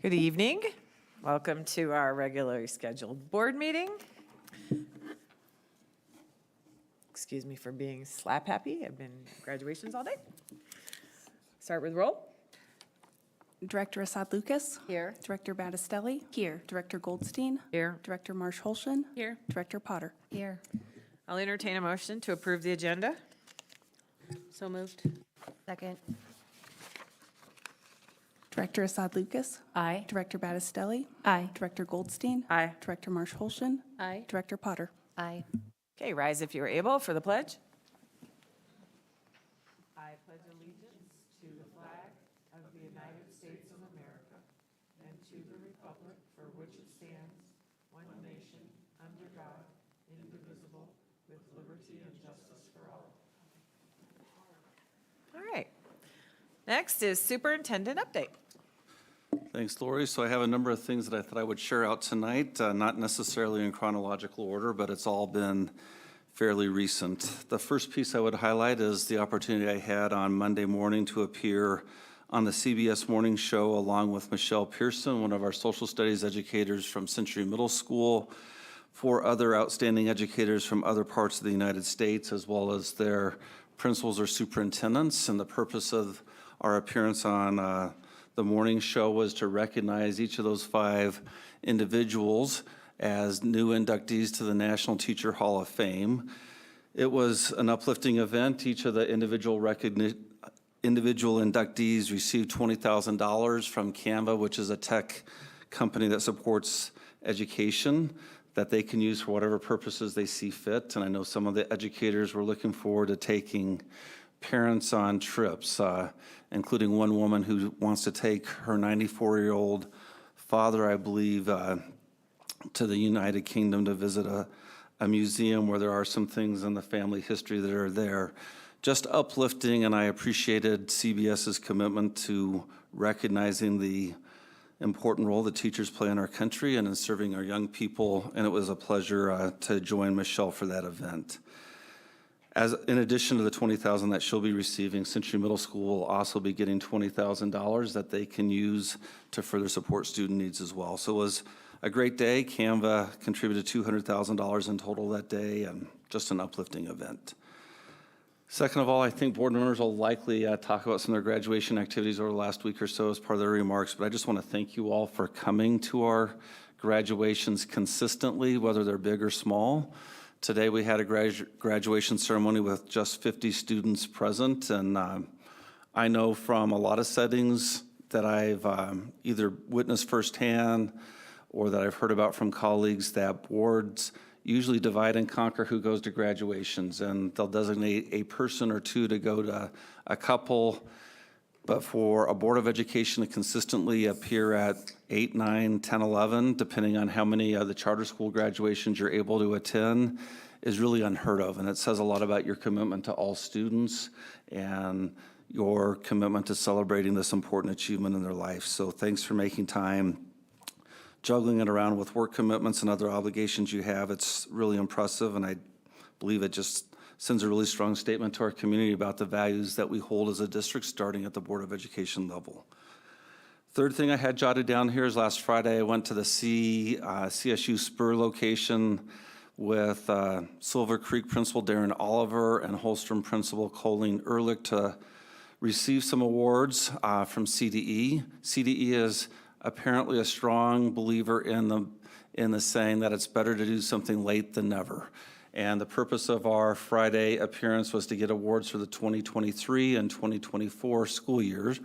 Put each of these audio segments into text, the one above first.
Good evening. Welcome to our regularly scheduled board meeting. Excuse me for being slap happy. I've been at graduations all day. Start with roll. Director Assad Lucas. Here. Director Battistelli. Here. Director Goldstein. Here. Director Marsh Holshin. Here. Director Potter. Here. I'll entertain a motion to approve the agenda. So moved. Second. Director Assad Lucas. Aye. Director Battistelli. Aye. Director Goldstein. Aye. Director Marsh Holshin. Aye. Director Potter. Aye. Okay, rise if you're able for the pledge. I pledge allegiance to the flag of the United States of America and to the republic for which it stands, one nation, under God, indivisible, with liberty and justice for all. All right. Next is superintendent update. Thanks, Lori. So I have a number of things that I thought I would share out tonight, not necessarily in chronological order, but it's all been fairly recent. The first piece I would highlight is the opportunity I had on Monday morning to appear on the CBS Morning Show along with Michelle Pearson, one of our social studies educators from Century Middle School, 4 other outstanding educators from other parts of the United States, as well as their principals or superintendents. And the purpose of our appearance on the morning show was to recognize each of those 5 individuals as new inductees to the National Teacher Hall of Fame. It was an uplifting event. Each of the individual inductees received $20,000 from Canva, which is a tech company that supports education that they can use for whatever purposes they see fit. And I know some of the educators were looking forward to taking parents on trips, including one woman who wants to take her 94-year-old father, I believe, to the United Kingdom to visit a museum where there are some things in the family history that are there. Just uplifting, and I appreciated CBS's commitment to recognizing the important role that teachers play in our country and in serving our young people, and it was a pleasure to join Michelle for that event. As in addition to the $20,000 that she'll be receiving, Century Middle School will also be getting $20,000 that they can use to further support student needs as well. So it was a great day. Canva contributed $200,000 in total that day, and just an uplifting event. Second of all, I think board members will likely talk about some of their graduation activities over the last week or so as part of their remarks, but I just want to thank you all for coming to our graduations consistently, whether they're big or small. Today we had a graduation ceremony with just 50 students present, and I know from a lot of settings that I've either witnessed firsthand or that I've heard about from colleagues that boards usually divide and conquer who goes to graduations, and they'll designate a person or two to go to a couple. But for a Board of Education to consistently appear at 8, 9, 10, 11, depending on how many of the charter school graduations you're able to attend, is really unheard of. And it says a lot about your commitment to all students and your commitment to celebrating this important achievement in their life. So thanks for making time, juggling it around with work commitments and other obligations you have. It's really impressive, and I believe it just sends a really strong statement to our community about the values that we hold as a district, starting at the Board of Education level. Third thing I had jotted down here is last Friday I went to the CSU Spur location with Silver Creek Principal Darren Oliver and Holstrom Principal Colleen Ehrlich to receive some awards from CDE. CDE is apparently a strong believer in the saying that it's better to do something late than never. And the purpose of our Friday appearance was to get awards for the 2023 and 2024 school years.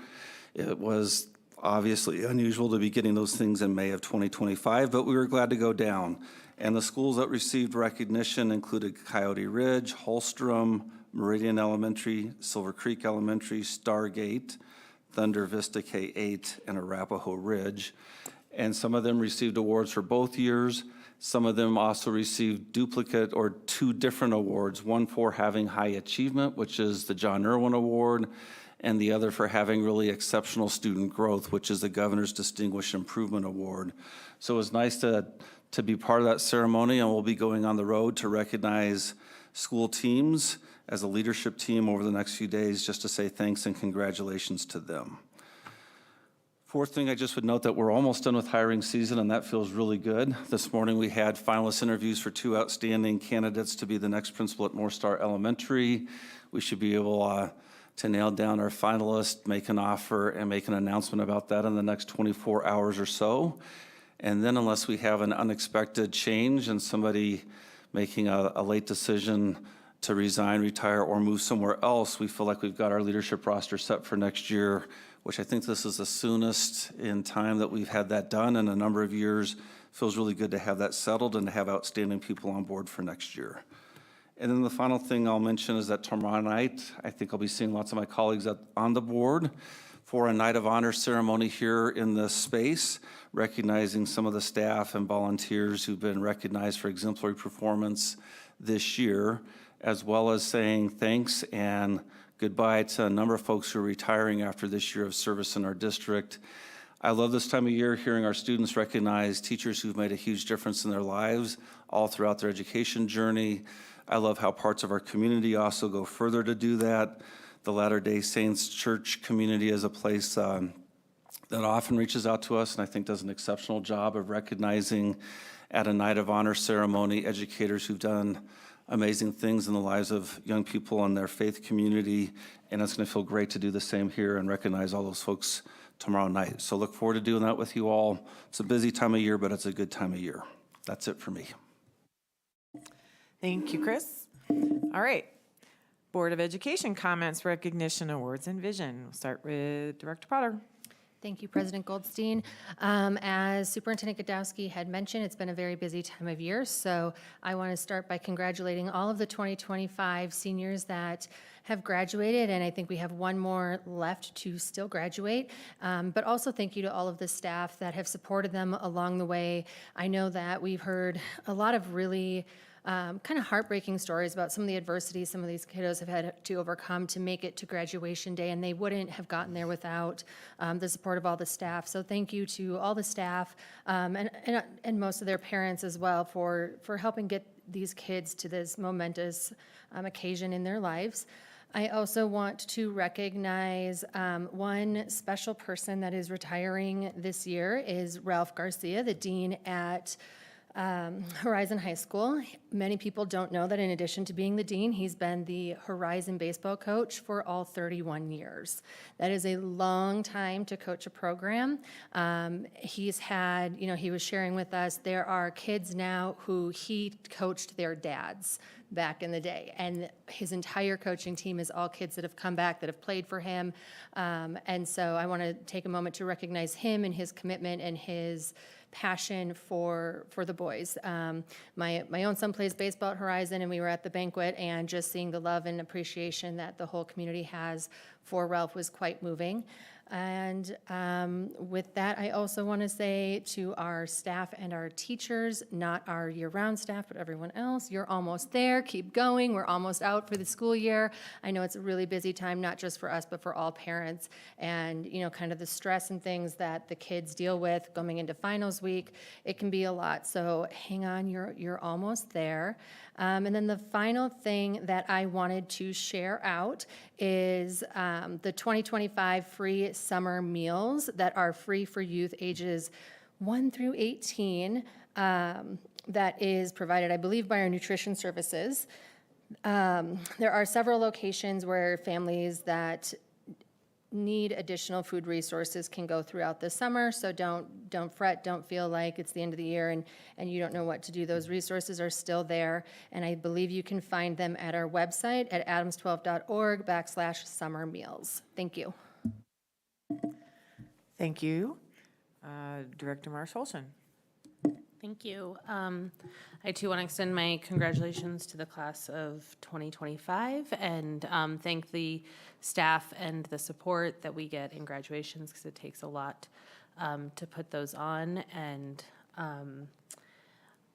It was obviously unusual to be getting those things in May of 2025, but we were glad to go down. And the schools that received recognition included Coyote Ridge, Holstrom, Meridian Elementary, Silver Creek Elementary, Stargate, Thunder Vista K-8, and Arapahoe Ridge. And some of them received awards for both years. Some of them also received duplicate or 2 different awards, one for having high achievement, which is the John Irwin Award, and the other for having really exceptional student growth, which is the Governor's Distinguished Improvement Award. So it was nice to be part of that ceremony, and we'll be going on the road to recognize school teams as a leadership team over the next few days, just to say thanks and congratulations to them. Fourth thing, I just would note that we're almost done with hiring season, and that feels really good. This morning, we had finalist interviews for 2 outstanding candidates to be the next principal at North Star Elementary. We should be able to nail down our finalist, make an offer, and make an announcement about that in the next 24 hours or so. And then unless we have an unexpected change and somebody making a late decision to resign, retire, or move somewhere else, we feel like we've got our leadership roster set for next year, which I think this is the soonest in time that we've had that done in a number of years. Feels really good to have that settled and to have outstanding people on board for next year. And then the final thing I'll mention is that tomorrow night, I think I'll be seeing lots of my colleagues on the board for a night of honor ceremony here in this space, recognizing some of the staff and volunteers who've been recognized for exemplary performance this year, as well as saying thanks and goodbye to a number of folks who are retiring after this year of service in our district. I love this time of year hearing our students recognize teachers who've made a huge difference in their lives all throughout their education journey. I love how parts of our community also go further to do that. The Latter-day Saints Church community is a place that often reaches out to us and I think does an exceptional job of recognizing at a night of honor ceremony educators who've done amazing things in the lives of young people and their faith community, and it's going to feel great to do the same here and recognize all those folks tomorrow night. So look forward to doing that with you all. It's a busy time of year, but it's a good time of year. That's it for me. Thank you, Chris. All right. Board of Education comments, recognition, awards, and vision. We'll start with Director Potter. Thank you, President Goldstein. As Superintendent Godowski had mentioned, it's been a very busy time of year, so I want to start by congratulating all of the 2025 seniors that have graduated, and I think we have one more left to still graduate. But also thank you to all of the staff that have supported them along the way. I know that we've heard a lot of really kind of heartbreaking stories about some of the adversity some of these kiddos have had to overcome to make it to graduation day, and they wouldn't have gotten there without the support of all the staff. So thank you to all the staff and most of their parents as well for helping get these kids to this momentous occasion in their lives. I also want to recognize one special person that is retiring this year is Ralph Garcia, the dean at Horizon High School. Many people don't know that in addition to being the dean, he's been the Horizon baseball coach for all 31 years. That is a long time to coach a program. He's had, he was sharing with us, there are kids now who he coached their dads back in the day. And his entire coaching team is all kids that have come back, that have played for him. And so I want to take a moment to recognize him and his commitment and his passion for the boys. My own son plays baseball at Horizon, and we were at the banquet, and just seeing the love and appreciation that the whole community has for Ralph was quite moving. And with that, I also want to say to our staff and our teachers, not our year-round staff, but everyone else, you're almost there. Keep going. We're almost out for the school year. I know it's a really busy time, not just for us, but for all parents. And, kind of the stress and things that the kids deal with going into finals week, it can be a lot. So hang on, you're almost there. And then the final thing that I wanted to share out is the 2025 free summer meals that are free for youth ages 1 through 18 that is provided, I believe, by our nutrition services. There are several locations where families that need additional food resources can go throughout the summer, so don't fret, don't feel like it's the end of the year and you don't know what to do. Those resources are still there, and I believe you can find them at our website at adams12.org/summer meals. Thank you. Thank you. Director Marsh-Olson. Thank you. I too want to extend my congratulations to the class of 2025 and thank the staff and the support that we get in graduations, because it takes a lot to put those on. And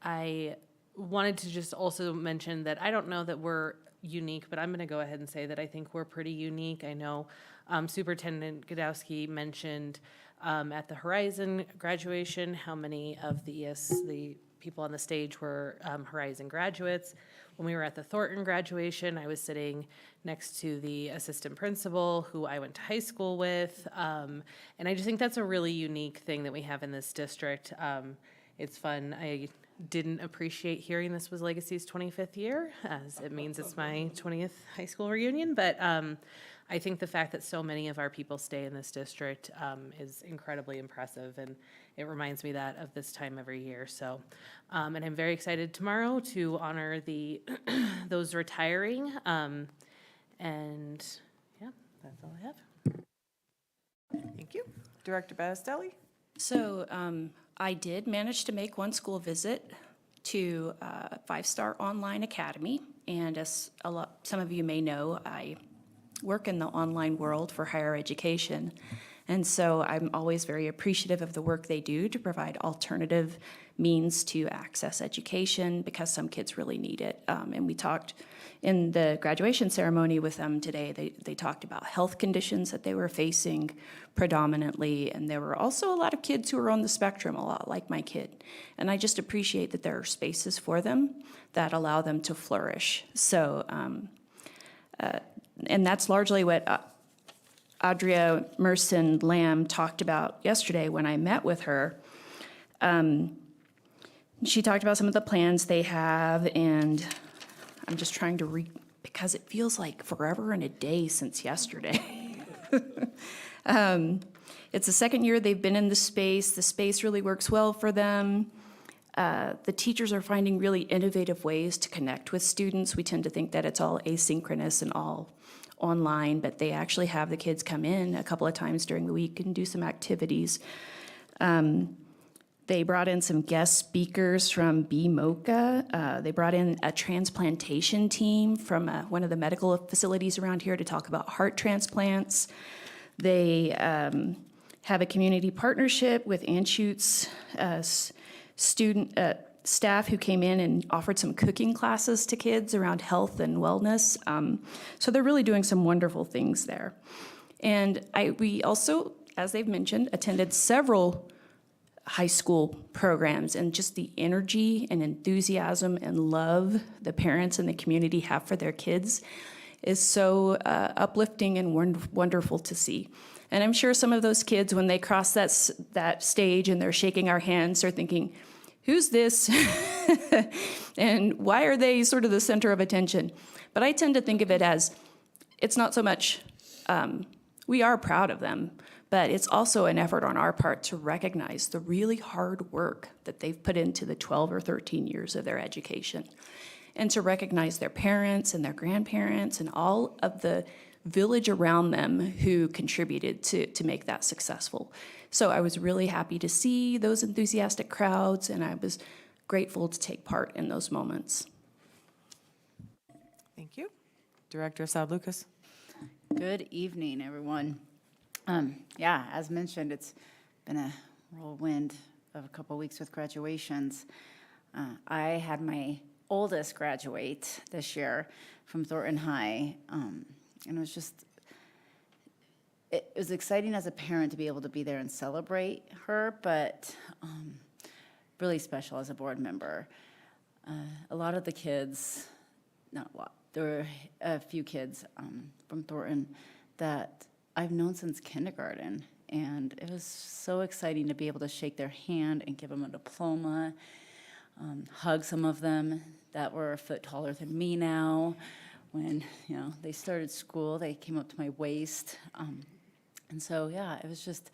I wanted to just also mention that I don't know that we're unique, but I'm going to go ahead and say that I think we're pretty unique. I know Superintendent Godowski mentioned at the Horizon graduation how many of the people on the stage were Horizon graduates. when we were at the Thornton graduation, I was sitting next to the assistant principal who I went to high school with. And I just think that's a really unique thing that we have in this district. It's fun. I didn't appreciate hearing this was Legacy's 25th year, as it means it's my 20th high school reunion. But I think the fact that so many of our people stay in this district is incredibly impressive, and it reminds me that of this time every year. So, and I'm very excited tomorrow to honor the those retiring. And yeah, that's all I have. Thank you. Director Bastelli? So I did manage to make one school visit to Five Star Online Academy. And as some of you may know, I work in the online world for higher education. And so I'm always very appreciative of the work they do to provide alternative means to access education, because some kids really need it. And we talked in the graduation ceremony with them today, they talked about health conditions that they were facing predominantly, and there were also a lot of kids who were on the spectrum, a lot like my kid. And I just appreciate that there are spaces for them that allow them to flourish. So, and that's largely what Audria Merson Lamb talked about yesterday when I met with her. She talked about some of the plans they have, and I'm just trying to read, because it feels like forever and a day since yesterday. It's the second year they've been in the space. The space really works well for them. The teachers are finding really innovative ways to connect with students. We tend to think that it's all asynchronous and all online, but they actually have the kids come in a couple of times during the week and do some activities. They brought in some guest speakers from BMOCA. They brought in a transplantation team from one of the medical facilities around here to talk about heart transplants. They have a community partnership with Anschutz staff who came in and offered some cooking classes to kids around health and wellness. So they're really doing some wonderful things there. And we also, as they've mentioned, attended several high school programs, and just the energy and enthusiasm and love the parents and the community have for their kids is so uplifting and wonderful to see. And I'm sure some of those kids, when they cross that stage and they're shaking our hands, are thinking, who's this? And why are they sort of the center of attention? But I tend to think of it as, it's not so much, we are proud of them, but it's also an effort on our part to recognize the really hard work that they've put into the 12 or 13 years of their education, and to recognize their parents and their grandparents and all of the village around them who contributed to make that successful. So I was really happy to see those enthusiastic crowds, and I was grateful to take part in those moments. Thank you. Director Assad Lucas? Good evening, everyone. Yeah, as mentioned, it's been a whirlwind of a couple weeks with graduations. I had my oldest graduate this year from Thornton High, and it was exciting as a parent to be able to be there and celebrate her, but really special as a board member. A lot of the kids, not a lot, there were a few kids from Thornton that I've known since kindergarten, and it was so exciting to be able to shake their hand and give them a diploma, hug some of them that were a foot taller than me now. When they started school, they came up to my waist, and so yeah, it was just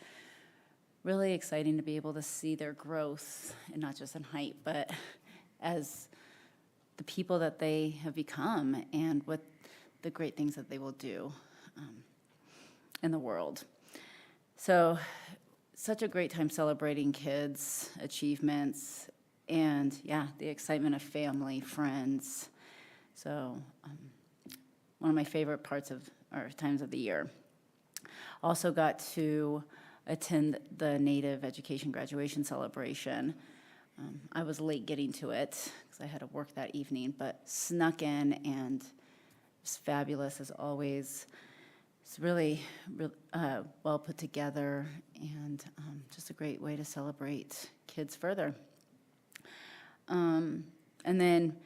really exciting to be able to see their growth, and not just in height, but as the people that they have become, and what the great things that they will do in the world. So, such a great time celebrating kids' achievements, and yeah, the excitement of family, friends. So, one of my favorite parts of our times of the year. Also got to attend the Native Education graduation celebration. I was late getting to it because I had to work that evening, but snuck in, and it was fabulous as always. It's really well put together, and just a great way to celebrate kids further. And then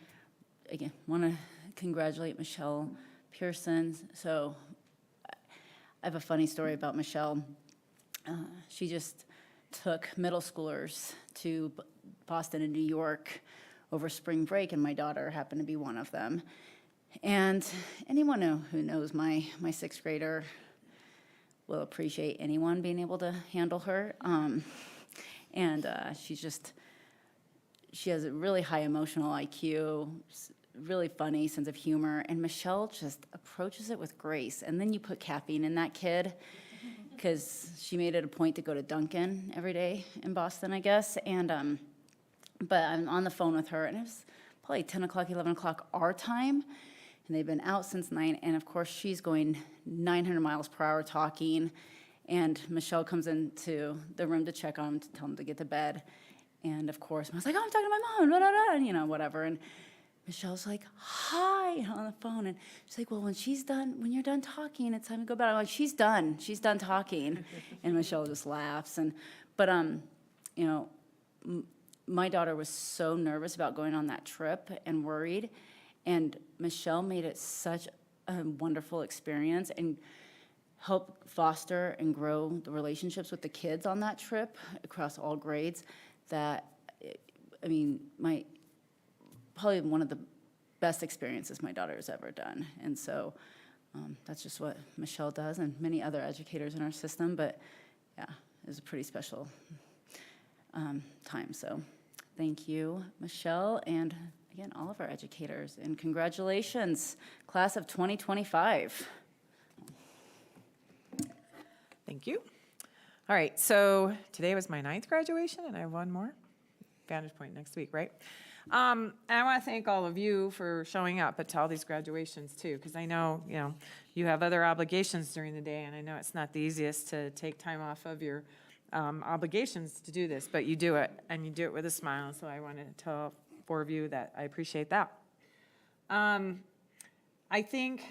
again, want to congratulate Michelle Pearson. So I have a funny story about Michelle. She just took middle schoolers to Boston and New York over spring break, and my daughter happened to be one of them. And anyone who knows my sixth grader will appreciate anyone being able to handle her. She has a really high emotional IQ, really funny sense of humor, and Michelle just approaches it with grace. And then you put caffeine in that kid, because she made it a point to go to Dunkin' every day in Boston, I guess. And but I'm on the phone with her, and it was probably 10 o'clock, 11 o'clock our time, and they've been out since 9. And of course, she's going 900 miles per hour talking. And Michelle comes into the room to check on him, to tell him to get to bed. And of course, I was like, oh, I'm talking to my mom, blah, blah, blah, and, you know, whatever. And Michelle's like, hi, on the phone. And she's like, well, when you're done talking, it's time to go to bed. I'm like, she's done talking. And Michelle just laughs. But you know, my daughter was so nervous about going on that trip and worried. And Michelle made it such a wonderful experience and helped foster and grow the relationships with the kids on that trip across all grades. That, I mean, probably one of the best experiences my daughter has ever done. And so that's just what Michelle does, and many other educators in our system. But yeah, it was a pretty special time. So thank you, Michelle, and again, all of our educators. And congratulations, class of 2025. Thank you. All right, so today was my 9th graduation, and I have one more. Vantage Point next week, right? And I want to thank all of you for showing up at all these graduations too, because I know, you know, you have other obligations during the day, and I know it's not the easiest to take time off of your obligations to do this, but you do it, and you do it with a smile. So I want to tell 4 of you that I appreciate that. I think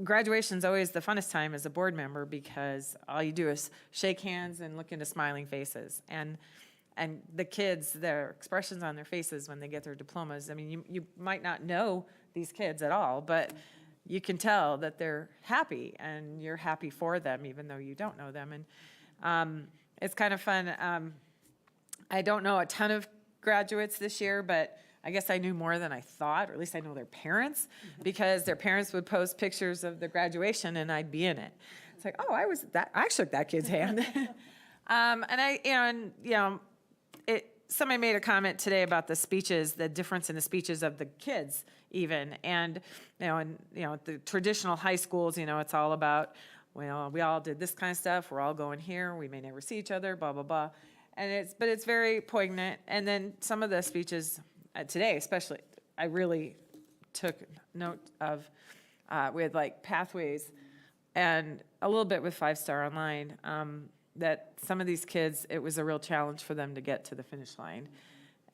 graduation's always the funnest time as a board member, because all you do is shake hands and look into smiling faces. And the kids, their expressions on their faces when they get their diplomas, I mean, you might not know these kids at all, but you can tell that they're happy, and you're happy for them, even though you don't know them. And it's kind of fun. I don't know a ton of graduates this year, but I guess I knew more than I thought, or at least I know their parents, because their parents would post pictures of the graduation, and I'd be in it. It's like, oh, I shook that kid's hand. Somebody made a comment today about the speeches, the difference in the speeches of the kids even. And, the traditional high schools, it's all about, well, we all did this kind of stuff. We're all going here. We may never see each other, blah, blah, blah. But it's very poignant. And then some of the speeches today, especially, I really took note of with like Pathways and a little bit with 5 Star Online, that some of these kids, it was a real challenge for them to get to the finish line.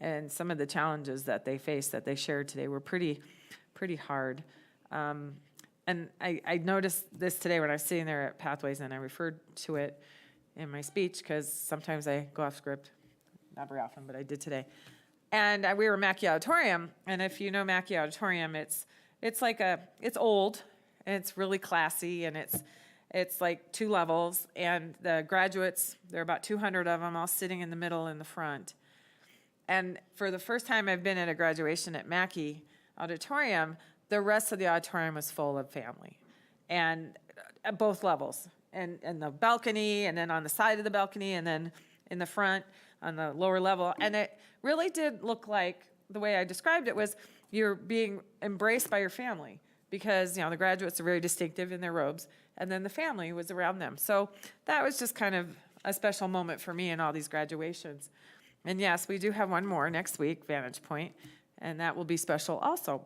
And some of the challenges that they faced, that they shared today, were pretty hard. And I noticed this today when I was sitting there at Pathways, and I referred to it in my speech, because sometimes I go off script, not very often, but I did today. And we were Mackey Auditorium, and if you know Mackey Auditorium, it's old, and it's really classy, and it's like 2 levels, and the graduates, there are about 200 of them all sitting in the middle in the front. And for the first time I've been at a graduation at Mackey Auditorium, the rest of the auditorium was full of family, and at both levels, and the balcony, and then on the side of the balcony, and then in the front on the lower level. And it really did look like, the way I described it was, you're being embraced by your family, because the graduates are very distinctive in their robes, and then the family was around them. So that was just kind of a special moment for me in all these graduations. And yes, we do have one more next week, Vantage Point, and that will be special also.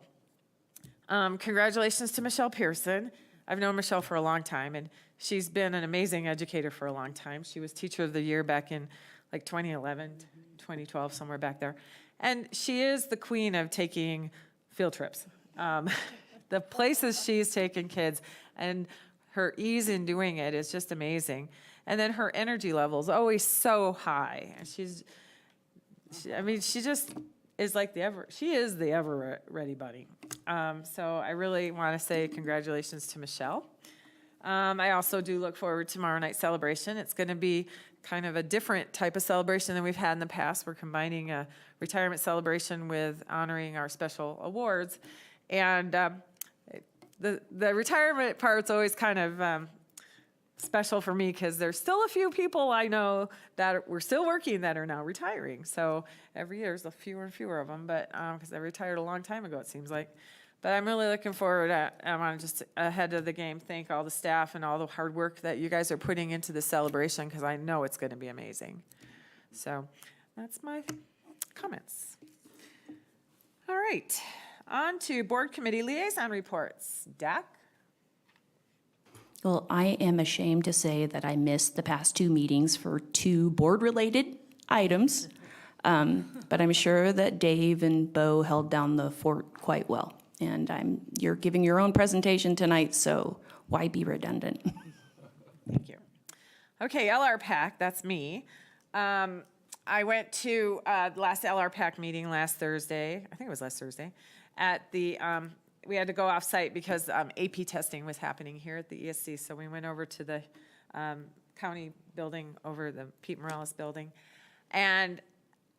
Congratulations to Michelle Pearson. I've known Michelle for a long time, and she's been an amazing educator for a long time. She was Teacher of the Year back in like 2011, 2012, somewhere back there. And she is the queen of taking field trips. The places she's taken kids, and her ease in doing it is just amazing. And then her energy level is always so high. And she just is like she is the ever-ready bunny. So I really want to say congratulations to Michelle. I also do look forward to tomorrow night's celebration. It's going to be kind of a different type of celebration than we've had in the past. We're combining a retirement celebration with honoring our special awards. And the retirement part's always kind of special for me because there's still a few people I know that were still working that are now retiring. So every year there's a fewer and fewer of them, but because I retired a long time ago, it seems like. But I'm really looking forward to, I want to just ahead of the game, thank all the staff and all the hard work that you guys are putting into the celebration because I know it's going to be amazing. So that's my comments. All right, on to board committee liaison reports. Dak? Well, I am ashamed to say that I missed the past 2 meetings for 2 board-related items, but I'm sure that Dave and Bo held down the fort quite well. And you're giving your own presentation tonight, so why be redundant? Thank you. Okay, LRPAC, that's me. I went to the last LRPAC meeting last Thursday, I think it was last Thursday, at the, we had to go off-site because AP testing was happening here at the ESC, so we went over to the county building, over the Pete Morales building. And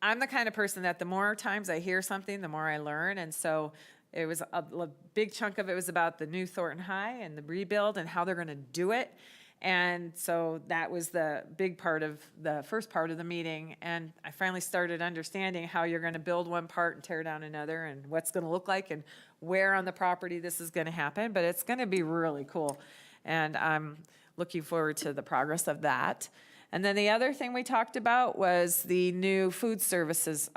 I'm the kind of person that the more times I hear something, the more I learn, and so it was a big chunk of it was about the new Thornton High and the rebuild and how they're going to do it. And so that was the big part of the first part of the meeting. And I finally started understanding how you're going to build one part and tear down another and what's going to look like and where on the property this is going to happen. But it's going to be really cool. And I'm looking forward to the progress of that. And then the other thing we talked about was the new food services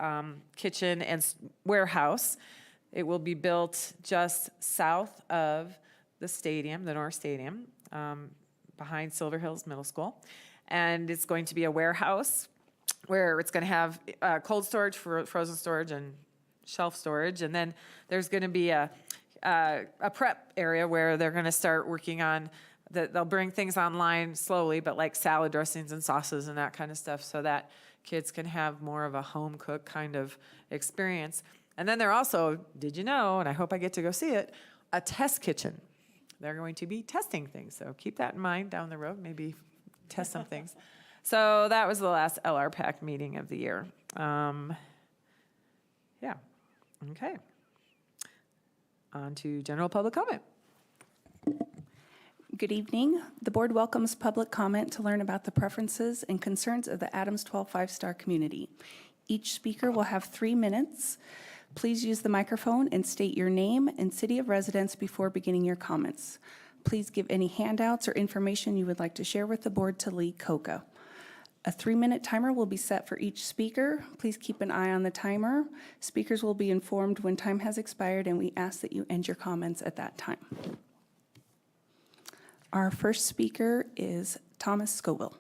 kitchen and warehouse. It will be built just south of the stadium, the North Stadium, behind Silver Hills Middle School. And it's going to be a warehouse where it's going to have cold storage, for frozen storage, and shelf storage. And then there's going to be a prep area where they're going to start working on, they'll bring things online slowly, but like salad dressings and sauces and that kind of stuff so that kids can have more of a home cook kind of experience. And then they're also, did you know, and I hope I get to go see it, a test kitchen. They're going to be testing things, so keep that in mind down the road, maybe test some things. So that was the last LRPAC meeting of the year. Yeah, okay. On to general public comment. Good evening. The board welcomes public comment to learn about the preferences and concerns of the Adams 12 5-star community. Each speaker will have 3 minutes. Please use the microphone and state your name and city of residence before beginning your comments. Please give any handouts or information you would like to share with the board to Lee Coca. A 3-minute timer will be set for each speaker. Please keep an eye on the timer. Speakers will be informed when time has expired, and we ask that you end your comments at that time. Our first speaker is Thomas Scoville.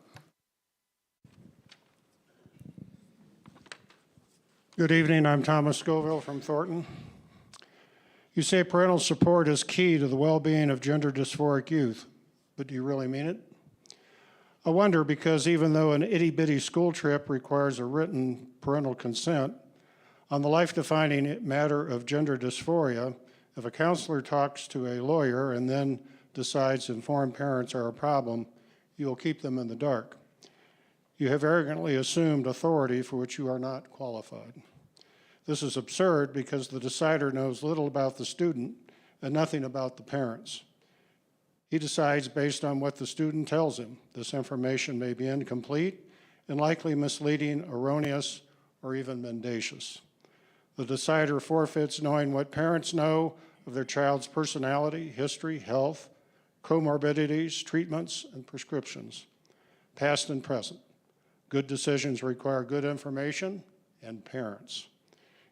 Good evening, I'm Thomas Scoville from Thornton. You say parental support is key to the well-being of gender dysphoric youth, but do you really mean it? I wonder because even though an itty-bitty school trip requires a written parental consent, on the life-defining matter of gender dysphoria, if a counselor talks to a lawyer and then decides informed parents are a problem, you will keep them in the dark. You have arrogantly assumed authority for which you are not qualified. This is absurd because the decider knows little about the student and nothing about the parents. He decides based on what the student tells him. This information may be incomplete and likely misleading, erroneous, or even mendacious. The decider forfeits knowing what parents know of their child's personality, history, health, comorbidities, treatments, and prescriptions, past and present. Good decisions require good information and parents.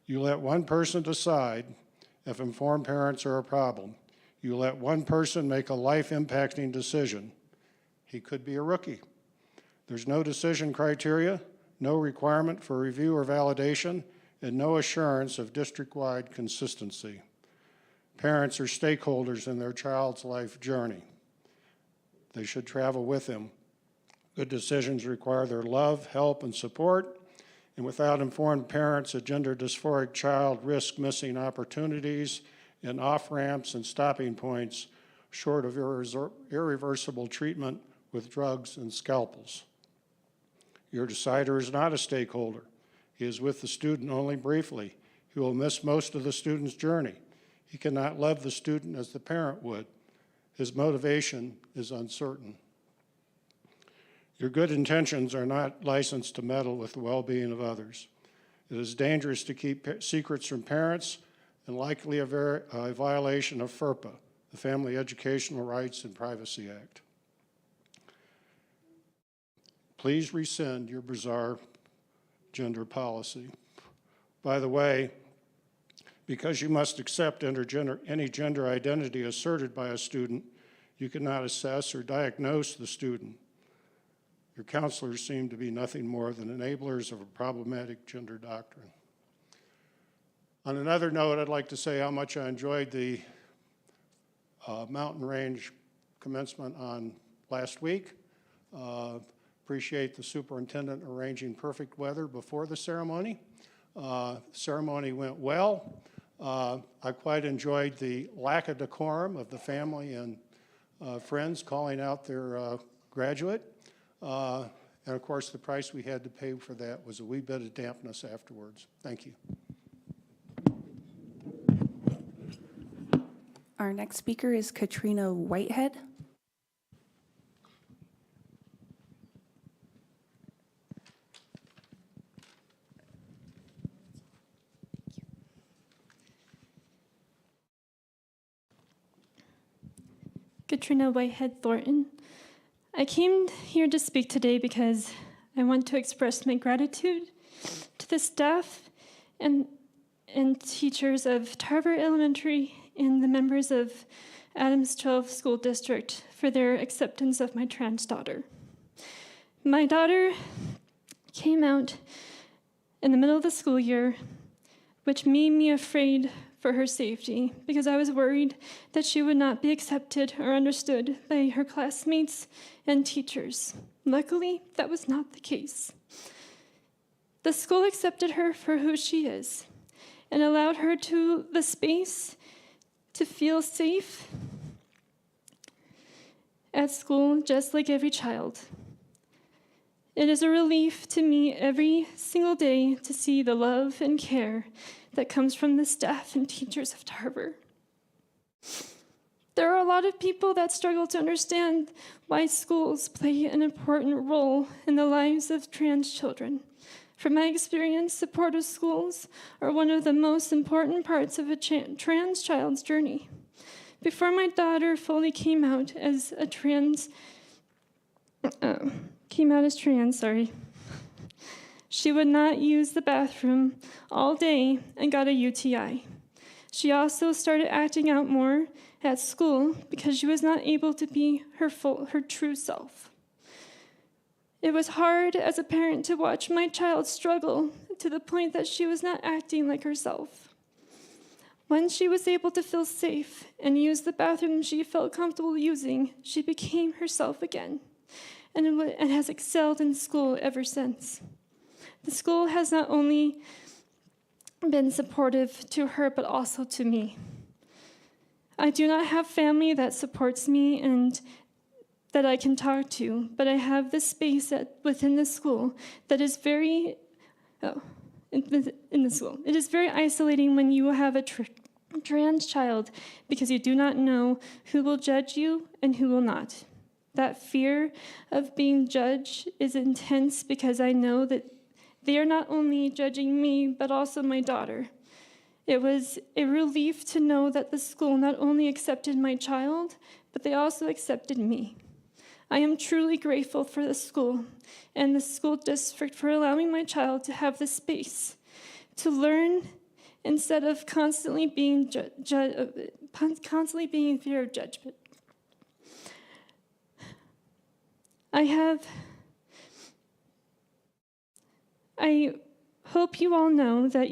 You let one person decide if informed parents are a problem. You let one person make a life-impacting decision. He could be a rookie. There's no decision criteria, no requirement for review or validation, and no assurance of district-wide consistency. Parents are stakeholders in their child's life journey. They should travel with them. Good decisions require their love, help, and support, And without informed parents, a gender dysphoric child risks missing opportunities and off-ramps and stopping points short of irreversible treatment with drugs and scalpels. Your decider is not a stakeholder. He is with the student only briefly. He will miss most of the student's journey. He cannot love the student as the parent would. His motivation is uncertain. Your good intentions are not licensed to meddle with the well-being of others. It is dangerous to keep secrets from parents and likely a violation of FERPA, the Family Educational Rights and Privacy Act. Please rescind your bizarre gender policy. By the way, because you must accept any gender identity asserted by a student, you cannot assess or diagnose the student. Your counselors seem to be nothing more than enablers of a problematic gender doctrine. On another note, I'd like to say how much I enjoyed the mountain range commencement on last week. Appreciate the superintendent arranging perfect weather before the ceremony. Ceremony went well. I quite enjoyed the lack of decorum of the family and friends calling out their graduate. And of course, the price we had to pay for that was a wee bit of dampness afterwards. Thank you. Our next speaker is Katrina Whitehead. Katrina Whitehead Thornton. I came here to speak today because I want to express my gratitude to the staff and teachers of Tarver Elementary and the members of Adams 12 School District for their acceptance of my trans daughter. My daughter came out in the middle of the school year, which made me afraid for her safety because I was worried that she would not be accepted or understood by her classmates and teachers. Luckily, that was not the case. The school accepted her for who she is and allowed her to the space to feel safe at school just like every child. It is a relief to me every single day to see the love and care that comes from the staff and teachers of Tarver. There are a lot of people that struggle to understand why schools play an important role in the lives of trans children. From my experience, supportive schools are one of the most important parts of a trans child's journey. Before my daughter fully came out as trans, she would not use the bathroom all day and got a UTI. She also started acting out more at school because she was not able to be her true self. It was hard as a parent to watch my child struggle to the point that she was not acting like herself. When she was able to feel safe and use the bathroom she felt comfortable using, she became herself again and has excelled in school ever since. The school has not only been supportive to her, but also to me. I do not have family that supports me and that I can talk to, but I have this space within the school that is very, in the school. It is very isolating when you have a trans child because you do not know who will judge you and who will not. That fear of being judged is intense because I know that they are not only judging me, but also my daughter. It was a relief to know that the school not only accepted my child, but they also accepted me. I am truly grateful for the school and the school district for allowing my child to have the space to learn instead of constantly being in fear of judgment. I hope you all know that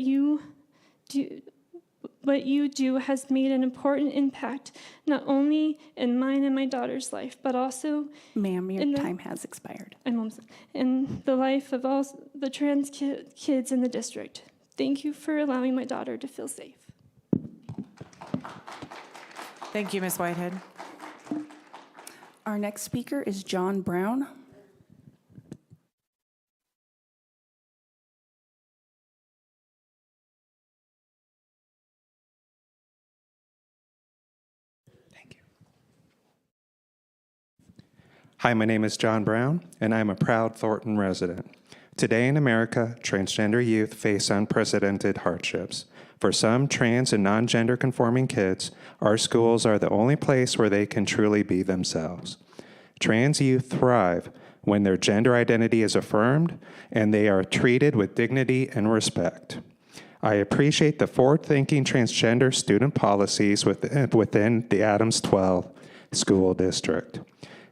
what you do has made an important impact, not only in mine and my daughter's life, but also Ma'am, your in the- time has expired. in the life of all the trans kids in the district. Thank you for allowing my daughter to feel safe. Thank you, Ms. Whitehead. Our next speaker is John Brown. Hi, my name is John Brown, and I'm a proud Thornton resident. Today in America, transgender youth face unprecedented hardships. For some trans and non-gender conforming kids, our schools are the only place where they can truly be themselves. Trans youth thrive when their gender identity is affirmed and they are treated with dignity and respect. I appreciate the forward-thinking transgender student policies within the Adams 12 school district.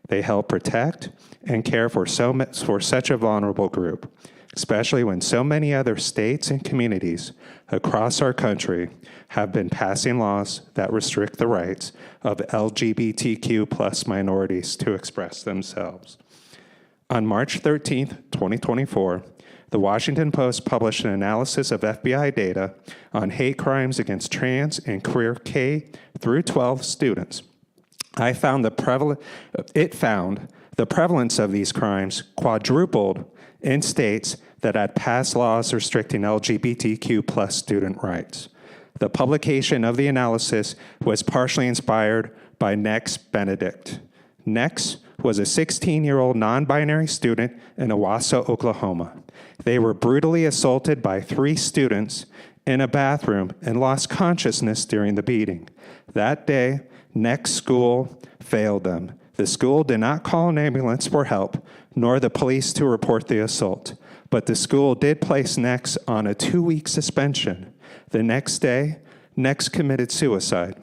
They help protect and care for such a vulnerable group, especially when so many other states and communities across our country have been passing laws that restrict the rights of LGBTQ plus minorities to express themselves. On March 13th, 2024, the Washington Post published an analysis of FBI data on hate crimes against trans and queer K through 12 students. It found the prevalence of these crimes quadrupled in states that had passed laws restricting LGBTQ plus student rights. The publication of the analysis was partially inspired by Nex Benedict. Nex was a 16-year-old non-binary student in Owasso, Oklahoma. They were brutally assaulted by 3 students in a bathroom and lost consciousness during the beating. That day, Next school failed them. The school did not call an ambulance for help, nor the police to report the assault. But the school did place Next on a 2-week suspension. The next day, Next committed suicide.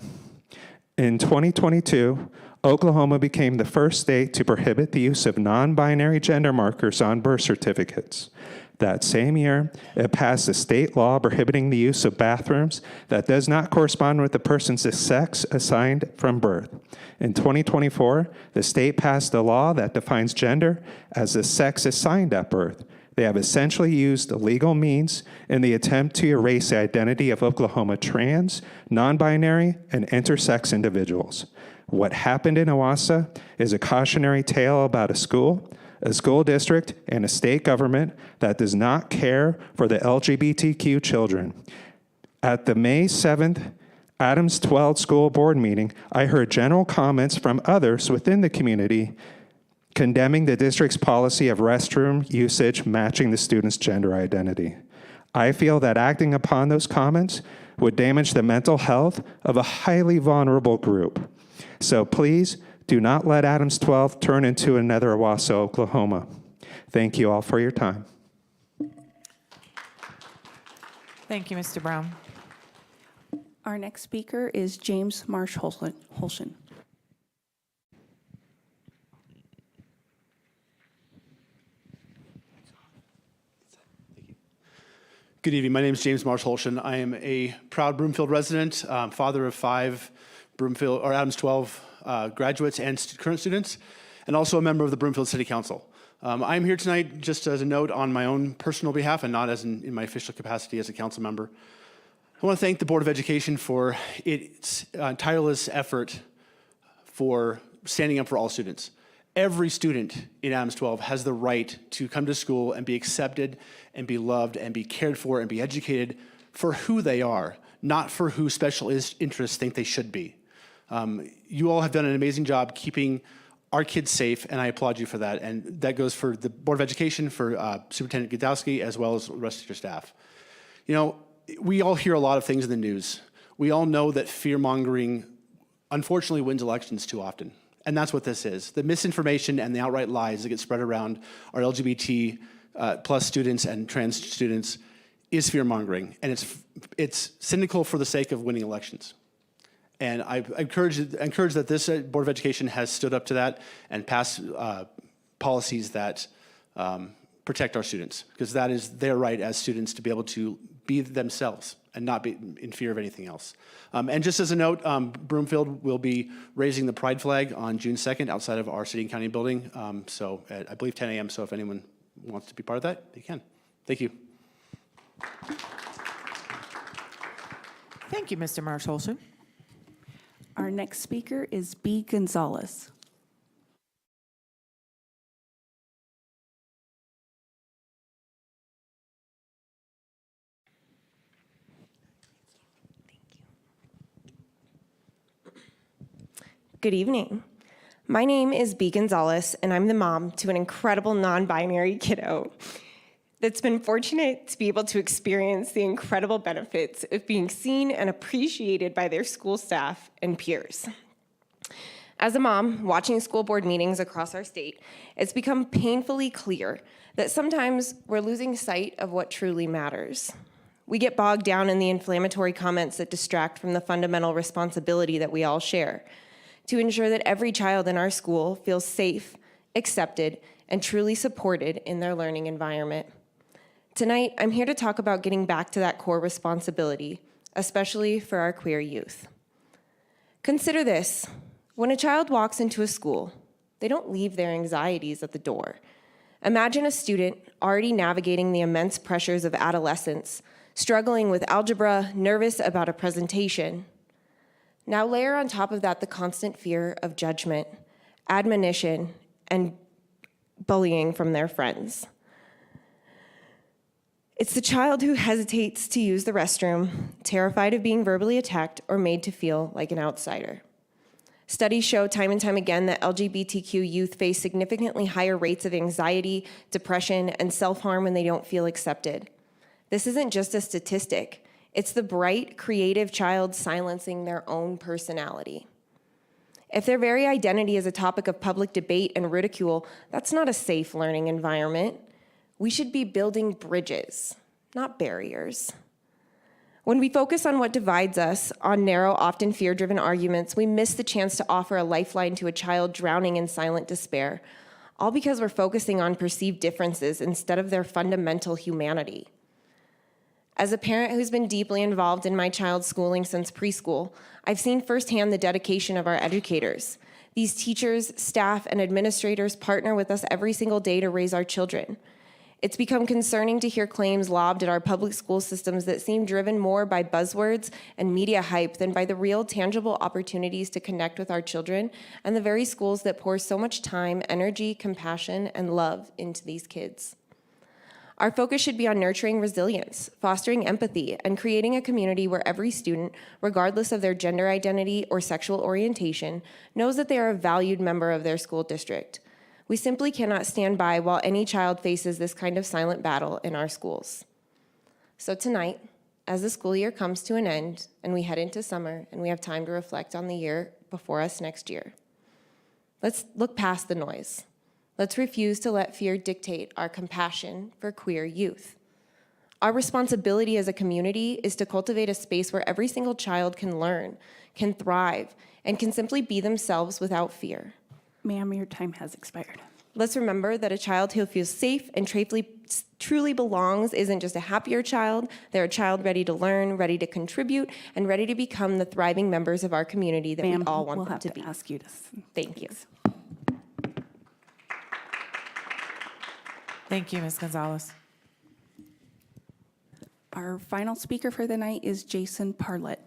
In 2022, Oklahoma became the first state to prohibit the use of non-binary gender markers on birth certificates. That same year, it passed a state law prohibiting the use of bathrooms that does not correspond with the person's sex assigned from birth. In 2024, the state passed a law that defines gender as the sex assigned at birth. They have essentially used legal means in the attempt to erase the identity of Oklahoma trans, non-binary, and intersex individuals. What happened in Owasso is a cautionary tale about a school district, and a state government that does not care for the LGBTQ children. At the May 7th Adams 12 school board meeting, I heard general comments from others within the community condemning the district's policy of restroom usage matching the student's gender identity. I feel that acting upon those comments would damage the mental health of a highly vulnerable group. So please, do not let Adams 12 turn into another Owasso, Oklahoma. Thank you all for your time. Thank you, Mr. Brown. Our next speaker is James Marsh Holshin. Good evening. My name is James Marsh Holshin. I am a proud Broomfield resident, father of 5 Broomfield or Adams 12 graduates and current students, and also a member of the Broomfield City Council. I'm here tonight just as a note on my own personal behalf and not as in my official capacity as a council member. I want to thank the Board of Education for its tireless effort for standing up for all students. Every student in Adams 12 has the right to come to school and be accepted and be loved and be cared for and be educated for who they are, not for who special interests think they should be. You all have done an amazing job keeping our kids safe, and I applaud you for that. And that goes for the Board of Education, for Superintendent Godowski, as well as the rest of your staff. You know, we all hear a lot of things in the news. We all know that fear-mongering, unfortunately, wins elections too often. And that's what this is. The misinformation and the outright lies that get spread around our LGBT plus students and trans students is fear-mongering. And it's cynical for the sake of winning elections. And I encourage that this Board of Education has stood up to that and passed policies that protect our students, because that is their right as students to be able to be themselves and not be in fear of anything else. And just as a note, Broomfield will be raising the pride flag on June 2nd outside of our city and county building. So at, I believe, 10 a.m. So if anyone wants to be part of that, they can. Thank you. Thank you, Mr. Marshall. Our next speaker is B. Gonzalez. Good evening. My name is B. Gonzalez, and I'm the mom to an incredible non-binary kiddo that's been fortunate to be able to experience the incredible benefits of being seen and appreciated by their school staff and peers. As a mom, watching school board meetings across our state, it's become painfully clear that sometimes we're losing sight of what truly matters. We get bogged down in the inflammatory comments that distract from the fundamental responsibility that we all share to ensure that every child in our school feels safe, accepted, and truly supported in their learning environment. Tonight, I'm here to talk about getting back to that core responsibility, especially for our queer youth. Consider this. When a child walks into a school, they don't leave their anxieties at the door. Imagine a student already navigating the immense pressures of adolescence, struggling with algebra, nervous about a presentation. Now layer on top of that the constant fear of judgment, admonition, and bullying from their friends. It's the child who hesitates to use the restroom, terrified of being verbally attacked or made to feel like an outsider. Studies show time and time again that LGBTQ youth face significantly higher rates of anxiety, depression, and self-harm when they don't feel accepted. This isn't just a statistic. It's the bright, creative child silencing their own personality. If their very identity is a topic of public debate and ridicule, that's not a safe learning environment. We should be building bridges, not barriers. When we focus on what divides us, on narrow, often fear-driven arguments, we miss the chance to offer a lifeline to a child drowning in silent despair, all because we're focusing on perceived differences instead of their fundamental humanity. As a parent who's been deeply involved in my child's schooling since preschool, I've seen firsthand the dedication of our educators. These teachers, staff, and administrators partner with us every single day to raise our children. It's become concerning to hear claims lobbed at our public school systems that seem driven more by buzzwords and media hype than by the real, tangible opportunities to connect with our children and the very schools that pour so much time, energy, compassion, and love into these kids. Our focus should be on nurturing resilience, fostering empathy, and creating a community where every student, regardless of their gender identity or sexual orientation, knows that they are a valued member of their school district. We simply cannot stand by while any child faces this kind of silent battle in our schools. So tonight, as the school year comes to an end and we head into summer and we have time to reflect on the year before us next year, let's look past the noise. Let's refuse to let fear dictate our compassion for queer youth. Our responsibility as a community is to cultivate a space where every single child can learn, can thrive, and can simply be themselves without fear. Ma'am, your time has expired. Let's remember that a child who feels safe and truly belongs isn't just a happier child. They're a child ready to learn, ready to contribute, and ready to become the thriving members of our community that we all want them to be. We'll have to ask you to. Thank you. Thank you, Ms. Gonzalez. Our final speaker for the night is Jason Parlett.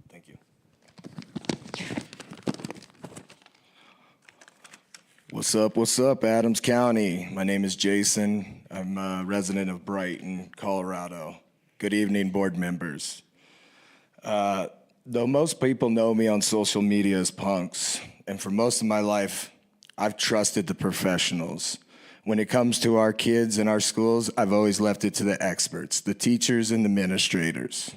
Thank you. What's up, Adams County? My name is Jason. I'm a resident of Brighton, Colorado. Good evening, board members. Though most people know me on social media as punks, and for most of my life, I've trusted the professionals. When it comes to our kids and our schools, I've always left it to the experts, the teachers and administrators,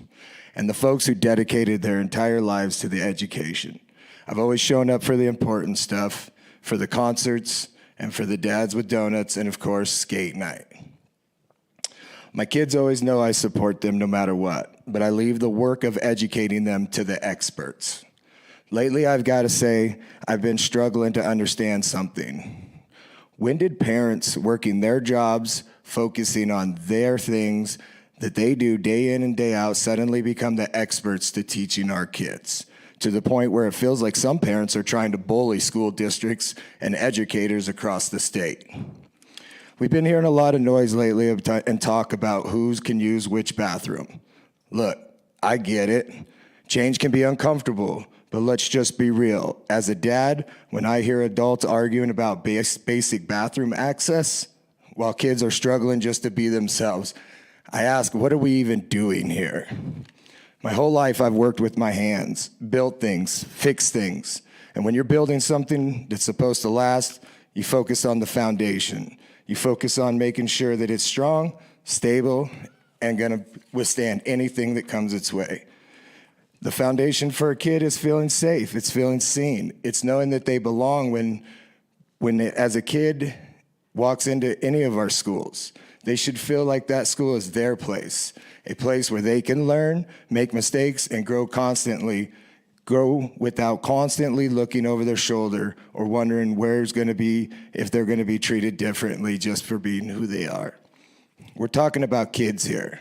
and the folks who dedicated their entire lives to the education. I've always shown up for the important stuff, for the concerts, and for the dads with donuts, and of course, skate night. My kids always know I support them no matter what, but I leave the work of educating them to the experts. lately I've got to say I've been struggling to understand something. When did parents working their jobs, focusing on their things that they do day in and day out, suddenly become the experts to teaching our kids? To the point where it feels like some parents are trying to bully school districts and educators across the state. We've been hearing a lot of noise lately and talk about who can use which bathroom. Look, I get it. Change can be uncomfortable, but let's just be real. As a dad, when I hear adults arguing about basic bathroom access while kids are struggling just to be themselves, I ask, what are we even doing here? My whole life I've worked with my hands, built things, fixed things. And when you're building something that's supposed to last, you focus on the foundation. You focus on making sure that it's strong, stable, and gonna withstand anything that comes its way. The foundation for a kid is feeling safe, it's feeling seen. It's knowing that they belong when as a kid walks into any of our schools. They should feel like that school is their place, a place where they can learn, make mistakes, and grow without constantly looking over their shoulder or wondering if they're gonna be treated differently just for being who they are. We're talking about kids here.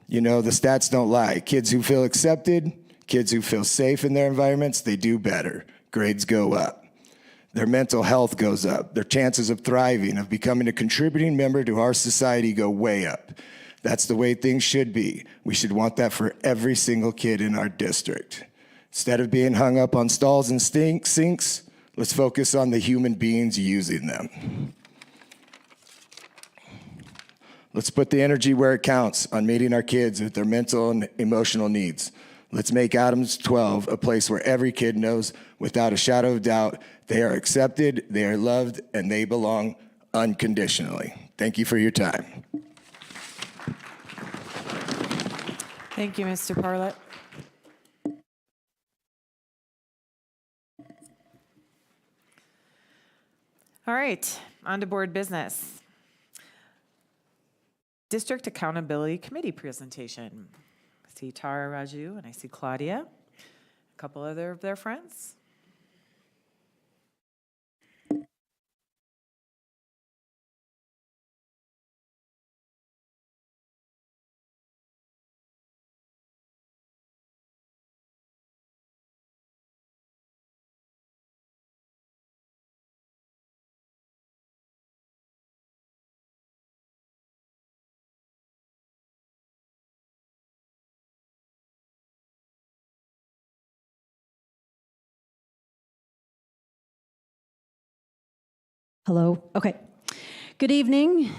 You know, the stats don't lie. Kids who feel accepted, kids who feel safe in their environments, they do better. Grades go up. Their mental health goes up. Their chances of thriving, of becoming a contributing member to our society go way up. That's the way things should be. We should want that for every single kid in our district. Instead of being hung up on stalls and sinks, let's focus on the human beings using them. Let's put the energy where it counts on meeting our kids with their mental and emotional needs. Let's make Adams 12 a place where every kid knows without a shadow of doubt they are accepted, they are loved, and they belong unconditionally. Thank you for your time. Thank you, Mr. Parlett. All right, on to board business. District Accountability Committee presentation. I see Tara Raju and I see Claudia, a couple other of their friends. Hello. Okay. Good evening.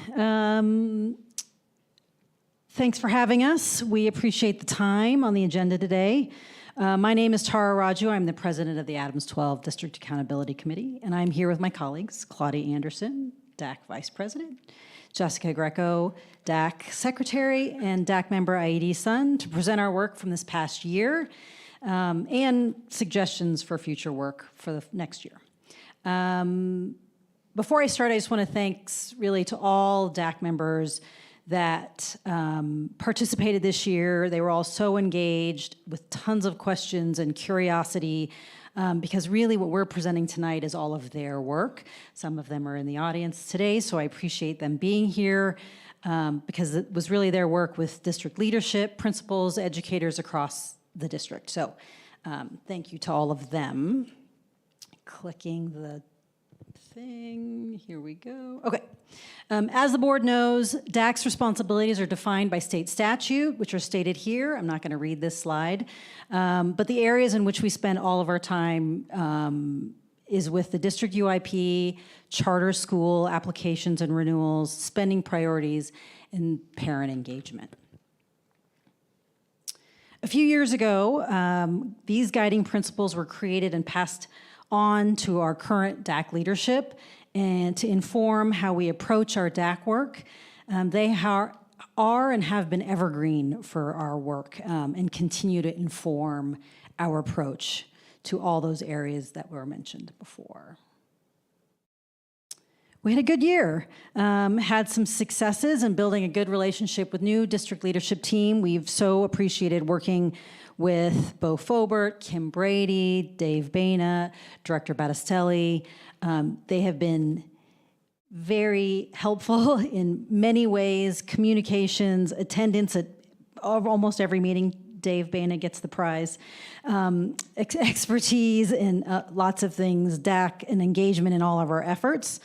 Thanks for having us. We appreciate the time on the agenda today. My name is Tara Raju. I'm the president of the Adams 12 District Accountability Committee, and I'm here with my colleagues, Claudia Anderson, DAC Vice President, Jessica Greco, DAC Secretary, and DAC member Aidi Sun to present our work from this past year and suggestions for future work for the next year. Before I start, I just want to thank really to all DAC members that participated this year. They were all so engaged with tons of questions and curiosity because really what we're presenting tonight is all of their work. Some of them are in the audience today, so I appreciate them being here because it was really their work with district leadership, principals, educators across the district. So thank you to all of them. Clicking the thing. Here we go. Okay. As the board knows, DAC's responsibilities are defined by state statute, which are stated here. I'm not going to read this slide. But the areas in which we spend all of our time is with the district UIP, charter school applications and renewals, spending priorities, and parent engagement. A few years ago, these guiding principles were created and passed on to our current DAC leadership and to inform how we approach our DAC work. They are and have been evergreen for our work and continue to inform our approach to all those areas that were mentioned before. We had a good year, had some successes in building a good relationship with new district leadership team. We've so appreciated working with Bo Fobert, Kim Brady, Dave Baina, Director Battistelli. They have been very helpful in many ways, communications, attendance at almost every meeting. Dave Baina gets the prize. Expertise in lots of things, DAC, and engagement in all of our efforts.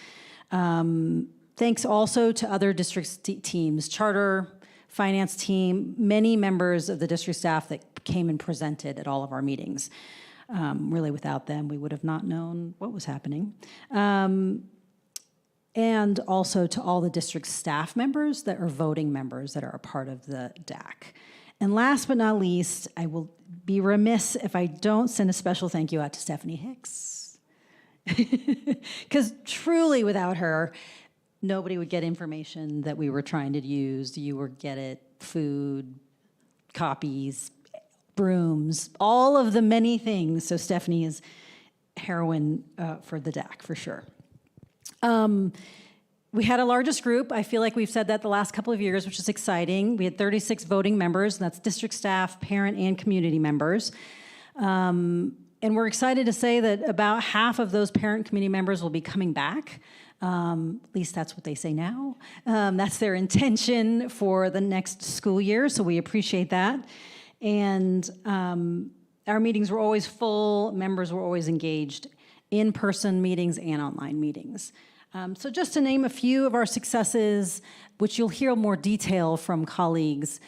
Thanks also to other district teams, charter, finance team, many members of the district staff that came and presented at all of our meetings. Really, without them, we would have not known what was happening. And also to all the district staff members that are voting members that are a part of the DAC. And last but not least, I will be remiss if I don't send a special thank you out to Stephanie Hicks. Because truly without her, nobody would get information that we were trying to use. You would get it, food, copies, brooms, all of the many things. So Stephanie is heroine for the DAC, for sure. We had a largest group. I feel like we've said that the last couple of years, which is exciting. We had 36 voting members, and that's district staff, parent, and community members. And we're excited to say that about half of those parent community members will be coming back. At least that's what they say now. That's their intention for the next school year, so we appreciate that. And our meetings were always full, members were always engaged, in-person meetings and online meetings. So just to name a few of our successes, which you'll hear more detail from colleagues,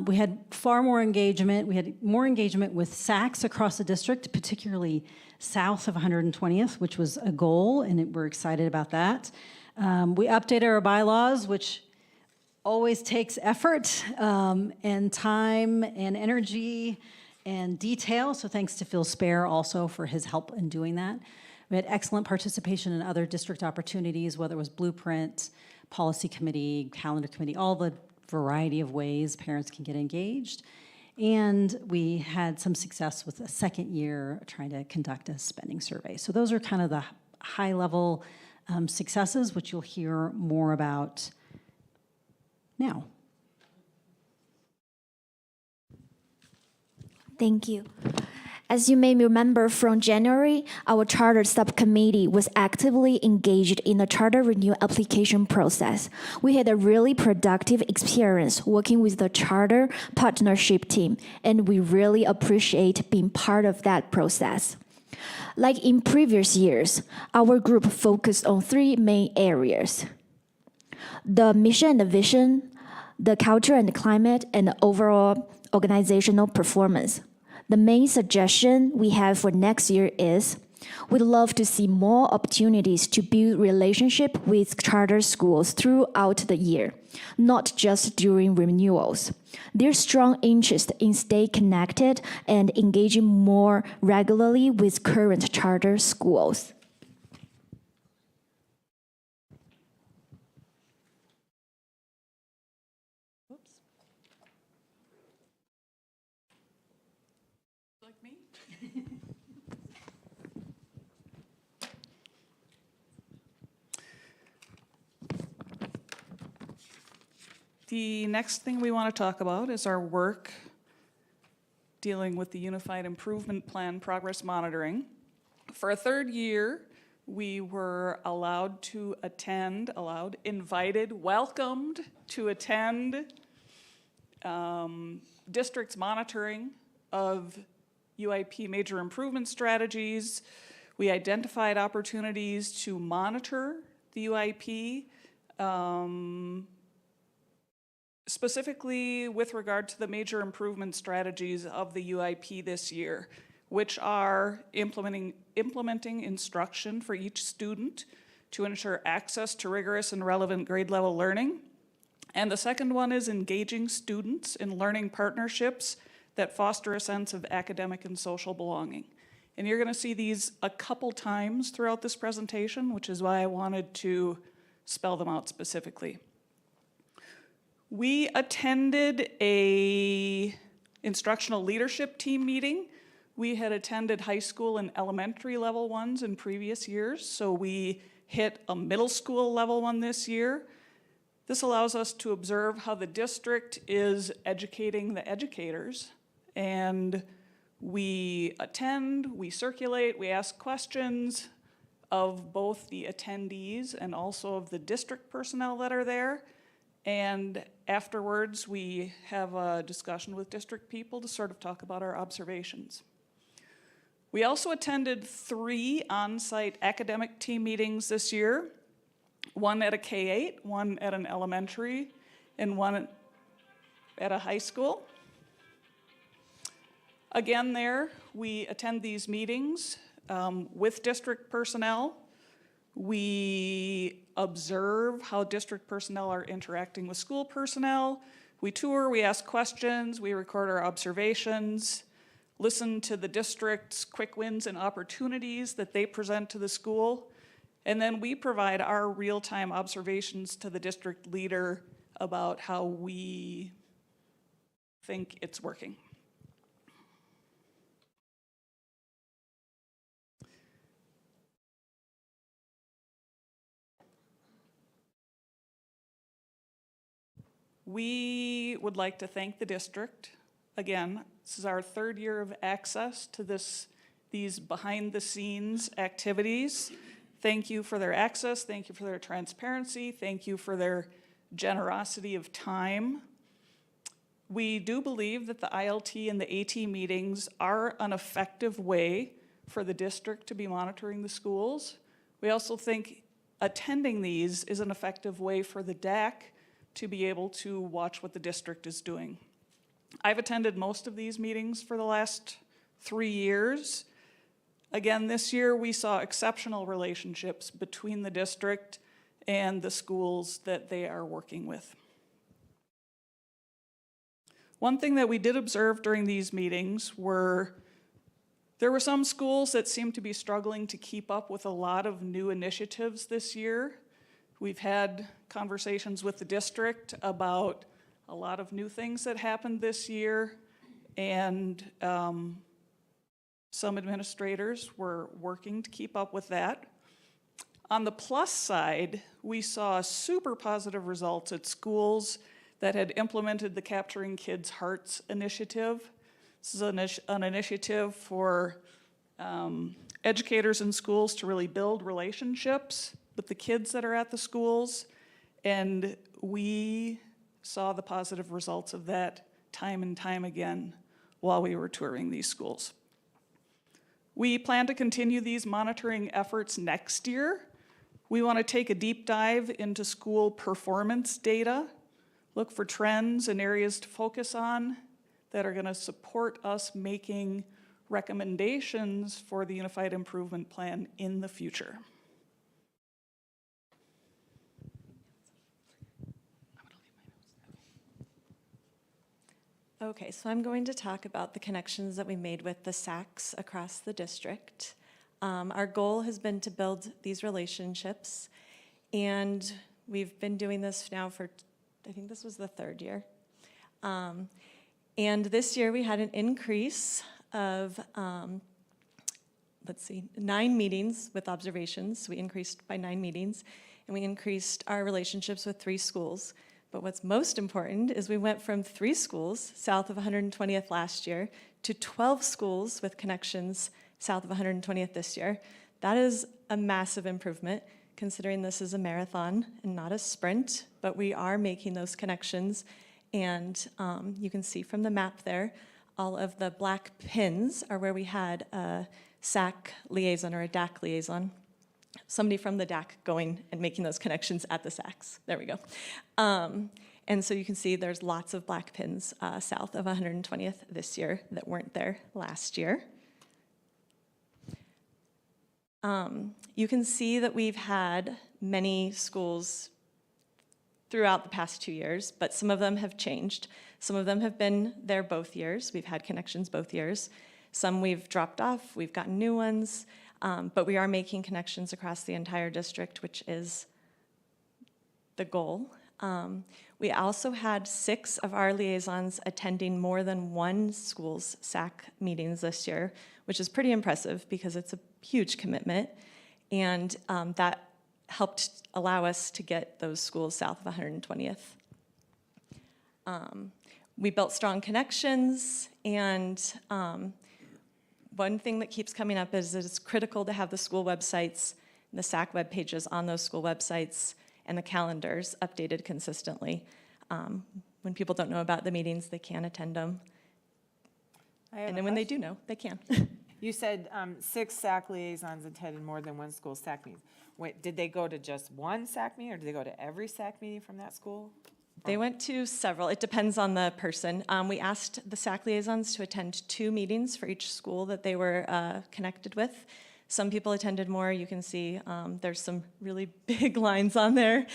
we had far more engagement. We had more engagement with SACs across the district, particularly south of 120th, which was a goal, and we're excited about that. We updated our bylaws, which always takes effort and time and energy and detail, so thanks to Phil Spare also for his help in doing that. We had excellent participation in other district opportunities, whether it was Blueprint, Policy Committee, Calendar Committee, all the variety of ways parents can get engaged. And we had some success with a second year trying to conduct a spending survey. So those are kind of the high-level successes, which you'll hear more about now. Thank you. As you may remember, from January, our charter subcommittee was actively engaged in the charter renewal application process. We had a really productive experience working with the charter partnership team, and we really appreciate being part of that process. Like in previous years, our group focused on three main areas: the mission and the vision, the culture and the climate, and the overall organizational performance. The main suggestion we have for next year is we'd love to see more opportunities to build relationship with charter schools throughout the year, not just during renewals. There's strong interest in staying connected and engaging more regularly with current charter schools. The next thing we want to talk about is our work dealing with the Unified Improvement Plan progress monitoring. For a third year, we were invited, welcomed to attend district's monitoring of UIP major improvement strategies. We identified opportunities to monitor the UIP, specifically with regard to the major improvement strategies of the UIP this year, which are implementing instruction for each student to ensure access to rigorous and relevant grade level learning. And the second one is engaging students in learning partnerships that foster a sense of academic and social belonging. And you're going to see these a couple times throughout this presentation, which is why I wanted to spell them out specifically. We attended a instructional leadership team meeting. We had attended high school and elementary level ones in previous years, so we hit a middle school level one this year. This allows us to observe how the district is educating the educators and we attend, we circulate, we ask questions of both the attendees and also of the district personnel that are there. And afterwards, we have a discussion with district people to sort of talk about our observations. We also attended 3 on-site academic team meetings this year, one at a K-8, one at an elementary, and one at a high school. Again there, we attend these meetings with district personnel. We observe how district personnel are interacting with school personnel. We tour, we ask questions, we record our observations, listen to the district's quick wins and opportunities that they present to the school, and then we provide our real-time observations to the district leader about how we think it's working. We would like to thank the district. Again, this is our 3rd year of access to these behind-the-scenes activities. Thank you for their access, thank you for their transparency, thank you for their generosity of time. We do believe that the ILT and the AT meetings are an effective way for the district to be monitoring the schools. We also think attending these is an effective way for the DAC to be able to watch what the district is doing. I've attended most of these meetings for the last 3 years. Again, this year we saw exceptional relationships between the district and the schools that they are working with. One thing that we did observe during these meetings there were some schools that seemed to be struggling to keep up with a lot of new initiatives this year. We've had conversations with the district about a lot of new things that happened this year, and some administrators were working to keep up with that. On the plus side, we saw super positive results at schools that had implemented the Capturing Kids' Hearts initiative. This is an initiative for educators in schools to really build relationships with the kids that are at the schools, and we saw the positive results of that time and time again while we were touring these schools. We plan to continue these monitoring efforts next year. We want to take a deep dive into school performance data, look for trends and areas to focus on that are going to support us making recommendations for the Unified Improvement Plan in the future. Okay, so I'm going to talk about the connections that we made with the SACs across the district. Our goal has been to build these relationships, and we've been doing this now for, I think this was the 3rd year. And this year we had an increase of, 9 meetings with observations. We increased by 9 meetings, and we increased our relationships with 3 schools. But what's most important is we went from 3 schools south of 120th last year to 12 schools with connections south of 120th this year. That is a massive improvement, considering this is a marathon and not a sprint, but we are making those connections. And you can see from the map there, all of the black pins are where we had a SAC liaison or a DAC liaison. Somebody from the DAC going and making those connections at the SACs. There we go. And so you can see there's lots of black pins south of 120th this year that weren't there last year. You can see that we've had many schools throughout the past 2 years, but some of them have changed. Some of them have been there both years. We've had connections both years. Some we've dropped off, we've gotten new ones. But we are making connections across the entire district, which is the goal. We also had 6 of our liaisons attending more than one school's SAC meetings this year, which is pretty impressive because it's a huge commitment. And that helped allow us to get those schools south of 120th. We built strong connections, and one thing that keeps coming up is that it's critical to have the school websites, the SAC web pages on those school websites, and the calendars updated consistently. When people don't know about the meetings, they can attend them. And then when they do know, they can. You said 6 SAC liaisons attended more than one school SAC meeting. Wait, did they go to just one SAC meeting, or did they go to every SAC meeting from that school? They went to several. It depends on the person. We asked the SAC liaisons to attend 2 meetings for each school that they were connected with. Some people attended more. You can see there's some really big lines on there,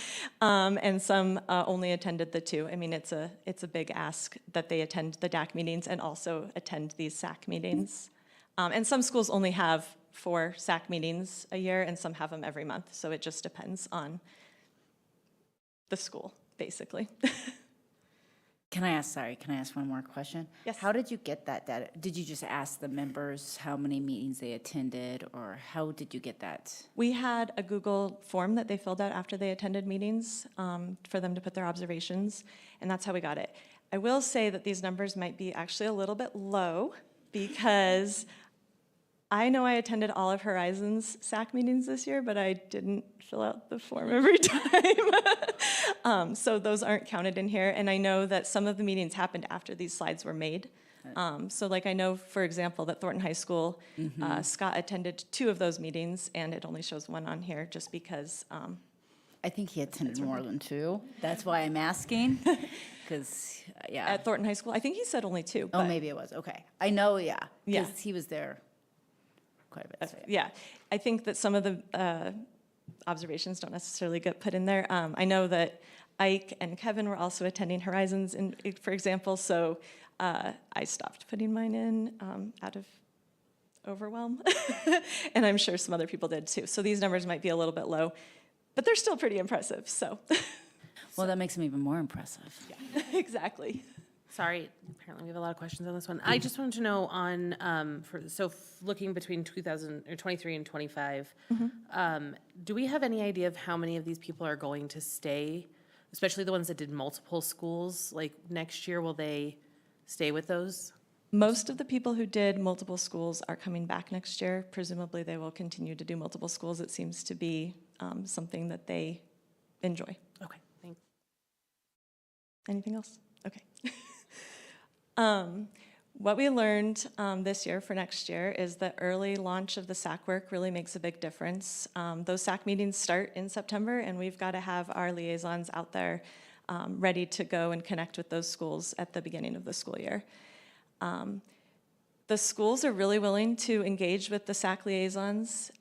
and some only attended the 2. I mean, it's a big ask that they attend the DAC meetings and also attend these SAC meetings. And some schools only have 4 SAC meetings a year, and some have them every month. So it just depends on the school, basically. Can I ask one more question? Yes. How did you get that data? Did you just ask the members how many meetings they attended, or how did you get that? We had a Google form that they filled out after they attended meetings for them to put their observations, and that's how we got it. I will say that these numbers might be actually a little bit low, because I know I attended all of Horizon's SAC meetings this year, but I didn't fill out the form every time. So those aren't counted in here. And I know that some of the meetings happened after these slides were made. So like I know, for example, that Thornton High School, Scott attended 2 of those meetings, and it only shows 1 on here just because. I think he attended more than 2. That's why I'm asking, because, yeah. At Thornton High School, I think he said only 2. Oh, maybe it was, okay. I know, yeah, Yeah. because he was there quite a bit. So, Yeah, I think that some of the observations don't necessarily get put in there. I know that Ike and Kevin were also attending Horizons, for example, so I stopped putting mine in out of overwhelm, and I'm sure some other people did too. So these numbers might be a little bit low, but they're still pretty impressive, so. Well, that makes them even more impressive. Yeah, exactly. Sorry, apparently we have a lot of questions on this one. I just wanted to know on, looking between 2023 and 25, do we have any idea of how many of these people are going to stay, especially the ones that did multiple schools? Like next year, will they stay with those? Most of the people who did multiple schools are coming back next year. Presumably, they will continue to do multiple schools. It seems to be something that they enjoy. Okay, thanks. Anything else? Okay. What we learned this year for next year is that early launch of the SAC work really makes a big difference. Those SAC meetings start in September, and we've got to have our liaisons out there ready to go and connect with those schools at the beginning of the school year. The schools are really willing to engage with the SAC liaisons,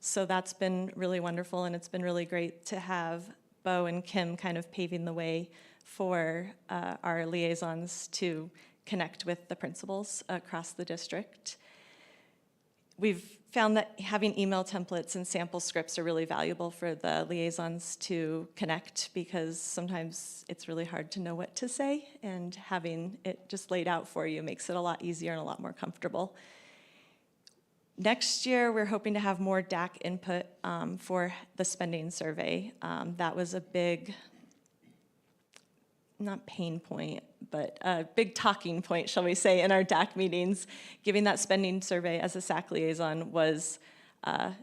so that's been really wonderful, and it's been really great to have Bo and Kim kind of paving the way for our liaisons to connect with the principals across the district. We've found that having email templates and sample scripts are really valuable for the liaisons to connect, because sometimes it's really hard to know what to say, and having it just laid out for you makes it a lot easier and a lot more comfortable. Next year, we're hoping to have more DAC input for the spending survey. That was a big, not pain point, but a big talking point, shall we say, in our DAC meetings. Giving that spending survey as a SAC liaison was a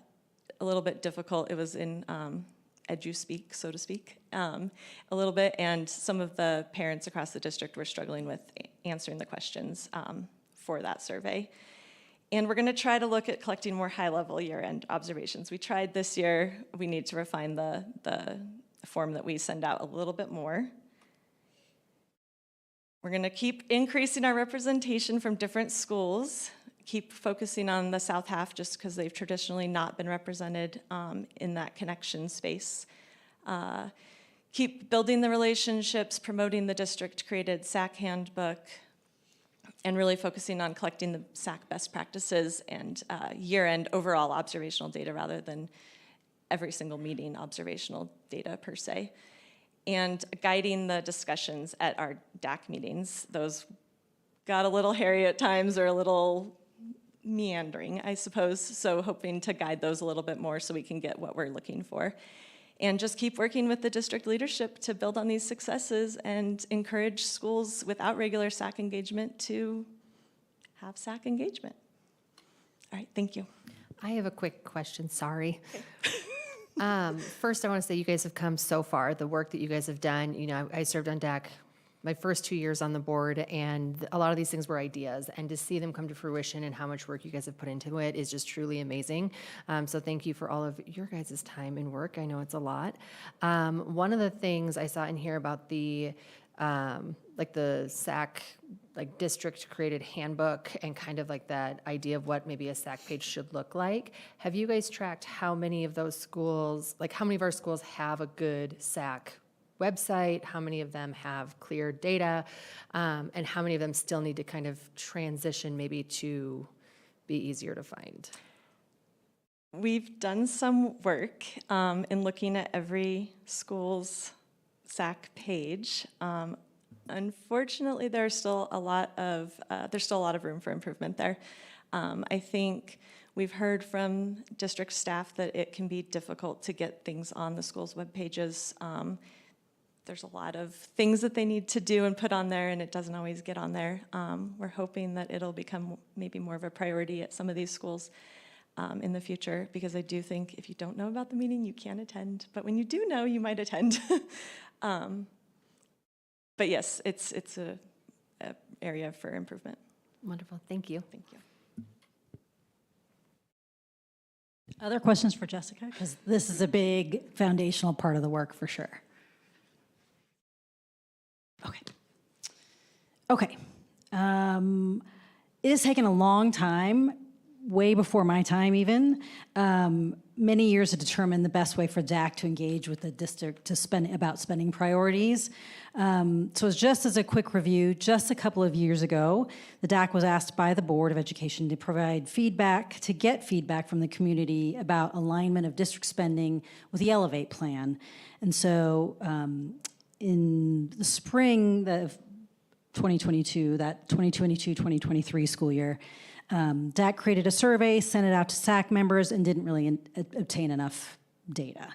little bit difficult. It was in edu-speak, so to speak, a little bit, and some of the parents across the district were struggling with answering the questions for that survey. And we're gonna try to look at collecting more high-level year-end observations. We tried this year. We need to refine the form that we send out a little bit more. We're gonna keep increasing our representation from different schools, keep focusing on the South Half just because they've traditionally not been represented in that connection space. Keep building the relationships, promoting the district-created SAC handbook, and really focusing on collecting the SAC best practices and year-end overall observational data rather than every single meeting observational data per se. And guiding the discussions at our DAC meetings. Those got a little hairy at times, or a little meandering, I suppose, so hoping to guide those a little bit more so we can get what we're looking for. and just keep working with the district leadership to build on these successes and encourage schools without regular SAC engagement to have SAC engagement. All right, thank you. I have a quick question, sorry. First, I want to say you guys have come so far. The work that you guys have done, you know, I served on DAC my first 2 years on the board, and a lot of these things were ideas, and to see them come to fruition and how much work you guys have put into it is just truly amazing. So thank you for all of your guys' time and work. I know it's a lot. One of the things I saw in here about the like the SAC like district created handbook and kind of like that idea of what maybe a SAC page should look like. Have you guys tracked how many of those schools, like how many of our schools have a good SAC website, how many of them have clear data, and how many of them still need to kind of transition maybe to be easier to find? We've done some work in looking at every school's SAC page. Unfortunately, there's still a lot of room for improvement there. I think we've heard from district staff that it can be difficult to get things on the school's web pages. There's a lot of things that they need to do and put on there, and it doesn't always get on there. We're hoping that it'll become maybe more of a priority at some of these schools in the future, because I do think if you don't know about the meeting, you can attend. But when you do know, you might attend. But yes, it's a area for improvement. Wonderful, thank you. Thank you. Other questions for Jessica? Because this is a big foundational part of the work for sure. Okay. It has taken a long time, way before my time even, many years to determine the best way for DAC to engage with the district to spending priorities. So just as a quick review, just a couple of years ago, the DAC was asked by the Board of Education to provide feedback, to get feedback from the community about alignment of district spending with the Elevate plan. And so in the spring of 2022, that 2022-2023 school year, DAC created a survey, sent it out to SAC members, and didn't really obtain enough data.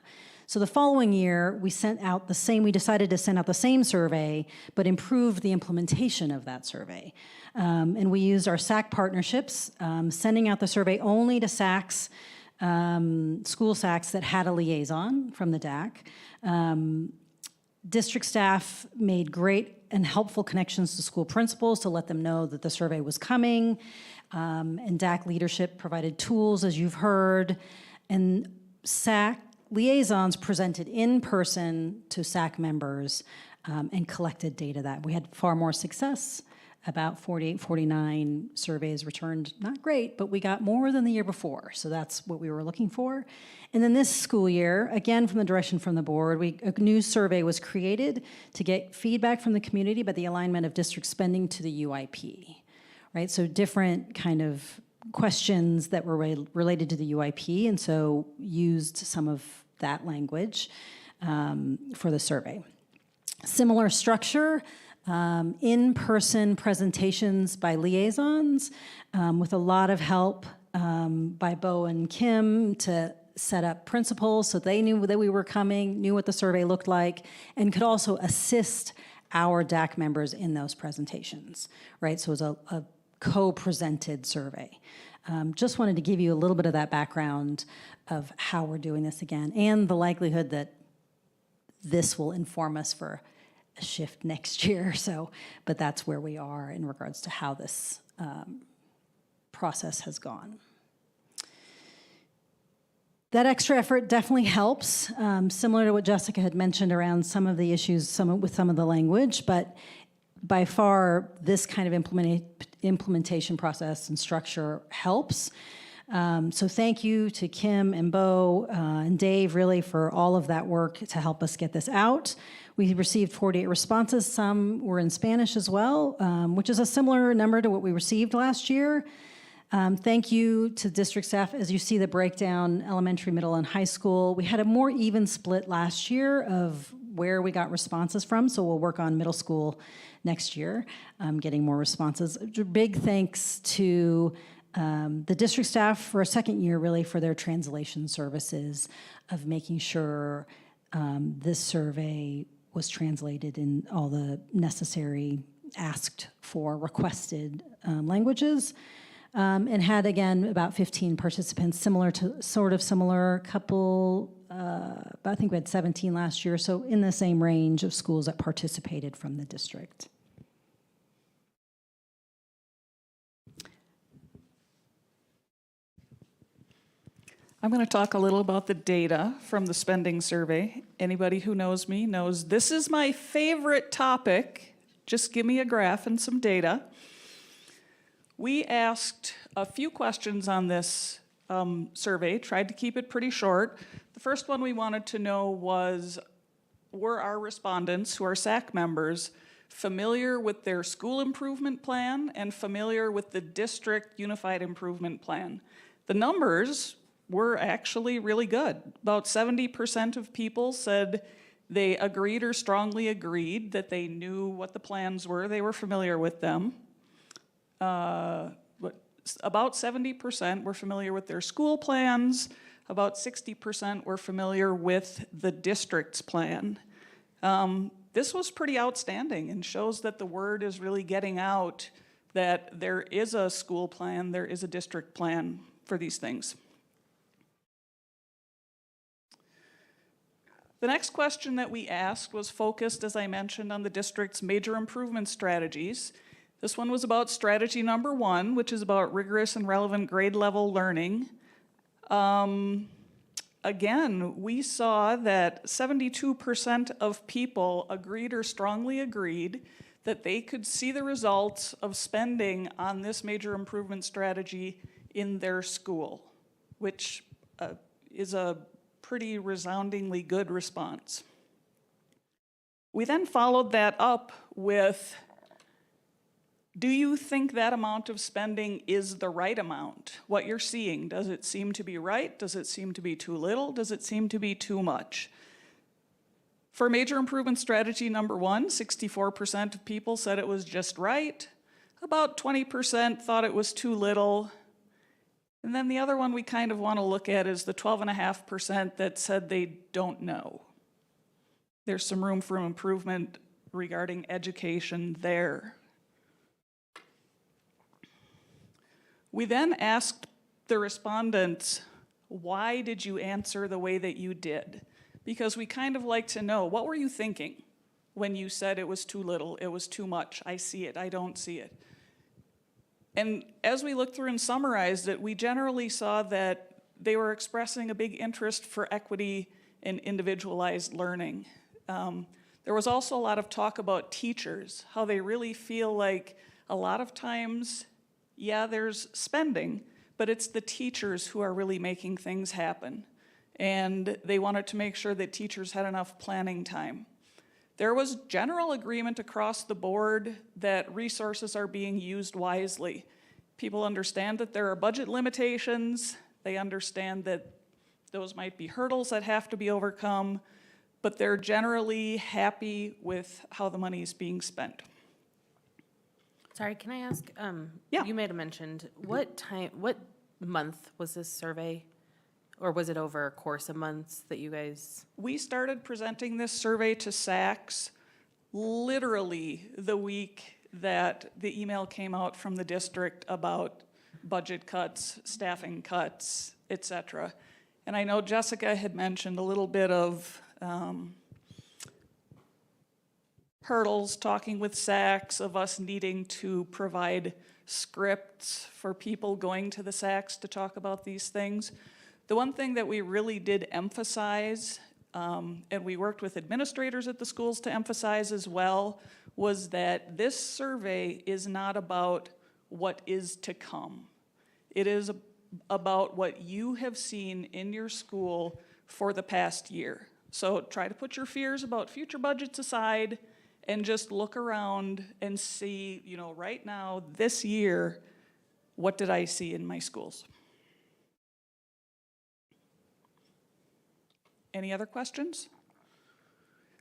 So the following year, we decided to send out the same survey, but improve the implementation of that survey. And we used our SAC partnerships, sending out the survey only to SACs, school SACs that had a liaison from the DAC. District staff made great and helpful connections to school principals to let them know that the survey was coming. And DAC leadership provided tools, as you've heard. And SAC liaisons presented in person to SAC members and collected data that we had far more success. About 48, 49 surveys returned, not great, but we got more than the year before. So that's what we were looking for. And then this school year, again, from the direction from the board, a new survey was created to get feedback from the community about the alignment of district spending to the UIP, right? So different kind of questions that were related to the UIP, and so used some of that language for the survey. Similar structure, in-person presentations by liaisons with a lot of help by Bo and Kim to set up principals so they knew that we were coming, knew what the survey looked like, and could also assist our DAC members in those presentations, right? So it was a co-presented survey. Just wanted to give you a little bit of that background of how we're doing this again, and the likelihood that this will inform us for a shift next year. So, but that's where we are in regards to how this process has gone. That extra effort definitely helps, similar to what Jessica had mentioned around some of the issues with some of the language, but by far, this kind of implementation process and structure helps. So thank you to Kim and Bo and Dave, really, for all of that work to help us get this out. We received 48 responses. Some were in Spanish as well, which is a similar number to what we received last year. Thank you to district staff. As you see the breakdown, elementary, middle, and high school, we had a more even split last year of where we got responses from, so we'll work on middle school next year, getting more responses. Big thanks to the district staff for a second year, really, for their translation services of making sure this survey was translated in all the necessary asked for requested languages, and had, again, about 15 participants, similar couple, I think we had 17 last year, so in the same range of schools that participated from the district. I'm going to talk a little about the data from the spending survey. Anybody who knows me knows this is my favorite topic. Just give me a graph and some data. We asked a few questions on this survey, tried to keep it pretty short. The first one we wanted to know was, were our respondents, who are SAC members, familiar with their school improvement plan and familiar with the district unified improvement plan? The numbers were actually really good. About 70% of people said they agreed or strongly agreed that they knew what the plans were, they were familiar with them. About 70% were familiar with their school plans. About 60% were familiar with the district's plan. This was pretty outstanding and shows that the word is really getting out that there is a school plan, there is a district plan for these things. The next question that we asked was focused, as I mentioned, on the district's major improvement strategies. This one was about strategy number 1, which is about rigorous and relevant grade level learning. Again, we saw that 72% of people agreed or strongly agreed that they could see the results of spending on this major improvement strategy in their school, which is a pretty resoundingly good response. We then followed that up with, do you think that amount of spending is the right amount? What you're seeing, does it seem to be right? Does it seem to be too little? Does it seem to be too much? For major improvement strategy number 1, 64% of people said it was just right. About 20% thought it was too little. And then the other one we kind of want to look at is the 12.5% that said they don't know. There's some room for improvement regarding education there. We then asked the respondents, why did you answer the way that you did? Because we kind of like to know, what were you thinking when you said it was too little, it was too much, I see it, I don't see it? And as we looked through and summarized it, we generally saw that they were expressing a big interest for equity and individualized learning. There was also a lot of talk about teachers, how they really feel like a lot of times, yeah, there's spending, but it's the teachers who are really making things happen. And they wanted to make sure that teachers had enough planning time. There was general agreement across the board that resources are being used wisely. People understand that there are budget limitations. They understand that those might be hurdles that have to be overcome, but they're generally happy with how the money is being spent. Sorry, can I ask, Yeah. you may have mentioned, what month was this survey? Or was it over a course of months that you guys? We started presenting this survey to SACs literally the week that the email came out from the district about budget cuts, staffing cuts, et cetera. And I know Jessica had mentioned a little bit of hurdles, talking with SACs, of us needing to provide scripts for people going to the SACs to talk about these things. The one thing that we really did emphasize, and we worked with administrators at the schools to emphasize as well, was that this survey is not about what is to come. It is about what you have seen in your school for the past year. So try to put your fears about future budgets aside and just look around and see, you know, right now, this year, what did I see in my schools? Any other questions?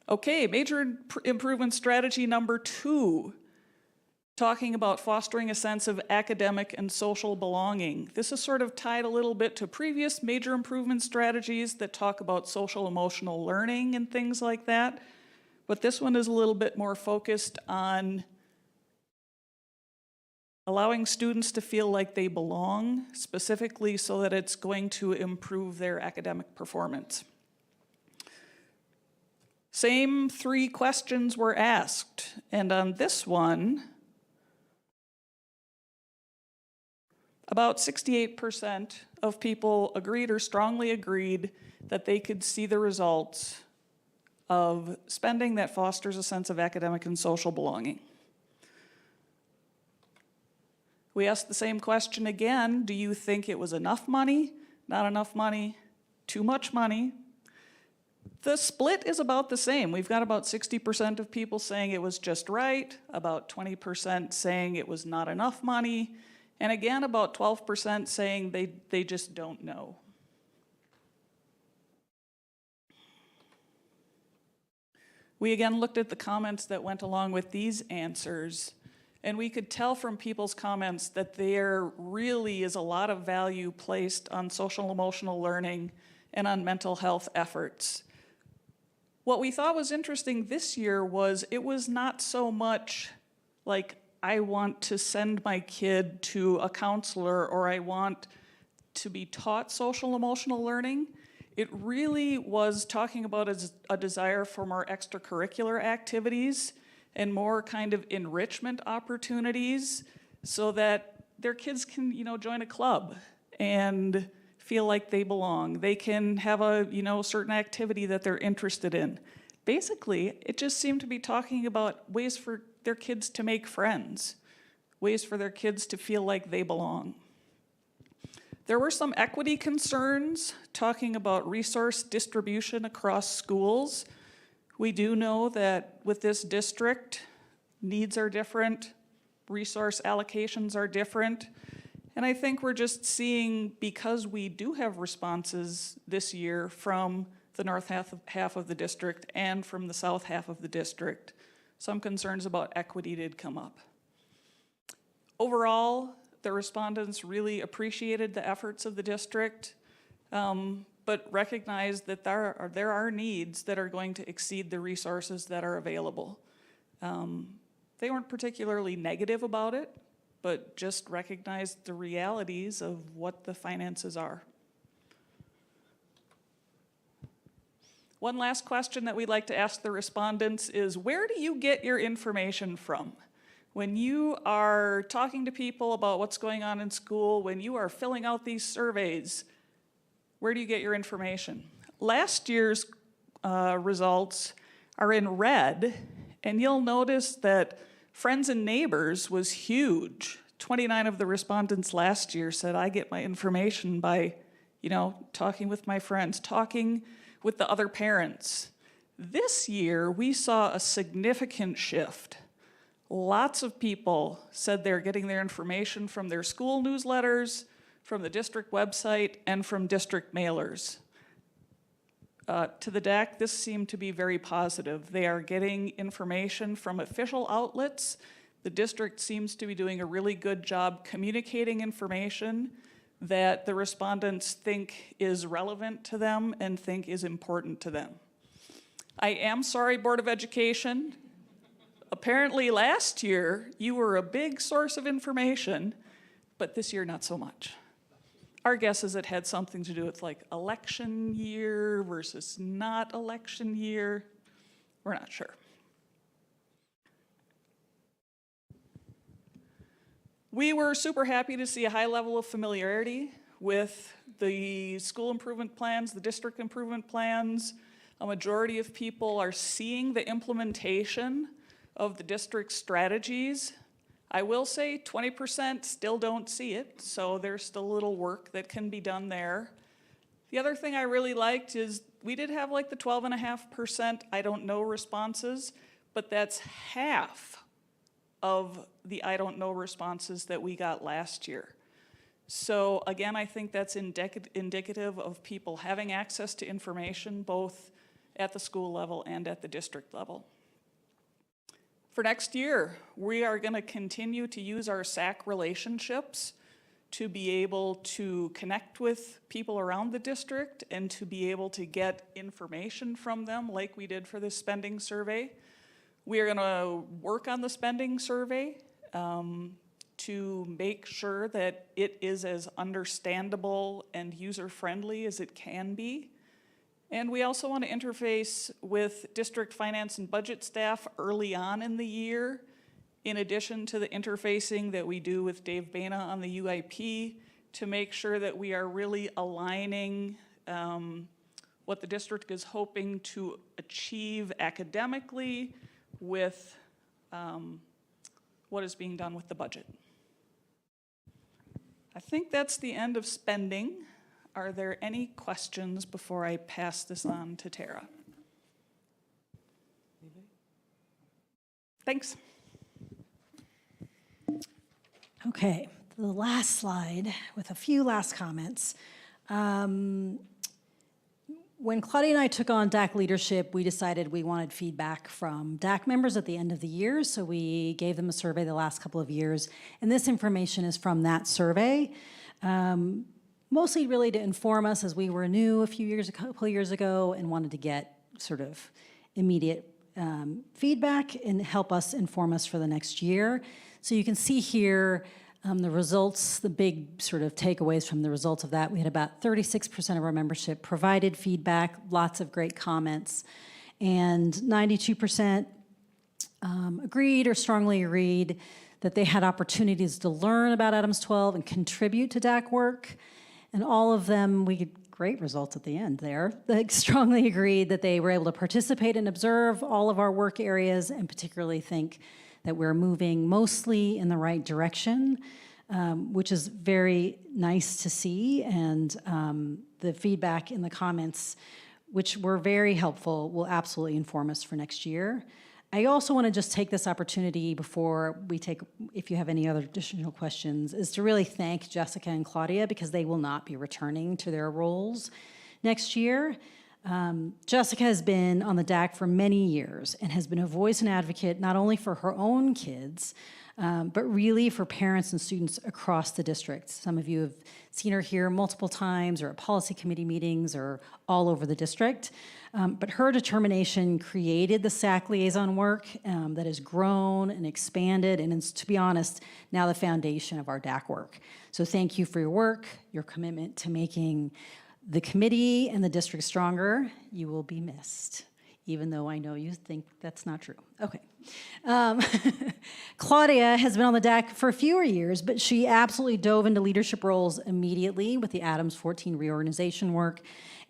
Okay, major improvement strategy number 2. talking about fostering a sense of academic and social belonging. This is sort of tied a little bit to previous major improvement strategies that talk about social emotional learning and things like that. But this one is a little bit more focused on allowing students to feel like they belong, specifically so that it's going to improve their academic performance. Same 3 questions were asked, and on this one, about 68% of people agreed or strongly agreed that they could see the results of spending that fosters a sense of academic and social belonging. We asked the same question again. Do you think it was enough money, not enough money, too much money? The split is about the same. We've got about 60% of people saying it was just right, about 20% saying it was not enough money, and again, about 12% saying they just don't know. We again looked at the comments that went along with these answers, and we could tell from people's comments that there really is a lot of value placed on social emotional learning and on mental health efforts. What we thought was interesting this year was it was not so much like, I want to send my kid to a counselor or I want to be taught social emotional learning. It really was talking about a desire for more extracurricular activities and more kind of enrichment opportunities so that their kids can, join a club and feel like they belong. They can have a, certain activity that they're interested in. Basically, it just seemed to be talking about ways for their kids to make friends, ways for their kids to feel like they belong. There were some equity concerns talking about resource distribution across schools. We do know that with this district, needs are different, resource allocations are different, and I think we're just seeing, because we do have responses this year from the north half of the district and from the south half of the district, some concerns about equity did come up. Overall, the respondents really appreciated the efforts of the district, but recognized that there are needs that are going to exceed the resources that are available. They weren't particularly negative about it, but just recognized the realities of what the finances are. One last question that we'd like to ask the respondents is, where do you get your information from? When you are talking to people about what's going on in school, when you are filling out these surveys, where do you get your information? Last year's results are in red, and you'll notice that friends and neighbors was huge. 29 of the respondents last year said, I get my information by, talking with my friends, talking with the other parents. This year, we saw a significant shift. Lots of people said they're getting their information from their school newsletters, from the district website, and from district mailers. To the DAC, this seemed to be very positive. They are getting information from official outlets. The district seems to be doing a really good job communicating information that the respondents think is relevant to them and think is important to them. I am sorry, Board of Education. Apparently last year, you were a big source of information, but this year not so much. Our guess is it had something to do with like election year versus not election year. We're not sure. We were super happy to see a high level of familiarity with the school improvement plans, the district improvement plans. A majority of people are seeing the implementation of the district's strategies. I will say 20% still don't see it, so there's still a little work that can be done there. The other thing I really liked is we did have like the 12.5% I don't know responses, but that's half of the I don't know responses that we got last year. So again, I think that's indicative of people having access to information both at the school level and at the district level. For next year, we are going to continue to use our SAC relationships to be able to connect with people around the district and to be able to get information from them like we did for the spending survey. We are going to work on the spending survey to make sure that it is as understandable and user-friendly as it can be. And we also want to interface with district finance and budget staff early on in the year, in addition to the interfacing that we do with Dave Baina on the UIP, to make sure that we are really aligning what the district is hoping to achieve academically with what is being done with the budget. I think that's the end of spending. Are there any questions before I pass this on to Tara? Thanks. Okay, the last slide with a few last comments. When Claudia and I took on DAC leadership, we decided we wanted feedback from DAC members at the end of the year, so we gave them a survey the last couple of years, and this information is from that survey. Mostly really to inform us as we were new a couple of years ago and wanted to get sort of immediate feedback and help us inform us for the next year. So you can see here the results, the big sort of takeaways from the results of that. We had about 36% of our membership provided feedback, lots of great comments, and 92% agreed or strongly agreed that they had opportunities to learn about Adams 12 and contribute to DAC work. And all of them, we get great results at the end there. They strongly agreed that they were able to participate and observe all of our work areas and particularly think that we're moving mostly in the right direction, which is very nice to see. And the feedback in the comments, which were very helpful, will absolutely inform us for next year. I also want to just take this opportunity before we take, if you have any other additional questions, is to really thank Jessica and Claudia because they will not be returning to their roles next year. Jessica has been on the DAC for many years and has been a voice and advocate not only for her own kids, but really for parents and students across the district. Some of you have seen her here multiple times or at policy committee meetings or all over the district. But her determination created the SAC liaison work that has grown and expanded and is, to be honest, now the foundation of our DAC work. So thank you for your work, your commitment to making the committee and the district stronger. You will be missed, even though I know you think that's not true. Okay. Claudia has been on the DAC for fewer years, but she absolutely dove into leadership roles immediately with the Adams 14 reorganization work,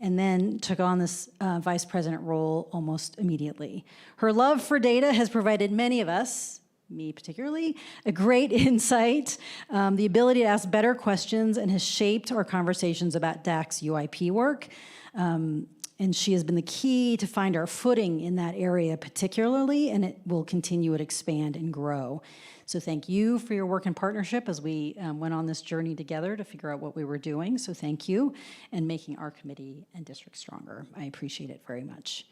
and then took on this vice president role almost immediately. Her love for data has provided many of us, me particularly, a great insight, the ability to ask better questions, and has shaped our conversations about DAC's UIP work. And she has been the key to find our footing in that area particularly, and it will continue to expand and grow. So thank you for your work and partnership as we went on this journey together to figure out what we were doing. So thank you, and making our committee and district stronger. I appreciate it very much.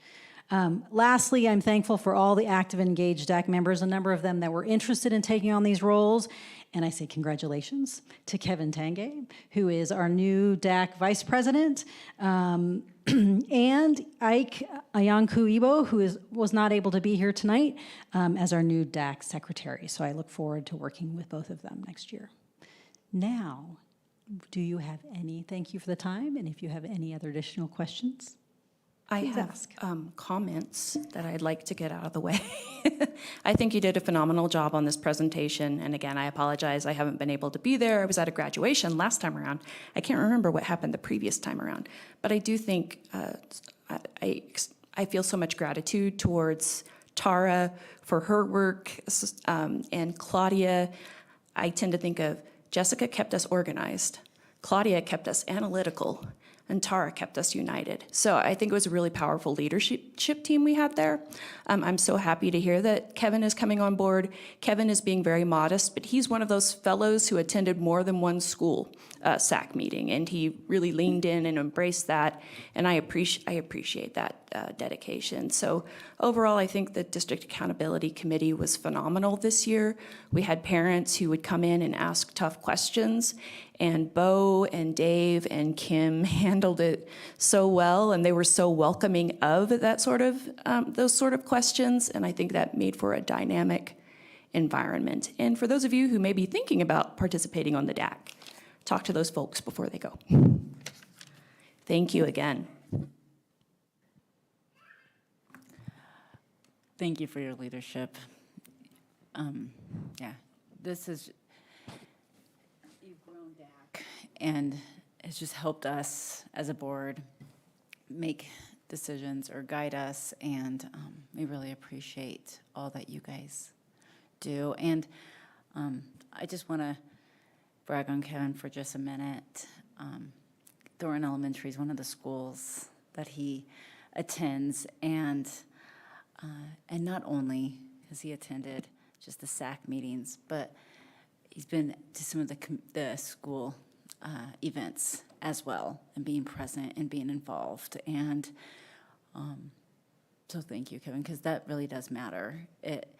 Lastly, I'm thankful for all the active and engaged DAC members, a number of them that were interested in taking on these roles. And I say congratulations to Kevin Tange, who is our new DAC vice president, and Ike Ayanku-Ibo, who was not able to be here tonight, as our new DAC secretary. So I look forward to working with both of them next year. Now, do you have any, thank you for the time, and if you have any other additional questions? I have comments that I'd like to get out of the way. I think you did a phenomenal job on this presentation. And again, I apologize, I haven't been able to be there. I was at a graduation last time around. I can't remember what happened the previous time around. But I do think I feel so much gratitude towards Tara for her work, and Claudia. I tend to think of Jessica kept us organized. Claudia kept us analytical. and Tara kept us united. So I think it was a really powerful leadership team we had there. I'm so happy to hear that Kevin is coming on board. Kevin is being very modest, but he's one of those fellows who attended more than one school SAC meeting, and he really leaned in and embraced that, and I appreciate that dedication. So overall, I think the District Accountability Committee was phenomenal this year. We had parents who would come in and ask tough questions, and Bo and Dave and Kim handled it so well, and they were so welcoming of that sort of those sort of questions, and I think that made for a dynamic environment. And for those of you who may be thinking about participating on the DAC, talk to those folks before they go. Thank you again. Thank you for your leadership. Yeah, this is, you've grown DAC, and it's just helped us as a board make decisions or guide us, and we really appreciate all that you guys do. And I just want to brag on Kevin for just a minute. Thornton Elementary is one of the schools that he attends, and not only has he attended just the SAC meetings, but he's been to some of the school events as well, and being present and being involved. And so thank you, Kevin, because that really does matter. It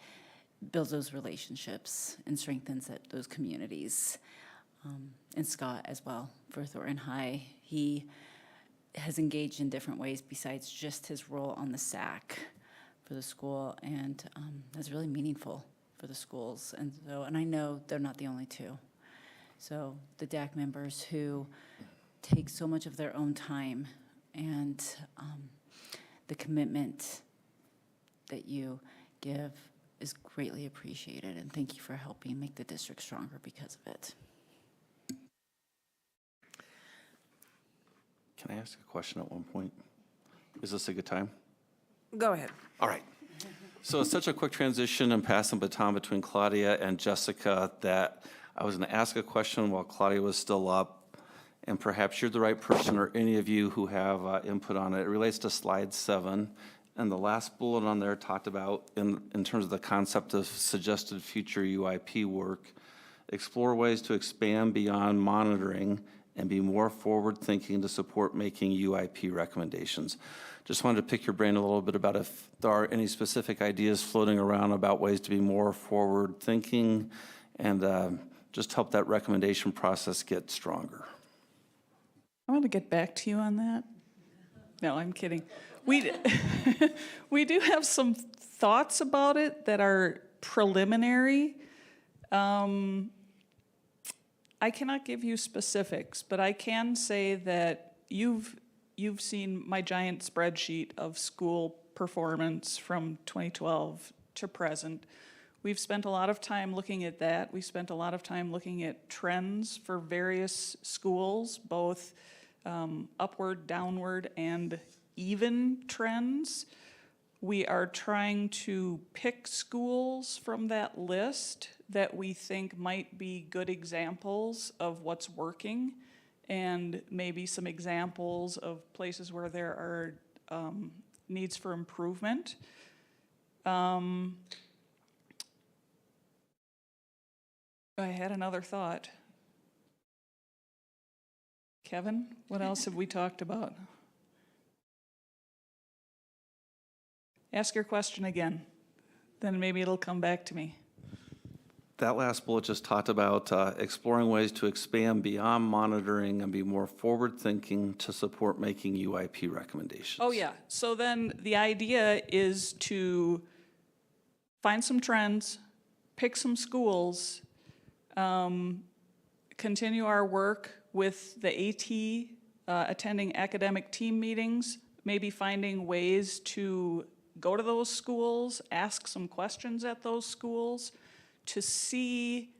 builds those relationships and strengthens those communities. And Scott as well for Thornton High. He has engaged in different ways besides just his role on the SAC for the school, and that's really meaningful for the schools. And I know they're not the only two. So the DAC members who take so much of their own time, and the commitment that you give is greatly appreciated, and thank you for helping make the district stronger because of it. Can I ask a question at one point? Is this a good time? Go ahead. All right. So it's such a quick transition and passing baton between Claudia and Jessica that I was going to ask a question while Claudia was still up, and perhaps you're the right person, or any of you who have input on it. It relates to slide 7, and the last bullet on there talked about, in terms of the concept of suggested future UIP work, explore ways to expand beyond monitoring and be more forward-thinking to support making UIP recommendations. Just wanted to pick your brain a little bit about if there are any specific ideas floating around about ways to be more forward-thinking and just help that recommendation process get stronger. I want to get back to you on that. No, I'm kidding. We do have some thoughts about it that are preliminary. I cannot give you specifics, but I can say that you've seen my giant spreadsheet of school performance from 2012 to present. We've spent a lot of time looking at that. We spent a lot of time looking at trends for various schools, both upward, downward, and even trends. We are trying to pick schools from that list that we think might be good examples of what's working, and maybe some examples of places where there are needs for improvement. I had another thought. Kevin, what else have we talked about? Ask your question again, then maybe it'll come back to me. That last bullet just talked about exploring ways to expand beyond monitoring and be more forward-thinking to support making UIP recommendations. Oh, yeah. So then the idea is to find some trends, pick some schools, continue our work with the AT, attending academic team meetings, maybe finding ways to go to those schools, ask some questions at those schools, to see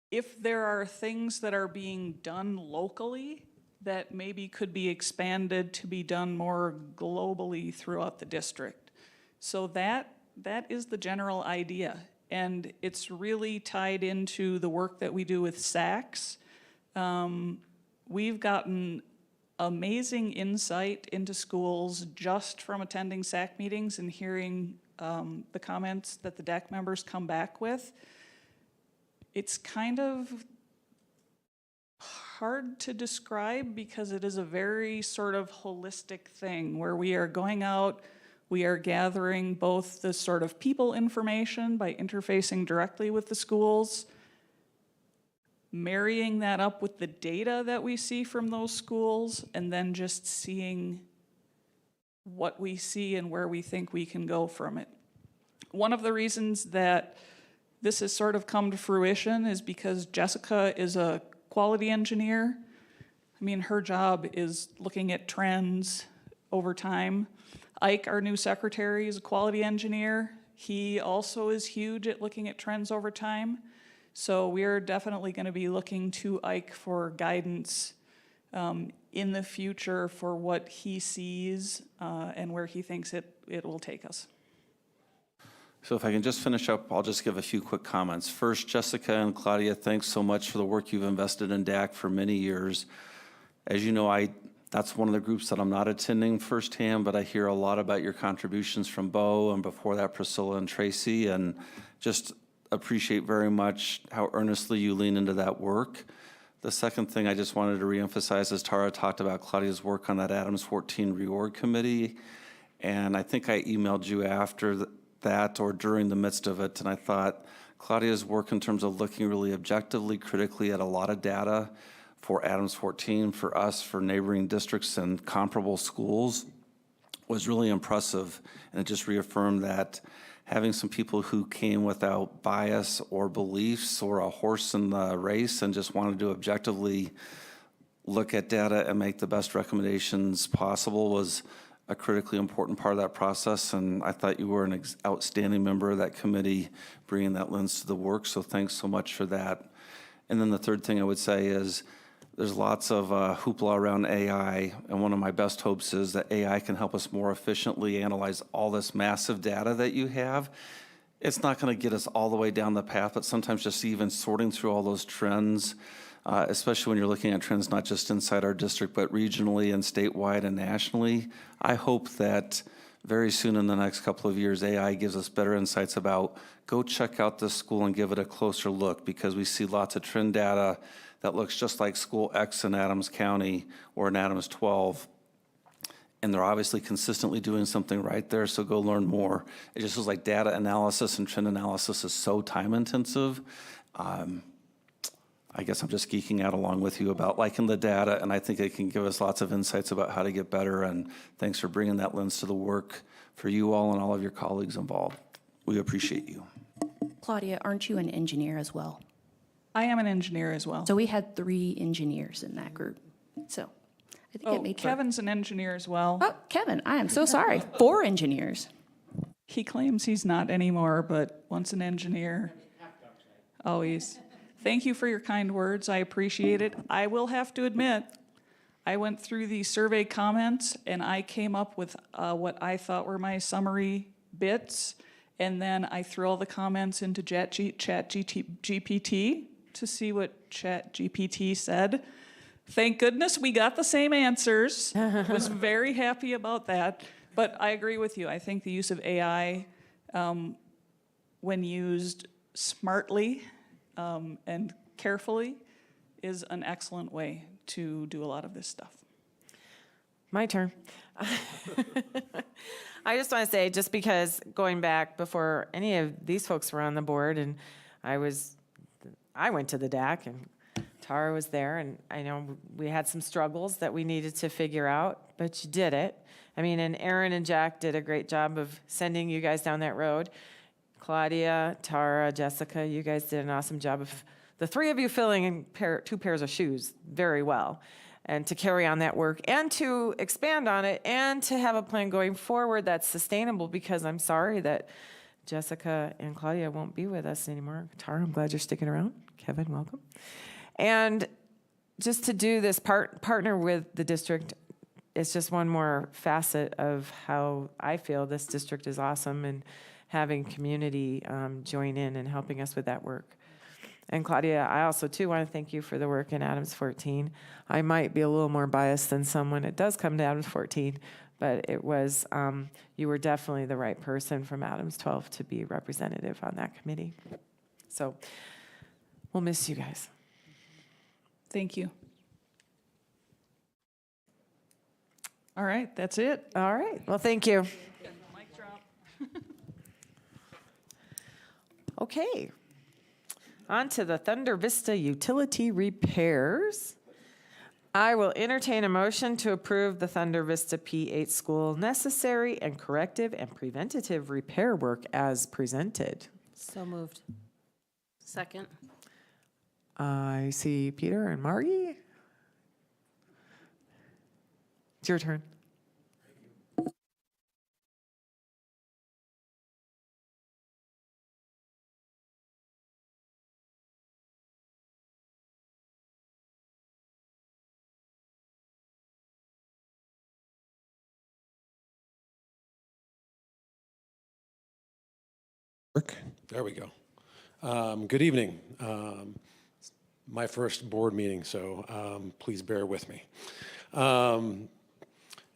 if there are things that are being done locally that maybe could be expanded to be done more globally throughout the district. So that is the general idea, and it's really tied into the work that we do with SACs. We've gotten amazing insight into schools just from attending SAC meetings and hearing the comments that the DAC members come back with. It's kind of hard to describe because it is a very sort of holistic thing where we are going out, we are gathering both the sort of people information by interfacing directly with the schools, marrying that up with the data that we see from those schools, and then just seeing what we see and where we think we can go from it. One of the reasons that this has sort of come to fruition is because Jessica is a quality engineer. I mean, her job is looking at trends over time. Ike, our new secretary, is a quality engineer. He also is huge at looking at trends over time. So we're definitely going to be looking to Ike for guidance in the future for what he sees and where he thinks it will take us. So if I can just finish up, I'll just give a few quick comments. First, Jessica and Claudia, thanks so much for the work you've invested in DAC for many years. As you know, that's one of the groups that I'm not attending firsthand, but I hear a lot about your contributions from Bo and before that Priscilla and Tracy, and just appreciate very much how earnestly you lean into that work. The second thing I just wanted to reemphasize is Tara talked about Claudia's work on that Adams 14 reorg committee, and I think I emailed you after that or during the midst of it, and I thought Claudia's work in terms of looking really objectively, critically at a lot of data for Adams 14, for us, for neighboring districts and comparable schools was really impressive, and it just reaffirmed that having some people who came without bias or beliefs or a horse in the race and just wanted to objectively look at data and make the best recommendations possible was a critically important part of that process, and I thought you were an outstanding member of that committee, bringing that lens to the work, so thanks so much for that. And then the third thing I would say is there's lots of hoopla around AI, and one of my best hopes is that AI can help us more efficiently analyze all this massive data that you have. It's not going to get us all the way down the path, but sometimes just even sorting through all those trends, especially when you're looking at trends not just inside our district, but regionally and statewide and nationally. I hope that very soon in the next couple of years, AI gives us better insights about go check out this school and give it a closer look, because we see lots of trend data that looks just like school X in Adams County or in Adams 12. And they're obviously consistently doing something right there, so go learn more. It just feels like data analysis and trend analysis is so time intensive. I guess I'm just geeking out along with you about liking the data, and I think it can give us lots of insights about how to get better, and thanks for bringing that lens to the work for you all and all of your colleagues involved. We appreciate you. Claudia, aren't you an engineer as well? I am an engineer as well. So we had 3 engineers in that group. So I think it made for... Kevin's an engineer as well. Oh, Kevin, I am so sorry. 4 engineers. He claims he's not anymore, but once an engineer, always. Thank you for your kind words. I appreciate it. I will have to admit, I went through the survey comments and I came up with what I thought were my summary bits, and then I threw all the comments into ChatGPT to see what ChatGPT said. Thank goodness we got the same answers. Was very happy about that. But I agree with you. I think the use of AI, when used smartly and carefully, is an excellent way to do a lot of this stuff. My turn. I just want to say, just because going back before any of these folks were on the board, and I went to the DAC, and Tara was there, and I know we had some struggles that we needed to figure out, but you did it. I mean, and Aaron and Jack did a great job of sending you guys down that road. Claudia, Tara, Jessica, you guys did an awesome job of the 3 of you filling in 2 pairs of shoes very well, and to carry on that work and to expand on it and to have a plan going forward that's sustainable, because I'm sorry that Jessica and Claudia won't be with us anymore. Tara, I'm glad you're sticking around. Kevin, welcome. And just to do this partner with the district, it's just one more facet of how I feel this district is awesome, and having community join in and helping us with that work. And Claudia, I also too want to thank you for the work in Adams 14. I might be a little more biased than someone it does come to Adams 14, but it was, you were definitely the right person from Adams 12 to be representative on that committee. So we'll miss you guys. Thank you. All right, that's it. All right, well, thank you. Mic drop. Okay. On to the Thunder Vista utility repairs. I will entertain a motion to approve the Thunder Vista P8 school necessary and corrective and preventative repair work as presented. So moved. Second. I see Peter and Margie. It's your turn. There we go. Good evening. My first board meeting, so please bear with me.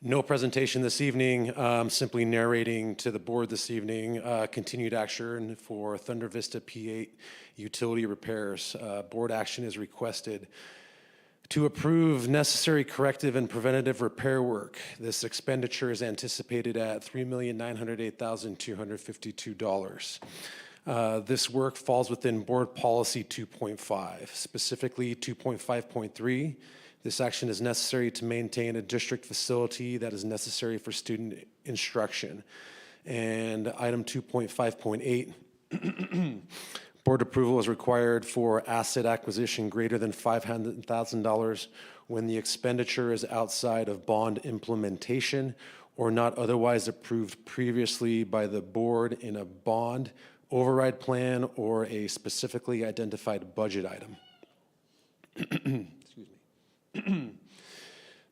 No presentation this evening, simply narrating to the board this evening continued action for Thunder Vista P8 utility repairs. Board action is requested to approve necessary corrective and preventative repair work. This expenditure is anticipated at $3,908,252. This work falls within Board Policy 2.5, specifically 2.5.3. This action is necessary to maintain a district facility that is necessary for student instruction. And item 2.5.8, board approval is required for asset acquisition greater than $500,000 when the expenditure is outside of bond implementation or not otherwise approved previously by the board in a bond override plan or a specifically identified budget item. Excuse me.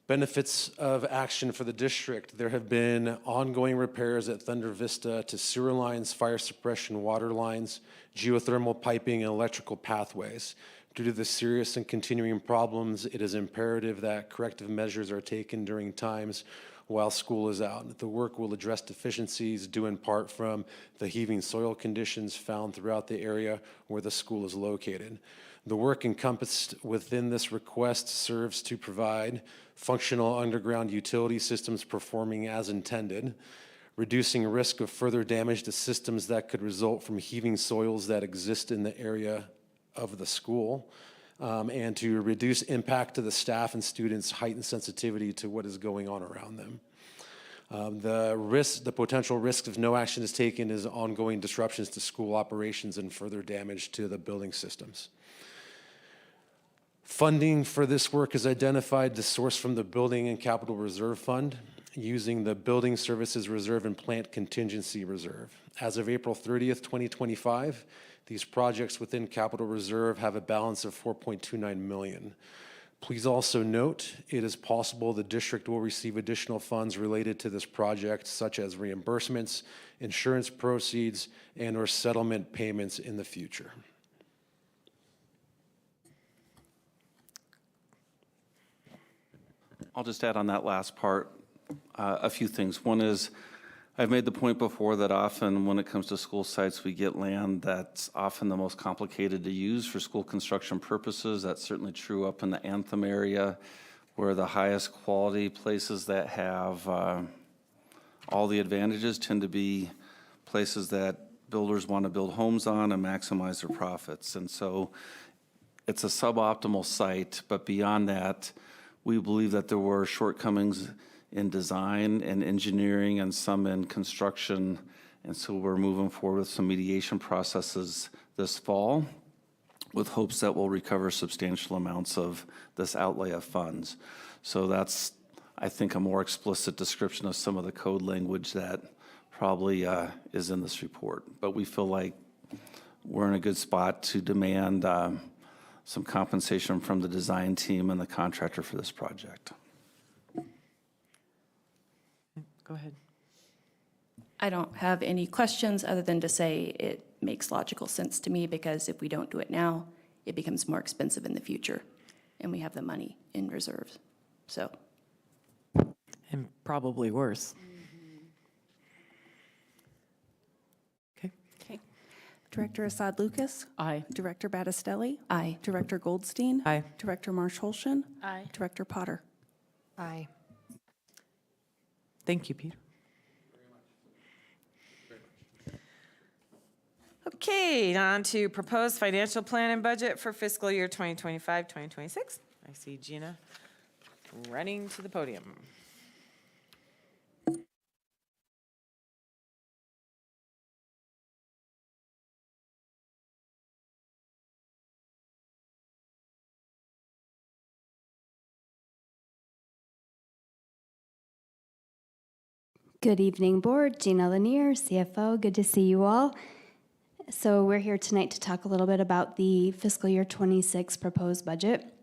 Benefits of action for the district. There have been ongoing repairs at Thunder Vista to sewer lines, fire suppression water lines, geothermal piping, and electrical pathways. Due to the serious and continuing problems, it is imperative that corrective measures are taken during times while school is out. The work will address deficiencies due in part from the heaving soil conditions found throughout the area where the school is located. The work encompassed within this request serves to provide functional underground utility systems performing as intended, reducing risk of further damage to systems that could result from heaving soils that exist in the area of the school, and to reduce impact to the staff and students' heightened sensitivity to what is going on around them. The potential risk if no action is taken is ongoing disruptions to school operations and further damage to the building systems. Funding for this work is identified to source from the Building and Capital Reserve Fund using the Building Services Reserve and Plant Contingency Reserve. As of April 30th, 2025, these projects within Capital Reserve have a balance of $4.29 million. Please also note, it is possible the district will receive additional funds related to this project, such as reimbursements, insurance proceeds, and/or settlement payments in the future. I'll just add on that last part a few things. One is, I've made the point before that often when it comes to school sites, we get land that's often the most complicated to use for school construction purposes. That's certainly true up in the Anthem area, where the highest quality places that have all the advantages tend to be places that builders want to build homes on and maximize their profits. And so it's a suboptimal site, but beyond that, we believe that there were shortcomings in design and engineering and some in construction. And so we're moving forward with some mediation processes this fall with hopes that we'll recover substantial amounts of this outlay of funds. So that's, I think, a more explicit description of some of the code language that probably is in this report. But we feel like we're in a good spot to demand some compensation from the design team and the contractor for this project. Go ahead. I don't have any questions other than to say it makes logical sense to me, because if we don't do it now, it becomes more expensive in the future, and we have the money in reserves. So, And probably worse. Okay. Director Assad Lucas. Aye. Director Battistelli. aye. Director Goldstein. Aye. Director Marsh-Holshin. Aye. Director Potter. Aye. Thank you, Peter. Okay, on to proposed financial plan and budget for fiscal year 2025, 2026. I see Gina running to the podium. Good evening, Board. Gina Lanier, CFO. Good to see you all. So we're here tonight to talk a little bit about the fiscal year 26 proposed budget.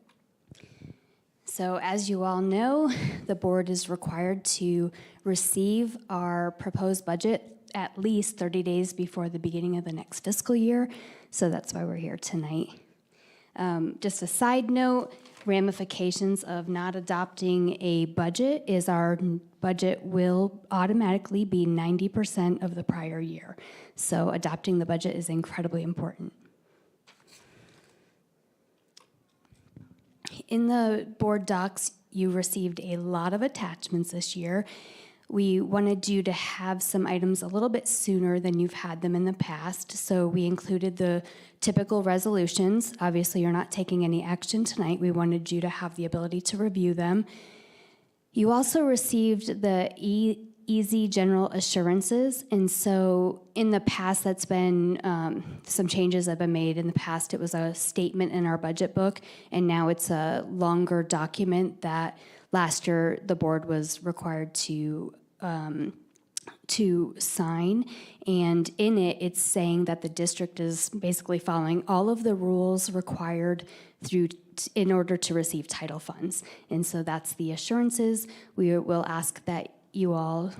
So as you all know, the Board is required to receive our proposed budget at least 30 days before the beginning of the next fiscal year. So that's why we're here tonight. Just a side note, ramifications of not adopting a budget is our budget will automatically be 90% of the prior year. So adopting the budget is incredibly important. In the board docs, you received a lot of attachments this year. We wanted you to have some items a little bit sooner than you've had them in the past, so we included the typical resolutions. Obviously, you're not taking any action tonight. We wanted you to have the ability to review them. You also received the easy general assurances, and so in the past, that's been some changes have been made. In the past, it was a statement in our budget book, and now it's a longer document that last year the board was required to sign, and in it, it's saying that the district is basically following all of the rules required in order to receive title funds. And so that's the assurances. We will ask that you all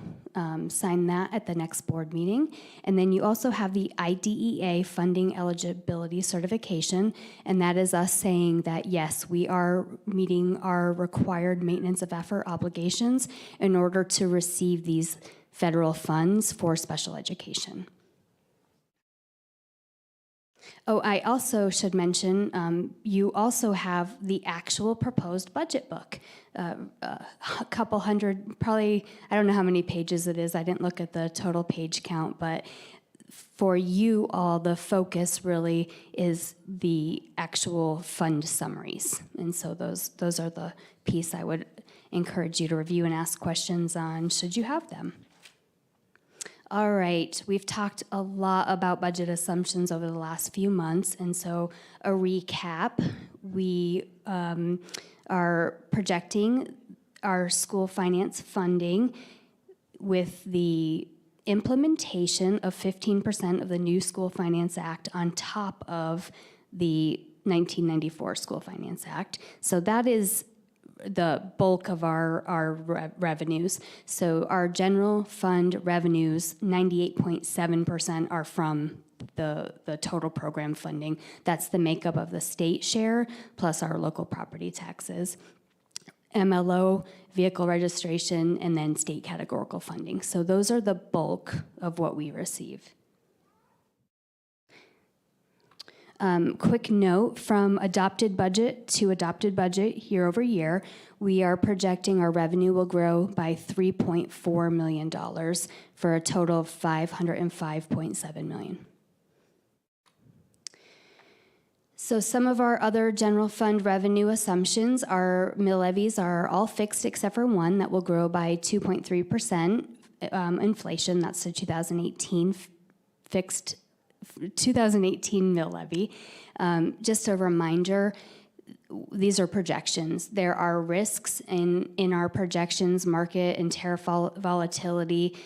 sign that at the next board meeting. And then you also have the IDEA funding eligibility certification, and that is us saying that yes, we are meeting our required maintenance of effort obligations in order to receive these federal funds for special education. Oh, I also should mention, you also have the actual proposed budget book. A couple hundred, probably, I don't know how many pages it is. I didn't look at the total page count, but for you all, the focus really is the actual fund summaries. And so those are the piece I would encourage you to review and ask questions on, should you have them. All right, we've talked a lot about budget assumptions over the last few months, and so a recap, we are projecting our school finance funding with the implementation of 15% of the new School Finance Act on top of the 1994 School Finance Act. So that is the bulk of our revenues. So our general fund revenues, 98.7% are from the total program funding. That's the makeup of the state share plus our local property taxes, MLO, vehicle registration, and then state categorical funding. So those are the bulk of what we receive. Quick note, from adopted budget to adopted budget year over year, we are projecting our revenue will grow by $3.4 million for a total of $505.7 million. So some of our other general fund revenue assumptions, our mill levies are all fixed except for one that will grow by 2.3% inflation. That's the 2018 fixed 2018 mill levy. Just a reminder, these are projections. There are risks in our projections. Market and tariff volatility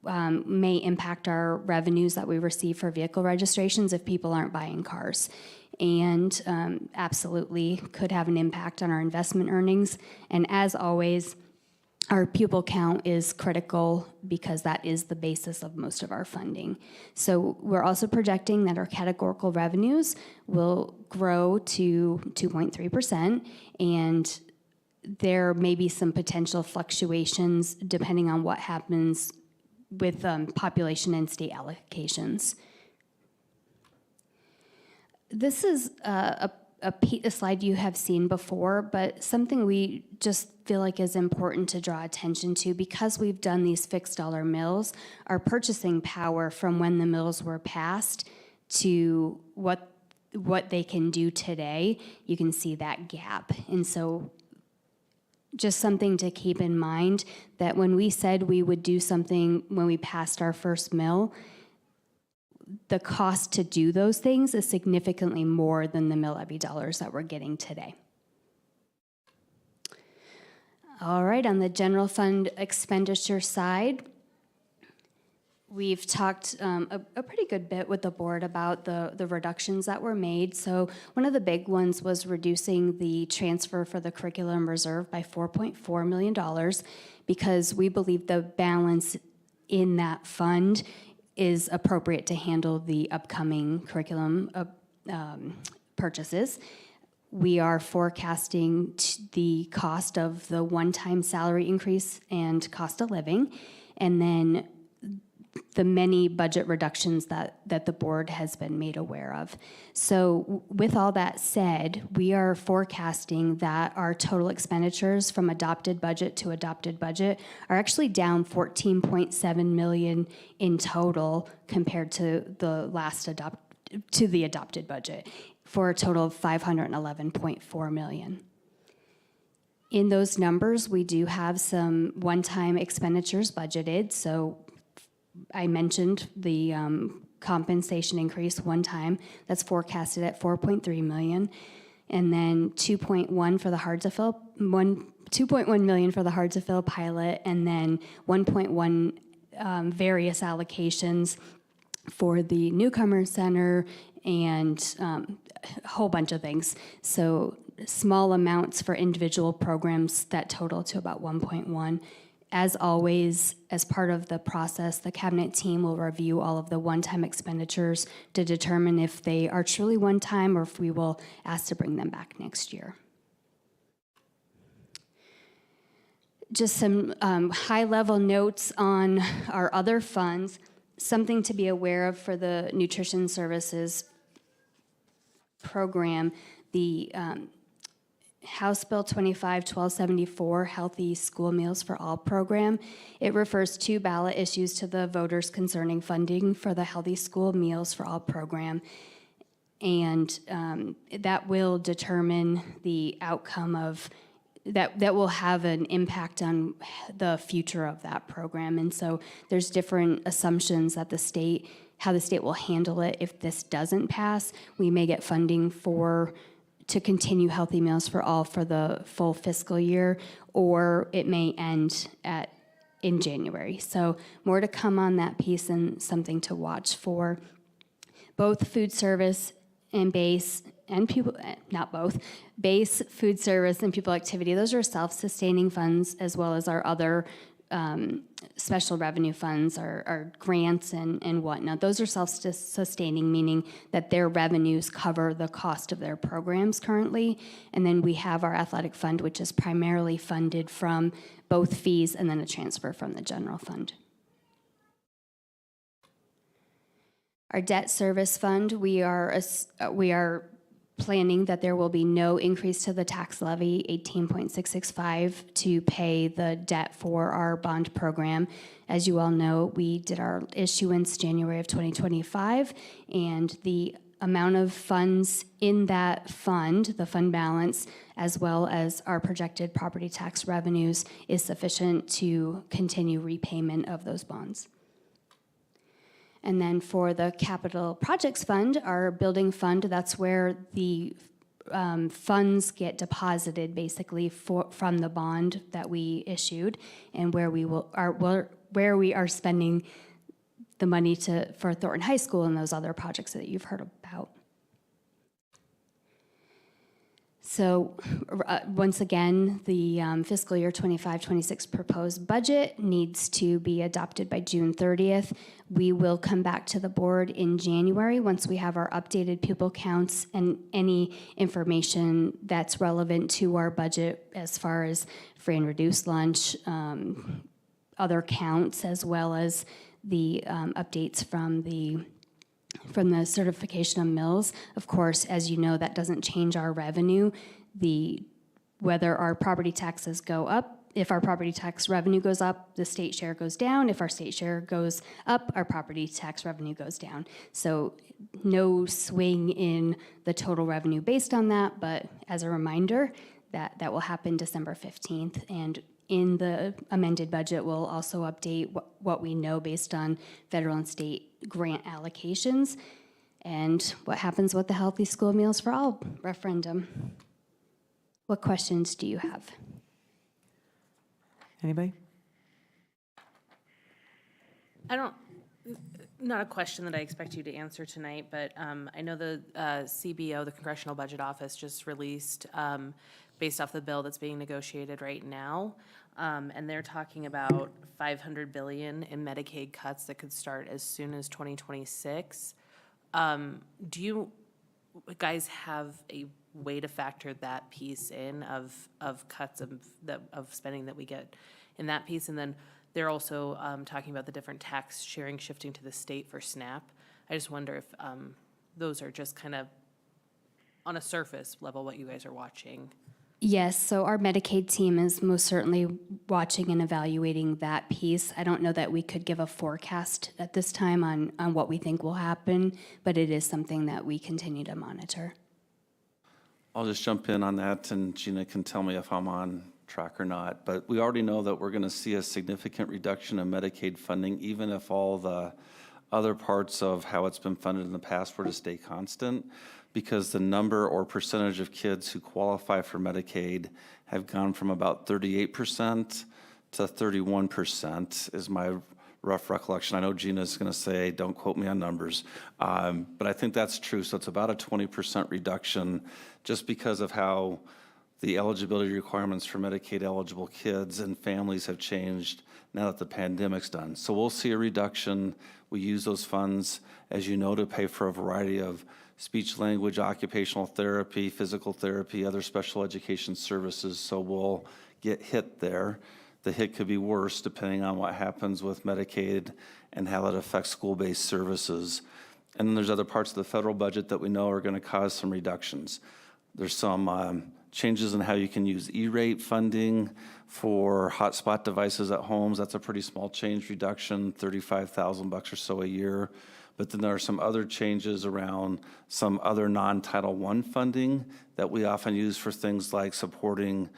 may impact our revenues that we receive for vehicle registrations if people aren't buying cars, and absolutely could have an impact on our investment earnings. And as always, our pupil count is critical because that is the basis of most of our funding. So we're also projecting that our categorical revenues will grow to 2.3%, and there may be some potential fluctuations depending on what happens with population and state allocations. This is a slide you have seen before, but something we just feel like is important to draw attention to. Because we've done these fixed dollar mills, our purchasing power from when the mills were passed to what they can do today, you can see that gap. And so just something to keep in mind, that when we said we would do something when we passed our first mill, the cost to do those things is significantly more than the mill levy dollars that we're getting today. All right, on the general fund expenditure side, we've talked a pretty good bit with the board about the reductions that were made. So one of the big ones was reducing the transfer for the curriculum reserve by $4.4 million, because we believe the balance in that fund is appropriate to handle the upcoming curriculum purchases. We are forecasting the cost of the one-time salary increase and cost of living, and then the many budget reductions that the board has been made aware of. So with all that said, we are forecasting that our total expenditures from adopted budget to adopted budget are actually down $14.7 million in total compared to the adopted budget, for a total of $511.4 million. In those numbers, we do have some one-time expenditures budgeted. So I mentioned the compensation increase one time. That's forecasted at $4.3 million. And then 2.1 for the hard to fill, 2.1 million for the hard to fill pilot, and then 1.1 various allocations for the newcomer center and a whole bunch of things. So small amounts for individual programs that total to about 1.1. As always, as part of the process, the cabinet team will review all of the one-time expenditures to determine if they are truly one-time or if we will ask to bring them back next year. Just some high-level notes on our other funds. Something to be aware of for the nutrition services program, the House Bill 25-1274, Healthy School Meals for All program. It refers to ballot issues to the voters concerning funding for the Healthy School Meals for All program. And that will determine the outcome of, that will have an impact on the future of that program. And so there's different assumptions that how the state will handle it if this doesn't pass. We may get funding to continue Healthy Meals for All for the full fiscal year, or it may end in January. So more to come on that piece, and something to watch for. Both food service and base and pupil, not both, base, food service, and pupil activity, those are self-sustaining funds, as well as our other special revenue funds, our grants and whatnot. Those are self-sustaining, meaning that their revenues cover the cost of their programs currently. And then we have our athletic fund, which is primarily funded from both fees and then a transfer from the general fund. Our debt service fund, we are planning that there will be no increase to the tax levy, 18.665, to pay the debt for our bond program. As you all know, we did our issuance January of 2025, and the amount of funds in that fund, the fund balance, as well as our projected property tax revenues, is sufficient to continue repayment of those bonds. And then for the capital projects fund, our building fund, that's where the funds get deposited basically from the bond that we issued, and where we are spending the money for Thornton High School and those other projects that you've heard about. So once again, the fiscal year 25-26 proposed budget needs to be adopted by June 30th. We will come back to the board in January once we have our updated pupil counts and any information that's relevant to our budget as far as free and reduced lunch, other counts, as well as the updates from the certification of mills. Of course, as you know, that doesn't change our revenue. Whether our property taxes go up, if our property tax revenue goes up, the state share goes down. If our state share goes up, our property tax revenue goes down. So no swing in the total revenue based on that, but as a reminder, that will happen December 15th. And in the amended budget, we'll also update what we know based on federal and state grant allocations and what happens with the Healthy School Meals for All referendum. What questions do you have? Anybody? Not a question that I expect you to answer tonight, but I know the CBO, the Congressional Budget Office, just released, based off the bill that's being negotiated right now, and they're talking about $500 billion in Medicaid cuts that could start as soon as 2026. Do you guys have a way to factor that piece in of cuts of spending that we get in that piece? And then they're also talking about the different tax sharing shifting to the state for SNAP. I just wonder if those are just kind of on a surface level what you guys are watching. Yes, so our Medicaid team is most certainly watching and evaluating that piece. I don't know that we could give a forecast at this time on what we think will happen, but it is something that we continue to monitor. I'll just jump in on that, and Gina can tell me if I'm on track or not. But we already know that we're going to see a significant reduction in Medicaid funding, even if all the other parts of how it's been funded in the past were to stay constant, because the number or percentage of kids who qualify for Medicaid have gone from about 38% to 31% is my rough recollection. I know Gina's going to say, don't quote me on numbers, but I think that's true. So it's about a 20% reduction just because of how the eligibility requirements for Medicaid eligible kids and families have changed now that the pandemic's done. So we'll see a reduction. We use those funds, as you know, to pay for a variety of speech language, occupational therapy, physical therapy, other special education services. So we'll get hit there. The hit could be worse depending on what happens with Medicaid and how that affects school-based services. And then there's other parts of the federal budget that we know are going to cause some reductions. There's some changes in how you can use E-rate funding for hotspot devices at homes. That's a pretty small change reduction, $35,000 or so a year. But then there are some other changes around some other non-Title I funding that we often use for things like supporting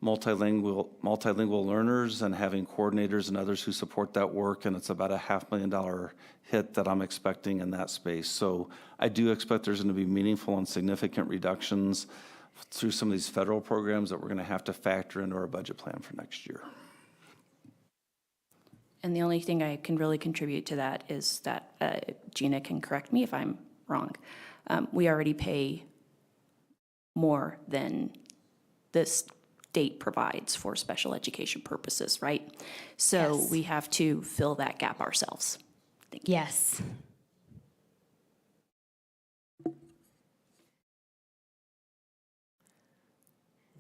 multilingual learners and having coordinators and others who support that work, and it's about a $500,000 hit that I'm expecting in that space. So I do expect there's going to be meaningful and significant reductions through some of these federal programs that we're going to have to factor into our budget plan for next year. And the only thing I can really contribute to that is that Gina can correct me if I'm wrong. We already pay more than the state provides for special education purposes, right? So Yes. we have to fill that gap ourselves. Thank you. Yes.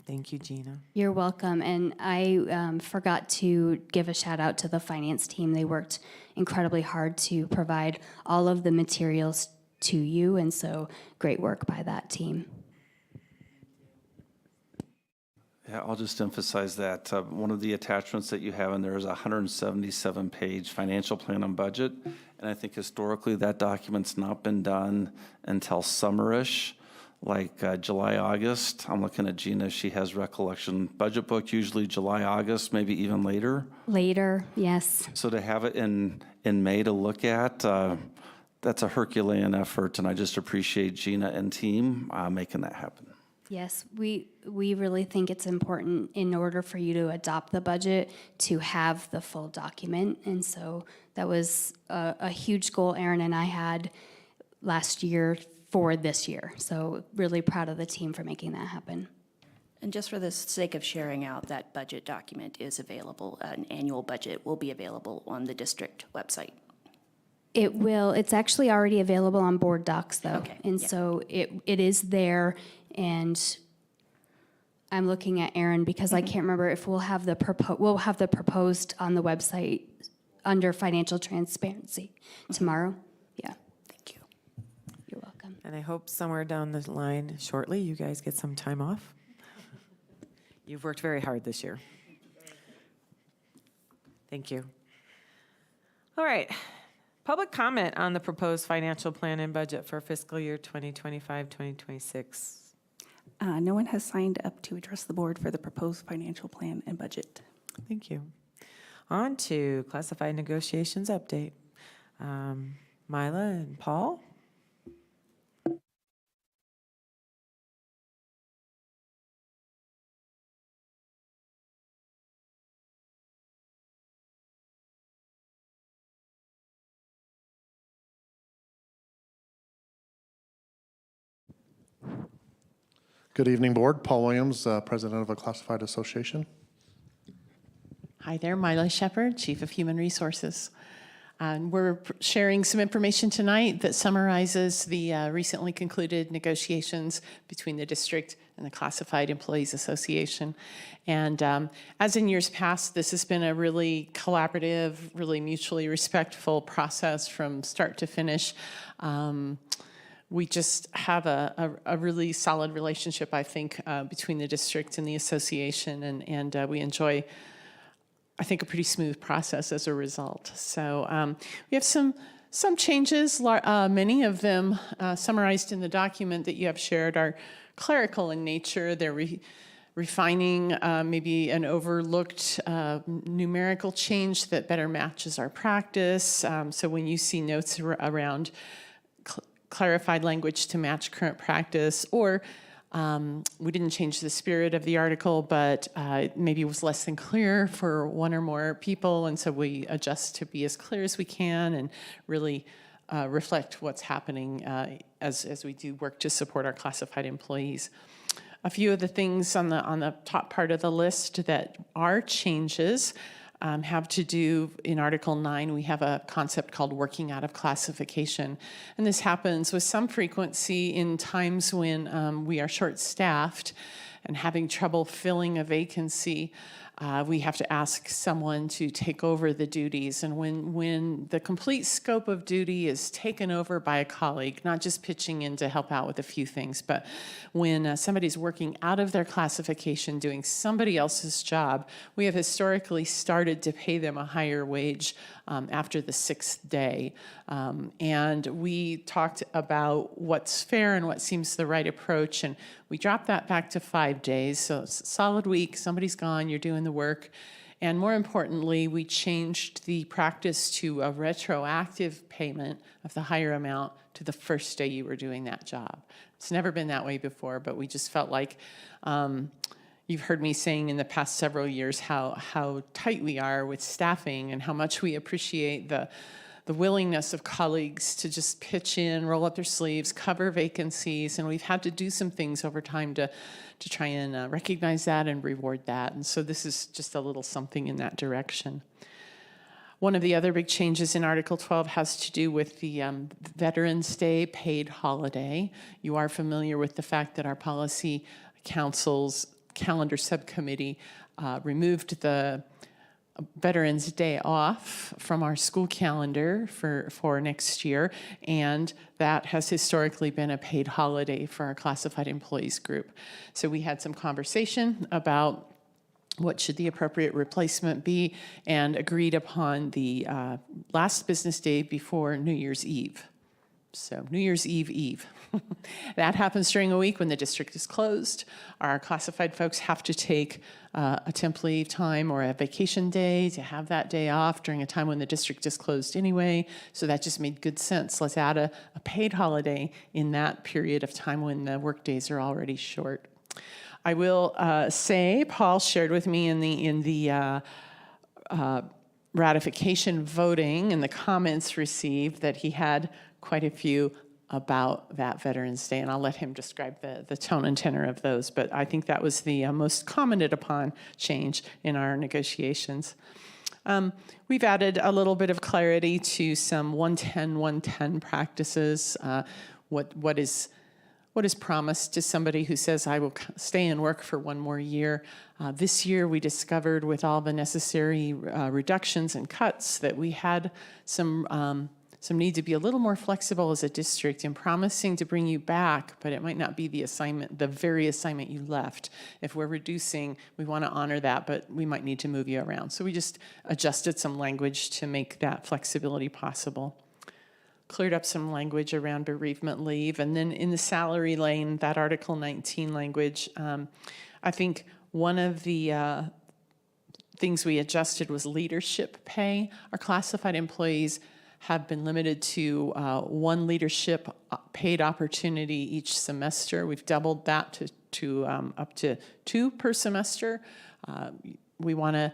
Thank you, Gina. You're welcome. And I forgot to give a shout out to the finance team. They worked incredibly hard to provide all of the materials to you. And so great work by that team. Yeah, I'll just emphasize that. One of the attachments that you have in there is a 177-page financial plan and budget. And I think historically that document's not been done until summerish, like July, August. I'm looking at Gina, she has recollection. Budget book usually July, August, maybe even later. Later, yes. So to have it in May to look at, that's a Herculean effort, and I just appreciate Gina and team making that happen. Yes, we really think it's important in order for you to adopt the budget to have the full document. And so that was a huge goal Aaron and I had last year for this year. So really proud of the team for making that happen. And just for the sake of sharing out, that budget document is available, an annual budget will be available on the district website. It will, it's actually already available on board docs though. Okay, And yeah. so it is there, and I'm looking at Aaron because I can't remember if we'll have the proposed on the website under financial transparency tomorrow. Yeah. Thank you. You're welcome. And I hope somewhere down the line shortly, you guys get some time off. You've worked very hard this year. Thank you. All right. Public comment on the proposed financial plan and budget for fiscal year 2025-2026. No one has signed up to address the board for the proposed financial plan and budget. Thank you. On to classified negotiations update. Mila and Paul. Good evening, Board. Paul Williams, President of a Classified Association. Hi there, Mila Shepard, Chief of Human Resources. We're sharing some information tonight that summarizes the recently concluded negotiations between the district and the Classified Employees Association. And as in years past, this has been a really collaborative, really mutually respectful process from start to finish. We just have a really solid relationship, I think, between the district and the association, and we enjoy, I think, a pretty smooth process as a result. So we have some changes, many of them summarized in the document that you have shared are clerical in nature. They're refining maybe an overlooked numerical change that better matches our practice. So when you see notes around clarified language to match current practice, or we didn't change the spirit of the article, but maybe it was less than clear for one or more people, and so we adjust to be as clear as we can and really reflect what's happening as we do work to support our classified employees. A few of the things on the top part of the list that are changes have to do, in Article 9, we have a concept called working out of classification. And this happens with some frequency in times when we are short-staffed and having trouble filling a vacancy. We have to ask someone to take over the duties. And when the complete scope of duty is taken over by a colleague, not just pitching in to help out with a few things, but when somebody's working out of their classification, doing somebody else's job, we have historically started to pay them a higher wage after the 6th day. And we talked about what's fair and what seems the right approach, and we dropped that back to 5 days. So it's a solid week, somebody's gone, you're doing the work. And more importantly, we changed the practice to a retroactive payment of the higher amount to the first day you were doing that job. It's never been that way before, but we just felt like you've heard me saying in the past several years how tight we are with staffing and how much we appreciate the willingness of colleagues to just pitch in, roll up their sleeves, cover vacancies, and we've had to do some things over time to try and recognize that and reward that. And so this is just a little something in that direction. One of the other big changes in Article 12 has to do with the Veterans Day paid holiday. You are familiar with the fact that our Policy Council's calendar subcommittee removed the Veterans Day off from our school calendar for next year, and that has historically been a paid holiday for our classified employees group. So we had some conversation about what should the appropriate replacement be, and agreed upon the last business day before New Year's Eve. So New Year's Eve. That happens during a week when the district is closed. Our classified folks have to take a temp leave time or a vacation day to have that day off during a time when the district is closed anyway. So that just made good sense. Let's add a paid holiday in that period of time when the work days are already short. I will say, Paul shared with me in the ratification voting and the comments received that he had quite a few about that Veterans Day, and I'll let him describe the tone and tenor of those, but I think that was the most commented upon change in our negotiations. We've added a little bit of clarity to some 110 practices. What is promised to somebody who says, I will stay and work for one more year. This year, we discovered with all the necessary reductions and cuts that we had some need to be a little more flexible as a district in promising to bring you back, but it might not be the very assignment you left. If we're reducing, we want to honor that, but we might need to move you around. So we just adjusted some language to make that flexibility possible. Cleared up some language around bereavement leave. And then in the salary lane, that Article 19 language, I think one of the things we adjusted was leadership pay. Our classified employees have been limited to one leadership paid opportunity each semester. We've doubled that to up to 2 per semester. We want to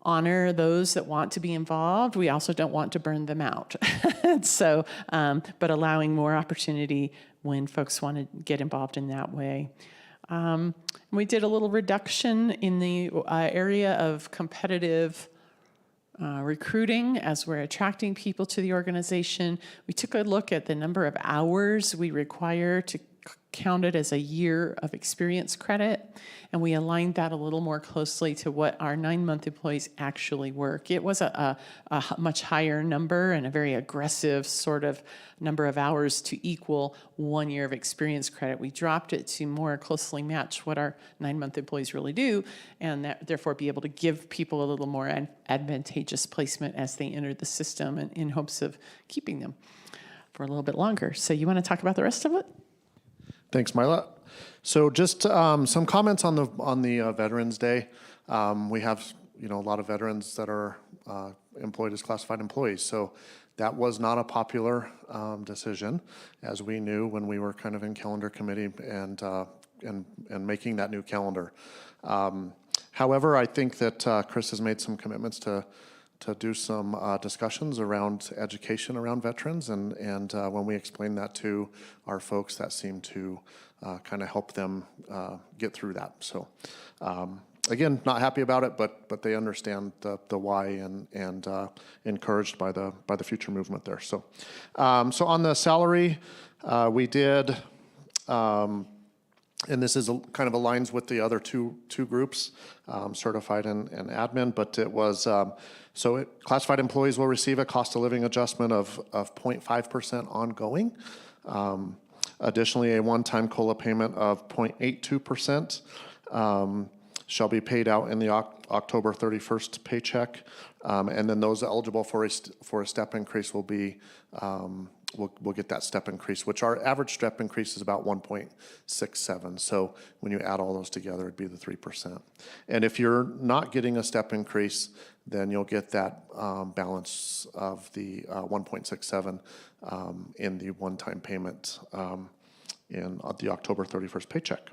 honor those that want to be involved. We also don't want to burn them out. So, but allowing more opportunity when folks want to get involved in that way. We did a little reduction in the area of competitive recruiting as we're attracting people to the organization. We took a look at the number of hours we require to count it as a year of experience credit, and we aligned that a little more closely to what our 9-month employees actually work. It was a much higher number and a very aggressive sort of number of hours to equal 1 year of experience credit. We dropped it to more closely match what our 9-month employees really do, and therefore be able to give people a little more advantageous placement as they enter the system, and in hopes of keeping them for a little bit longer. So you want to talk about the rest of it? Thanks, Marla. So just some comments on the Veterans Day. We have a lot of veterans that are employed as classified employees. So that was not a popular decision, as we knew when we were kind of in calendar committee and making that new calendar. However, I think that Chris has made some commitments to do some discussions around education around veterans, and when we explained that to our folks, that seemed to kind of help them get through that. So again, not happy about it, but they understand the why and encouraged by the future movement there. So so on the salary, we did. And this is kind of aligns with the other two groups, certified and admin, but it was, classified employees will receive a cost of living adjustment of 0.5% ongoing. Additionally, a one-time COLA payment of 0.82% shall be paid out in the October 31st paycheck. And then those eligible for a step increase will be, we'll get that step increase, which our average step increase is about 1.67. So when you add all those together, it'd be the 3%. And if you're not getting a step increase, then you'll get that balance of the 1.67 in the one-time payment in the October 31st paycheck.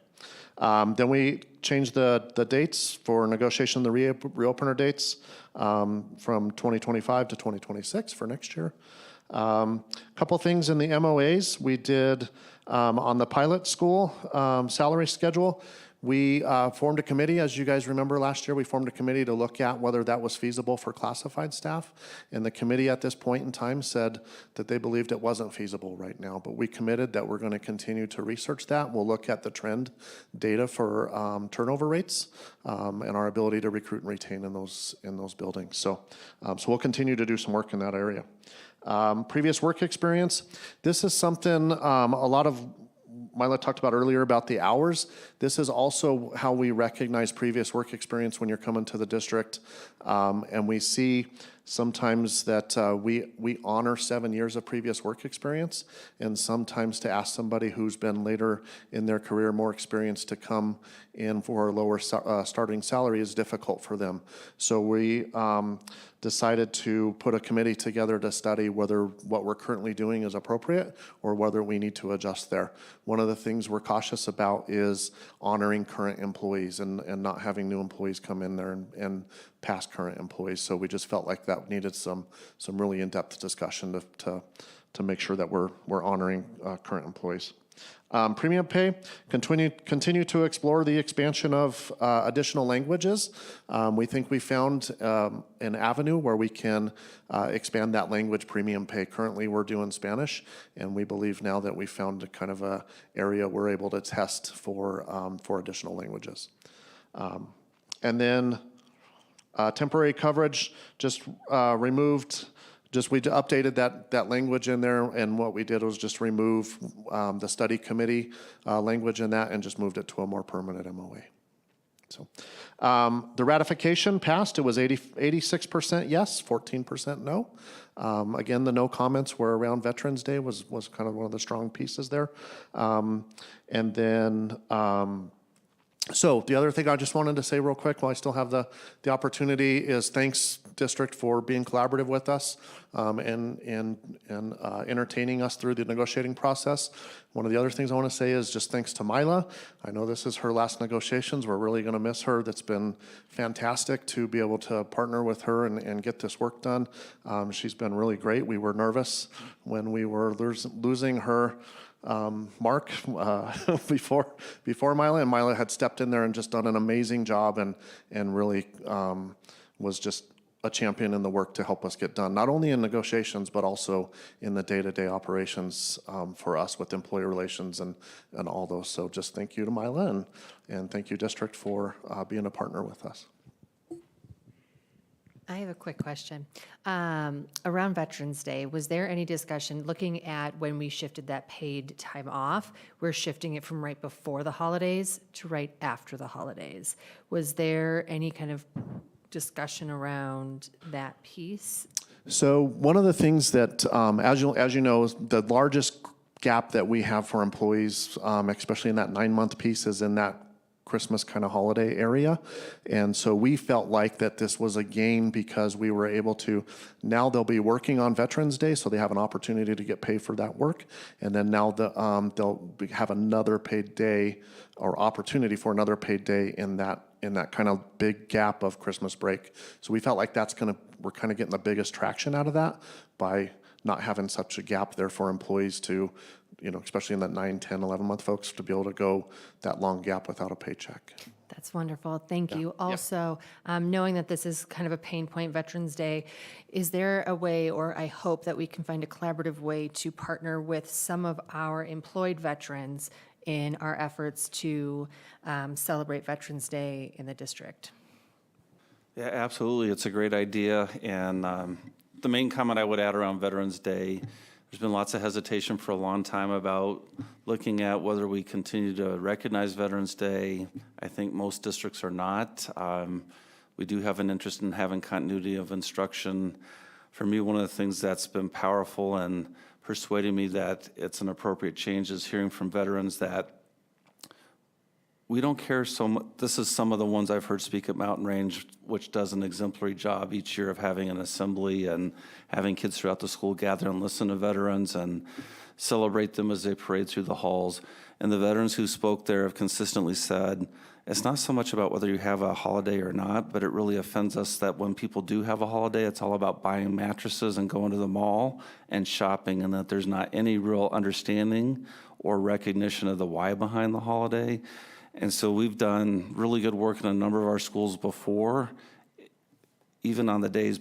Then we changed the dates for negotiation, the reopener dates from 2025 to 2026 for next year. Couple things in the MOAs we did on the pilot school salary schedule. We formed a committee, as you guys remember last year, we formed a committee to look at whether that was feasible for classified staff. And the committee at this point in time said that they believed it wasn't feasible right now, but we committed that we're going to continue to research that. We'll look at the trend data for turnover rates and our ability to recruit and retain in those buildings. So we'll continue to do some work in that area. Previous work experience. This is something a lot of Mila talked about earlier about the hours. This is also how we recognize previous work experience when you're coming to the district. And we see sometimes that we honor 7 years of previous work experience, and sometimes to ask somebody who's been later in their career more experienced to come in for a lower starting salary is difficult for them. So we decided to put a committee together to study whether what we're currently doing is appropriate or whether we need to adjust there. One of the things we're cautious about is honoring current employees and not having new employees come in there and pass current employees. So we just felt like that needed some really in-depth discussion to to make sure that we're honoring current employees. Premium pay, continue to explore the expansion of additional languages. We think we found an avenue where we can expand that language premium pay. Currently, we're doing Spanish, and we believe now that we found a kind of a area we're able to test for additional languages. And then temporary coverage, just removed. We updated that language in there, and what we did was just remove the study committee language in that and just moved it to a more permanent MOA. So the ratification passed. It was 86% yes, 14% no. Again, the no comments were around Veterans Day was kind of one of the strong pieces there. And then so the other thing I just wanted to say real quick while I still have the opportunity is thanks, district, for being collaborative with us and entertaining us through the negotiating process. One of the other things I want to say is just thanks to Mila. I know this is her last negotiations. We're really going to miss her. That's been fantastic to be able to partner with her and get this work done. She's been really great. We were nervous when we were losing her Mark before Mila, and Mila had stepped in there and just done an amazing job and really was just a champion in the work to help us get done, not only in negotiations, but also in the day-to-day operations for us with employee relations and all those. So just thank you to Mila and thank you, district, for being a partner with us. I have a quick question. Around Veterans Day, was there any discussion looking at when we shifted that paid time off? We're shifting it from right before the holidays to right after the holidays. Was there any kind of discussion around that piece? So one of the things that, as you know, the largest gap that we have for employees, especially in that 9-month piece, is in that Christmas kind of holiday area. And so we felt like that this was a gain because we were able to, now they'll be working on Veterans Day, so they have an opportunity to get paid for that work. And then now they'll have another paid day or opportunity for another paid day in that kind of big gap of Christmas break. So we felt like we're kind of getting the biggest traction out of that by not having such a gap there for employees to, especially in that 9, 10, 11-month folks, to be able to go that long gap without a paycheck. That's wonderful. Thank you. Also, knowing that this is kind of a pain point, Veterans Day, is there a way, or I hope that we can find a collaborative way to partner with some of our employed veterans in our efforts to celebrate Veterans Day in the district? Yeah, absolutely. It's a great idea. And the main comment I would add around Veterans Day, there's been lots of hesitation for a long time about looking at whether we continue to recognize Veterans Day. I think most districts are not. We do have an interest in having continuity of instruction. For me, one of the things that's been powerful and persuading me that it's an appropriate change is hearing from veterans that we don't care so much. This is some of the ones I've heard speak at Mountain Range, which does an exemplary job each year of having an assembly and having kids throughout the school gather and listen to veterans and celebrate them as they parade through the halls. And the veterans who spoke there have consistently said, it's not so much about whether you have a holiday or not, but it really offends us that when people do have a holiday, it's all about buying mattresses and going to the mall and shopping, and that there's not any real understanding or recognition of the why behind the holiday. And so we've done really good work in a number of our schools before, even on the days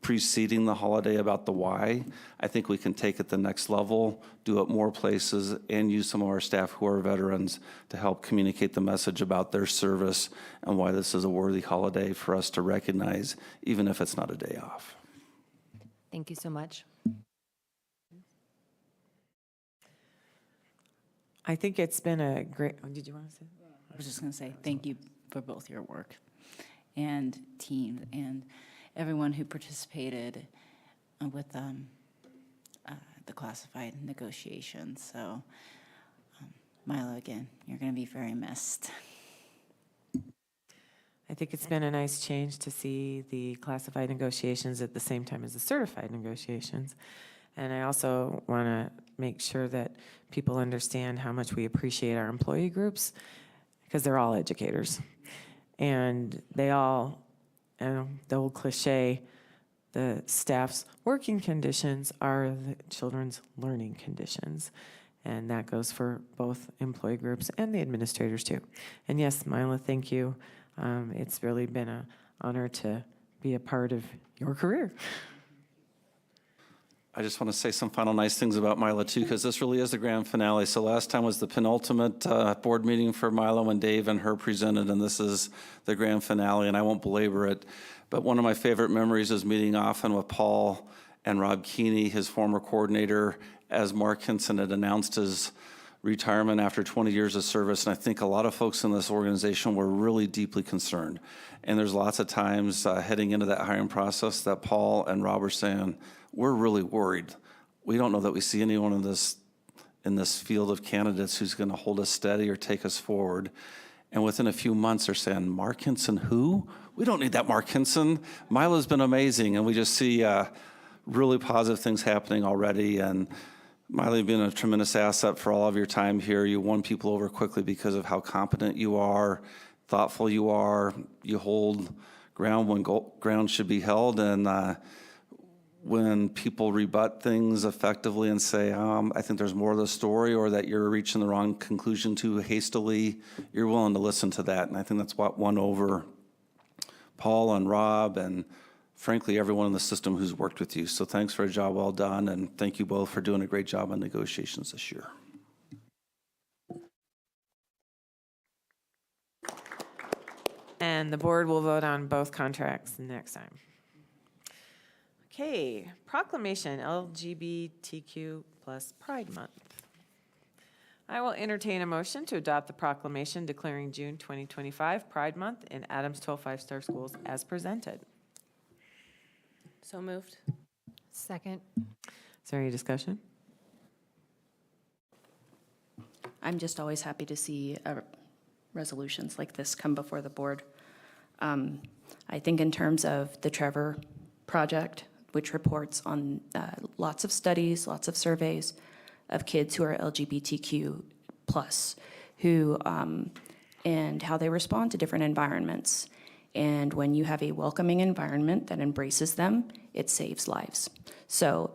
preceding the holiday, about the why. I think we can take it the next level, do it more places, and use some of our staff who are veterans to help communicate the message about their service and why this is a worthy holiday for us to recognize, even if it's not a day off. Thank you so much. I think it's been a great, did you want to say? I was just going to say thank you for both your work and team and everyone who participated with the classified negotiations. So, Milo, again, you're going to be very missed. I think it's been a nice change to see the classified negotiations at the same time as the certified negotiations. And I also want to make sure that people understand how much we appreciate our employee groups, because they're all educators. And they all, the old cliche, the staff's working conditions are the children's learning conditions. And that goes for both employee groups and the administrators too. And yes, Mila, thank you. It's really been an honor to be a part of your career. I just want to say some final nice things about Mila too, because this really is the grand finale. So last time was the penultimate board meeting for Mila when Dave and her presented, and this is the grand finale, and I won't belabor it. But one of my favorite memories is meeting often with Paul and Rob Keeney, his former coordinator, as Mark Hinson had announced his retirement after 20 years of service. And I think a lot of folks in this organization were really deeply concerned. And there's lots of times heading into that hiring process that Paul and Rob were saying, we're really worried. We don't know that we see anyone in this field of candidates who's going to hold us steady or take us forward. And within a few months, they're saying, Mark Hinson, who? We don't need that Mark Hinson. Mila's been amazing. And we just see really positive things happening already. And Mila, you've been a tremendous asset for all of your time here. You won people over quickly because of how competent you are, thoughtful you are. You hold ground when ground should be held. And when people rebut things effectively and say, I think there's more of the story, or that you're reaching the wrong conclusion too hastily, you're willing to listen to that. And I think that's what won over Paul and Rob and frankly everyone in the system who's worked with you. So thanks for a job well done, and thank you both for doing a great job on negotiations this year. And the board will vote on both contracts next time. Okay, proclamation, LGBTQ plus Pride Month. I will entertain a motion to adopt the proclamation declaring June 2025 Pride Month in Adams 12 5-star schools as presented. So moved. Second. Is there any discussion? I'm just always happy to see resolutions like this come before the board. I think in terms of the Trevor Project, which reports on lots of studies, lots of surveys of kids who are LGBTQ plus, who and how they respond to different environments. And when you have a welcoming environment that embraces them, it saves lives. So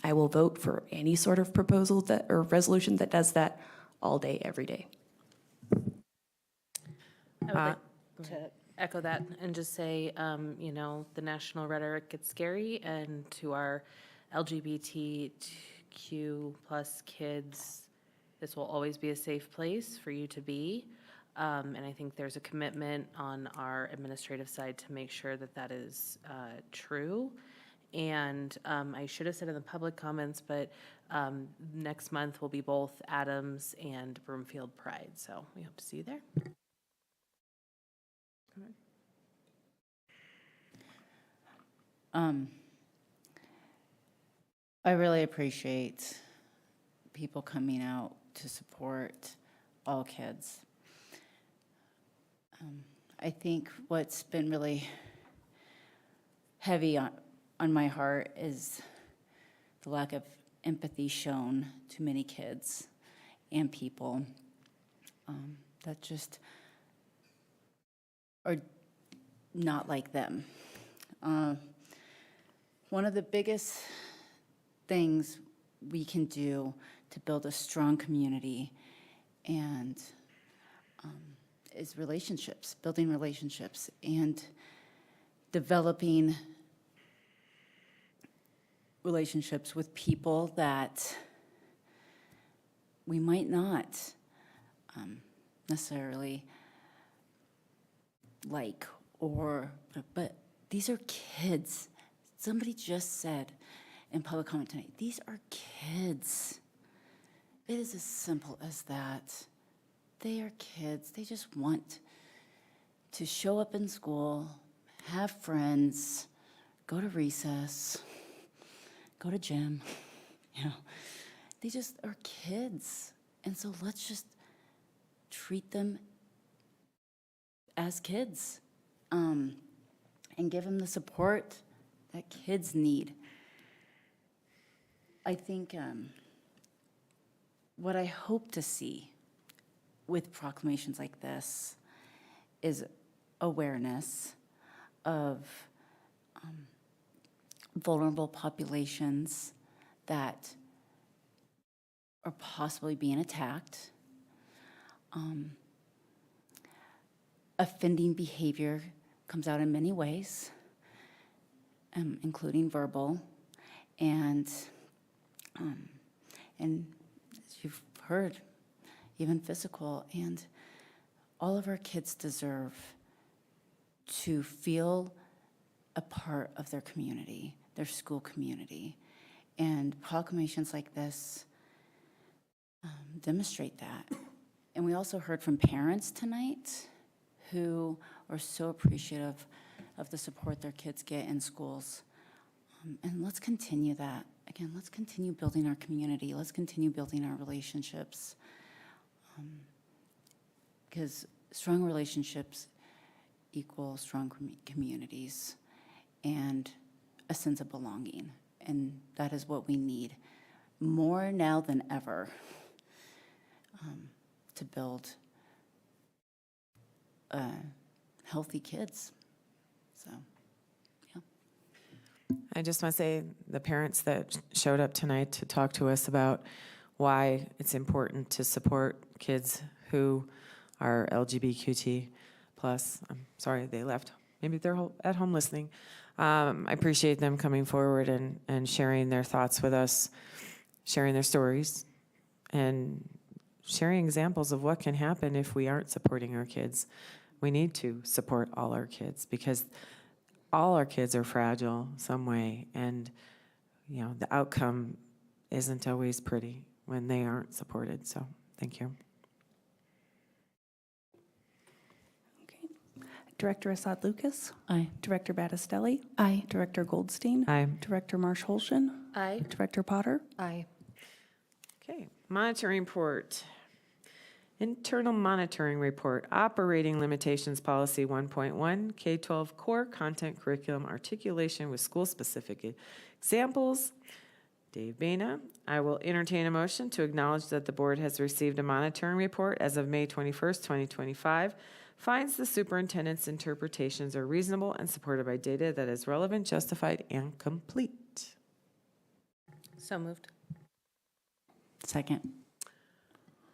I will vote for any sort of proposal that or resolution that does that all day, every day. I would like to echo that and just say, you know, the national rhetoric gets scary, and to our LGBTQ plus kids, this will always be a safe place for you to be. And I think there's a commitment on our administrative side to make sure that that is true. And I should have said in the public comments, but next month will be both Adams and Broomfield Pride. So we hope to see you there. I really appreciate people coming out to support all kids. I think what's been really heavy on my heart is the lack of empathy shown to many kids and people that just are not like them. One of the biggest things we can do to build a strong community and is relationships, building relationships and developing relationships with people that we might not necessarily like, but these are kids. Somebody just said in public comment tonight, these are kids. It is as simple as that. They are kids. They just want to show up in school, have friends, go to recess, go to gym. You know, they just are kids. And so let's just treat them as kids and give them the support that kids need. I think what I hope to see with proclamations like this is awareness of vulnerable populations that are possibly being attacked. Offending behavior comes out in many ways, including verbal, and as you've heard, even physical. And all of our kids deserve to feel a part of their community, their school community. And proclamations like this demonstrate that. And we also heard from parents tonight who are so appreciative of the support their kids get in schools. And let's continue that. Again, let's continue building our community. Let's continue building our relationships. Because strong relationships equal strong communities and a sense of belonging. And that is what we need more now than ever to build healthy kids. So, yeah. I just want to say the parents that showed up tonight to talk to us about why it's important to support kids who are LGBTQ+. I'm sorry they left. Maybe they're at home listening. I appreciate them coming forward and sharing their thoughts with us, sharing their stories, and sharing examples of what can happen if we aren't supporting our kids. We need to support all our kids because all our kids are fragile some way, and the outcome isn't always pretty when they aren't supported. So thank you. Director Assad Lucas. Aye. Director Battistelli. Aye. Director Goldstein. Aye. Director Marsh-Holshin. Aye. Director Potter. Aye. Okay, monitoring report. Internal monitoring report, operating limitations policy 1.1, K-12 core content curriculum articulation with school-specific examples. Dave Bena, I will entertain a motion to acknowledge that the board has received a monitoring report as of May 21st, 2025, finds the superintendent's interpretations are reasonable and supported by data that is relevant, justified, and complete. So moved. Second.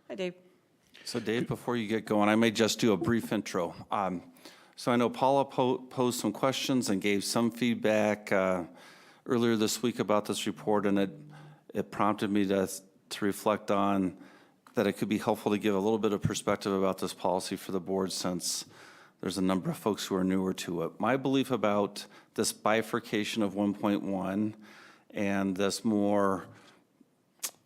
Hi, Dave. So Dave, before you get going, I may just do a brief intro. So I know Paula posed some questions and gave some feedback earlier this week about this report, and it prompted me to reflect on that it could be helpful to give a little bit of perspective about this policy for the board, since there's a number of folks who are newer to it. My belief about this bifurcation of 1.1 and this more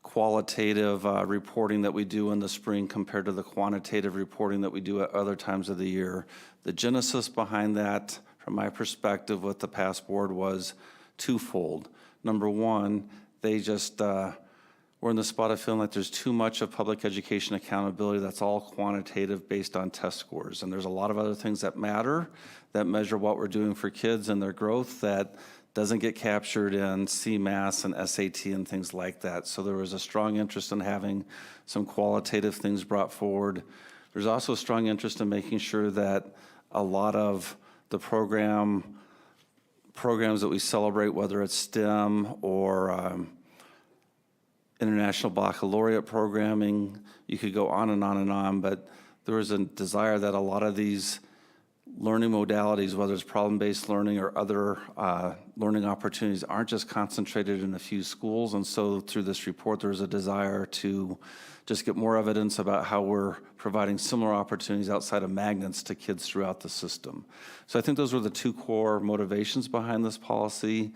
qualitative reporting that we do in the spring compared to the quantitative reporting that we do at other times of the year. The genesis behind that, from my perspective with the past board, was twofold. Number one, they just we're in the spot of feeling like there's too much of public education accountability that's all quantitative based on test scores. And there's a lot of other things that matter, that measure what we're doing for kids and their growth, that doesn't get captured in CMAS and SAT and things like that. So there was a strong interest in having some qualitative things brought forward. There's also a strong interest in making sure that a lot of the programs that we celebrate, whether it's STEM or International Baccalaureate programming, you could go on and on and on, but there was a desire that a lot of these learning modalities, whether it's problem-based learning or other learning opportunities, aren't just concentrated in a few schools. And so through this report, there's a desire to just get more evidence about how we're providing similar opportunities outside of magnets to kids throughout the system. So I think those were the two core motivations behind this policy.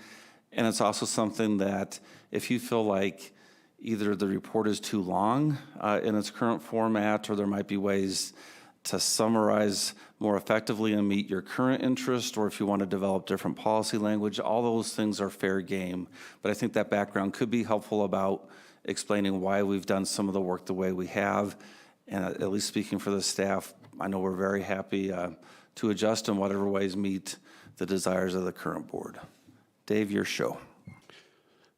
And it's also something that if you feel like either the report is too long in its current format, or there might be ways to summarize more effectively and meet your current interest, or if you want to develop different policy language, all those things are fair game. But I think that background could be helpful about explaining why we've done some of the work the way we have. And at least speaking for the staff, I know we're very happy to adjust in whatever ways meet the desires of the current board. Dave, your show.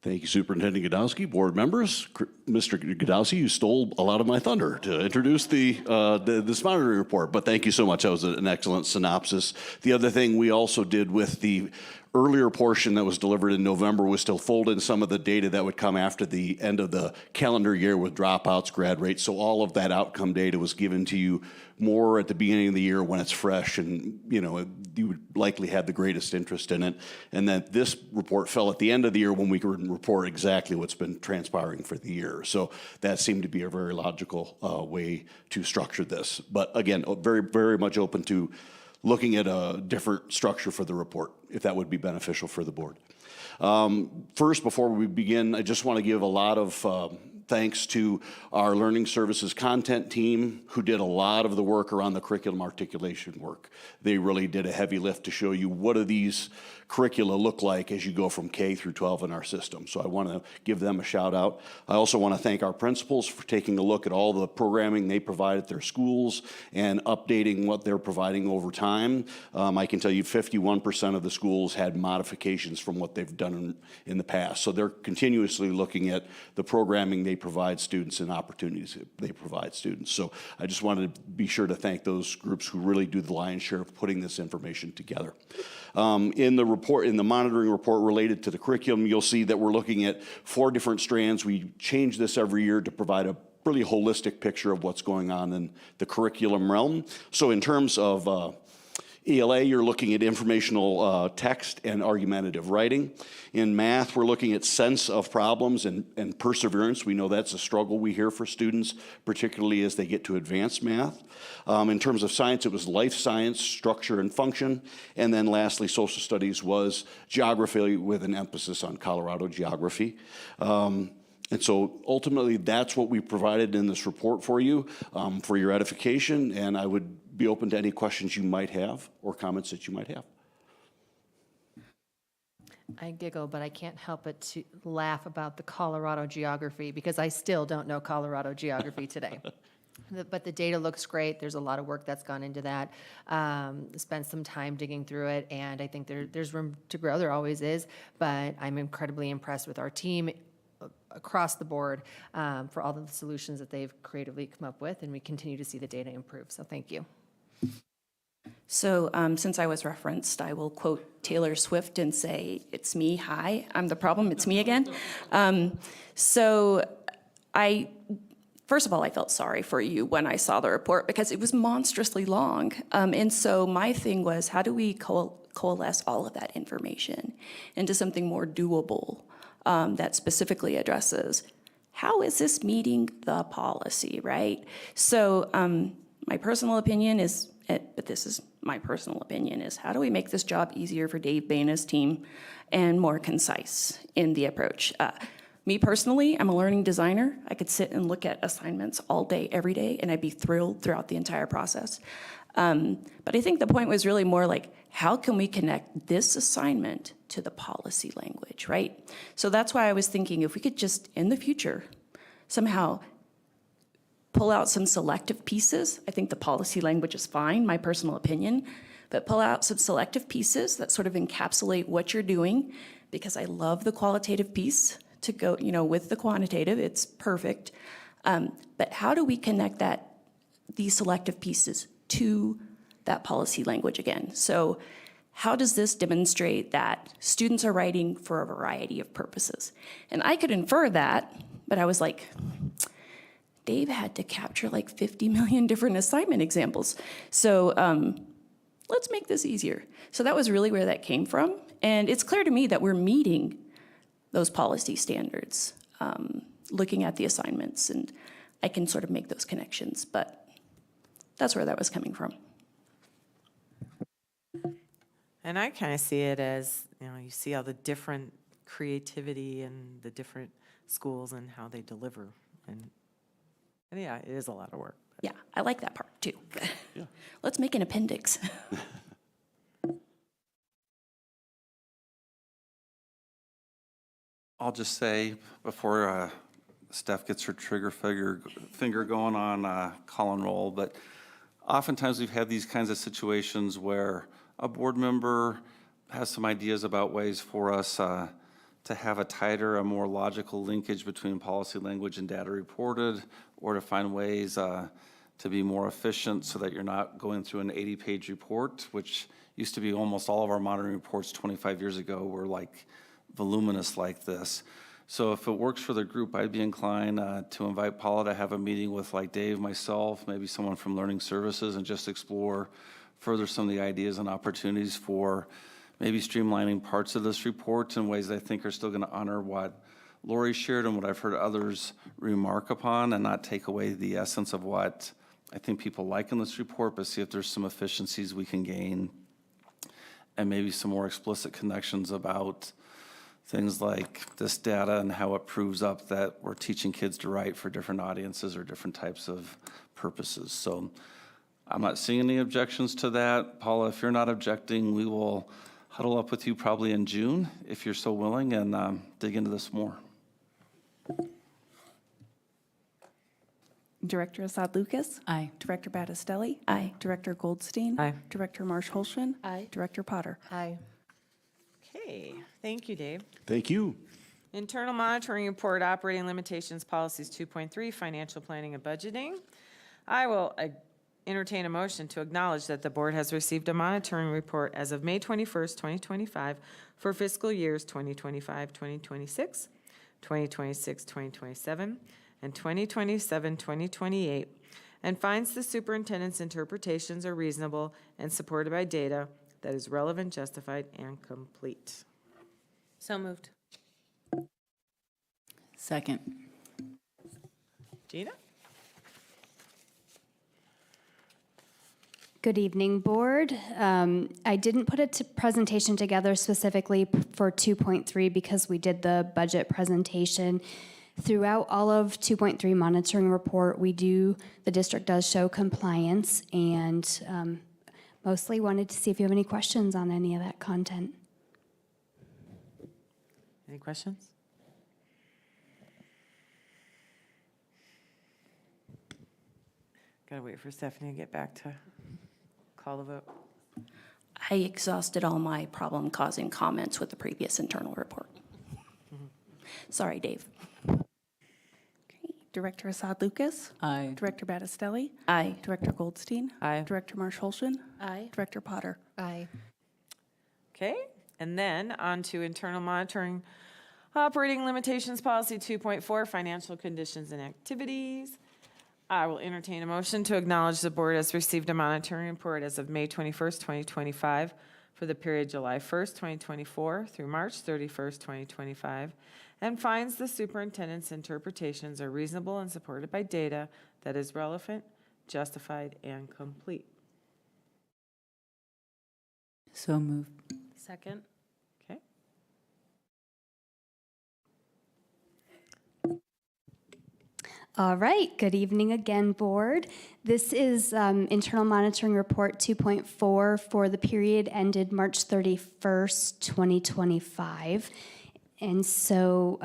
Thank you, Superintendent Godowski, board members. Mr. Godowski, you stole a lot of my thunder to introduce this monitoring report, but thank you so much. That was an excellent synopsis. The other thing we also did with the earlier portion that was delivered in November was still folded in some of the data that would come after the end of the calendar year with dropouts, grad rates. So all of that outcome data was given to you more at the beginning of the year when it's fresh and, you know, you would likely have the greatest interest in it. And then this report fell at the end of the year when we could report exactly what's been transpiring for the year. So that seemed to be a very logical way to structure this. But again, very, very much open to looking at a different structure for the report, if that would be beneficial for the board. First, before we begin, I just want to give a lot of thanks to our learning services content team who did a lot of the work around the curriculum articulation work. They really did a heavy lift to show you what do these curricula look like as you go from K through 12 in our system. So I want to give them a shout out. I also want to thank our principals for taking a look at all the programming they provide at their schools and updating what they're providing over time. I can tell you 51% of the schools had modifications from what they've done in the past. So they're continuously looking at the programming they provide students and opportunities they provide students. So I just wanted to be sure to thank those groups who really do the lion's share of putting this information together. In the report, in the monitoring report related to the curriculum, you'll see that we're looking at 4 different strands. We change this every year to provide a really holistic picture of what's going on in the curriculum realm. So in terms of ELA, you're looking at informational text and argumentative writing. In math, we're looking at sense of problems and perseverance. We know that's a struggle we hear for students, particularly as they get to advanced math. In terms of science, it was life science, structure and function. And then lastly, social studies was geography with an emphasis on Colorado geography. And so ultimately, that's what we provided in this report for you, for your edification, and I would be open to any questions you might have or comments that you might have. I giggle, but I can't help but to laugh about the Colorado geography because I still don't know Colorado geography today. But the data looks great. There's a lot of work that's gone into that. Spent some time digging through it, and I think there's room to grow. There always is, but I'm incredibly impressed with our team across the board for all of the solutions that they've creatively come up with, and we continue to see the data improve. So thank you. So since I was referenced, I will quote Taylor Swift and say, "It's me, hi, I'm the problem, it's me again." First of all, I felt sorry for you when I saw the report because it was monstrously long. And so my thing was, how do we coalesce all of that information into something more doable that specifically addresses how is this meeting the policy, right? So my personal opinion is, but this is my personal opinion, is how do we make this job easier for Dave Baina's team and more concise in the approach? Me personally, I'm a learning designer. I could sit and look at assignments all day, every day, and I'd be thrilled throughout the entire process. But I think the point was really more like, how can we connect this assignment to the policy language, right? So that's why I was thinking if we could just, in the future, somehow pull out some selective pieces. I think the policy language is fine, my personal opinion, but pull out some selective pieces that sort of encapsulate what you're doing, because I love the qualitative piece to go, with the quantitative, it's perfect. But how do we connect these selective pieces to that policy language again? So how does this demonstrate that students are writing for a variety of purposes? And I could infer that, but I was like, Dave had to capture like 50 million different assignment examples. So let's make this easier. So that was really where that came from. And it's clear to me that we're meeting those policy standards, looking at the assignments, and I can sort of make those connections, but that's where that was coming from. And I kind of see it as, you see all the different creativity and the different schools and how they deliver. And yeah, it is a lot of work. Yeah, I like that part too. Yeah. Let's make an appendix. I'll just say, before Steph gets her trigger finger going on call and roll, but oftentimes we've had these kinds of situations where a board member has some ideas about ways for us to have a tighter, a more logical linkage between policy language and data reported, or to find ways to to be more efficient so that you're not going through an 80-page report, which used to be almost all of our monitoring reports 25 years ago were like voluminous like this. So if it works for the group, I'd be inclined to invite Paula to have a meeting with like Dave, myself, maybe someone from Learning Services, and just explore further some of the ideas and opportunities for maybe streamlining parts of this report in ways that I think are still going to honor what Lori shared and what I've heard others remark upon, and not take away the essence of what I think people like in this report, but see if there's some efficiencies we can gain and maybe some more explicit connections about things like this data and how it proves up that we're teaching kids to write for different audiences or different types of purposes. So I'm not seeing any objections to that. Paula, if you're not objecting, we will huddle up with you probably in June, if you're so willing, and dig into this more. Director Assad Lucas? Aye. Director Battistelli? Aye. Director Goldstein? Aye. Director Marsh-Holshin? Aye. Director Potter? Aye. Okay, thank you, Dave. Thank you. Internal Monitoring Report, Operating Limitations Policies 2.3, Financial Planning and Budgeting. I will entertain a motion to acknowledge that the board has received a monitoring report as of May 21st, 2025 for fiscal years 2025, 2026, 2026, 2027, and 2027, 2028, and finds the superintendent's interpretations are reasonable and supported by data that is relevant, justified, and complete. So moved. Second. Gina? Good evening, board. I didn't put a presentation together specifically for 2.3 because we did the budget presentation. Throughout all of 2.3 monitoring report, the district does show compliance, and mostly wanted to see if you have any questions on any of that content. Any questions? Gotta wait for Stephanie to get back to call the vote. I exhausted all my problem-causing comments with the previous internal report. Sorry, Dave. Director Assad Lucas? Aye. Director Battistelli? Aye. Director Goldstein? Aye. Director Marsh-Holshin? Aye. Director Potter? Aye. Okay, and then on to Internal Monitoring Operating Limitations Policy 2.4, Financial Conditions and Activities. I will entertain a motion to acknowledge the board has received a monitoring report as of May 21st, 2025 for the period July 1st, 2024 through March 31st, 2025, and finds the superintendent's interpretations are reasonable and supported by data that is relevant, justified, and complete. So moved. Second. Okay. All right, good evening again, board. This is Internal Monitoring Report 2.4 for the period ended March 31st, 2025. And so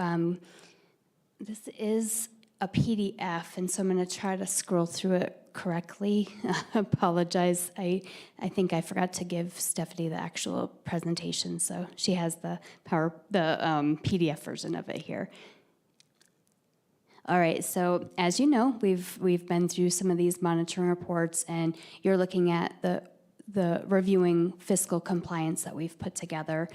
this is a PDF, and so I'm going to try to scroll through it correctly. Apologize. I think I forgot to give Stephanie the actual presentation, so she has the PDF version of it here. All right, so as you know, we've been through some of these monitoring reports, and you're looking at the reviewing fiscal compliance that we've put together.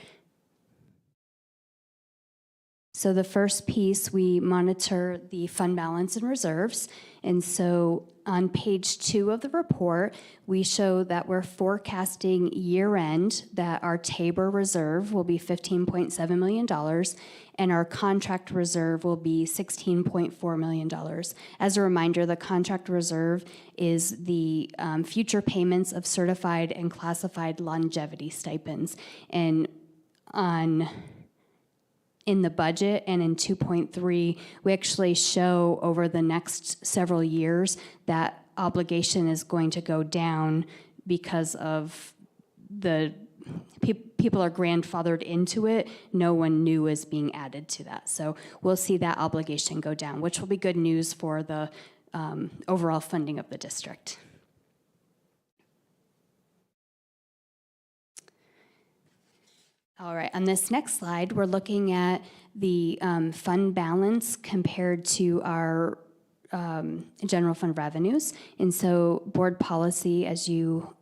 So the first piece, we monitor the fund balance and reserves. And so on page 2 of the report, we show that we're forecasting year end that our Tabor reserve will be $15.7 million and our contract reserve will be $16.4 million. As a reminder, the contract reserve is the future payments of certified and classified longevity stipends. And in the budget and in 2.3, we actually show over the next several years that obligation is going to go down because of the people are grandfathered into it. No one new is being added to that. So we'll see that obligation go down, which will be good news for the overall funding of the district. All right, on this next slide, we're looking at the fund balance compared to our general fund revenues. And so board policy, as you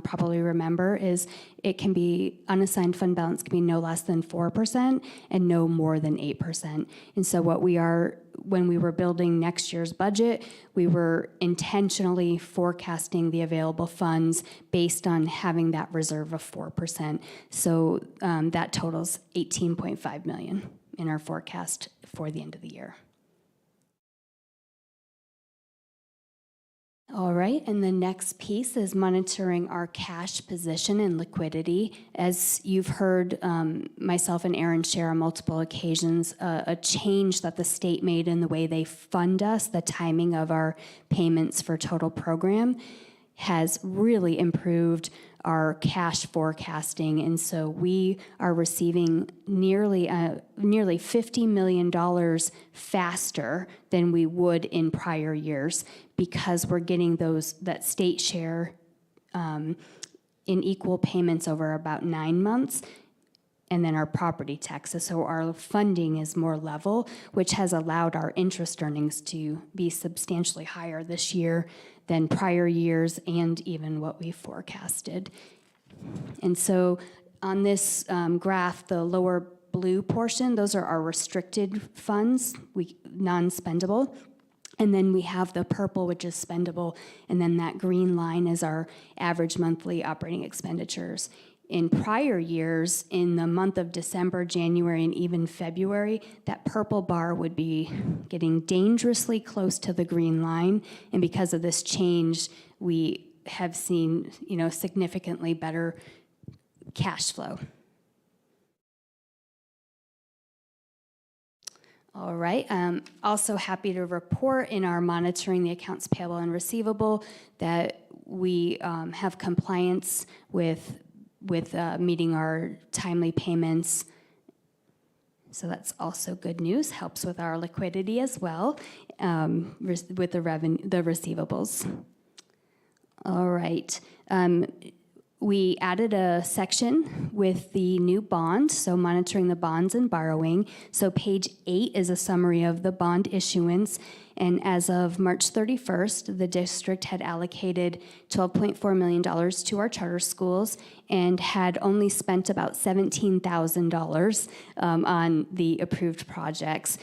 probably remember, is it can be unassigned fund balance can be no less than 4% and no more than 8%. And so when we were building next year's budget, we were intentionally forecasting the available funds based on having that reserve of 4%. So that totals $18.5 million in our forecast for the end of the year. All right, and the next piece is monitoring our cash position and liquidity. As you've heard myself and Aaron share on multiple occasions, a change that the state made in the way they fund us, the timing of our payments for total program, has really improved our cash forecasting. And so we are receiving nearly $50 million faster than we would in prior years because we're getting that state share in equal payments over about 9 months, and then our property taxes. So our funding is more level, which has allowed our interest earnings to be substantially higher this year than prior years and even what we forecasted. And so on this graph, the lower blue portion, those are our restricted funds, non-spendable. And then we have the purple, which is spendable, and then that green line is our average monthly operating expenditures. In prior years, in the month of December, January, and even February, that purple bar would be getting dangerously close to the green line. And because of this change, we have seen, significantly better cash flow. All right. Also happy to report in our monitoring the accounts payable and receivable that we have compliance with meeting our timely payments. So that's also good news, helps with our liquidity as well, with the receivables. All right. We added a section with the new bond, so monitoring the bonds and borrowing. So page 8 is a summary of the bond issuance. And as of March 31st, the district had allocated $12.4 million to our charter schools and had only spent about $17,000 on the approved projects.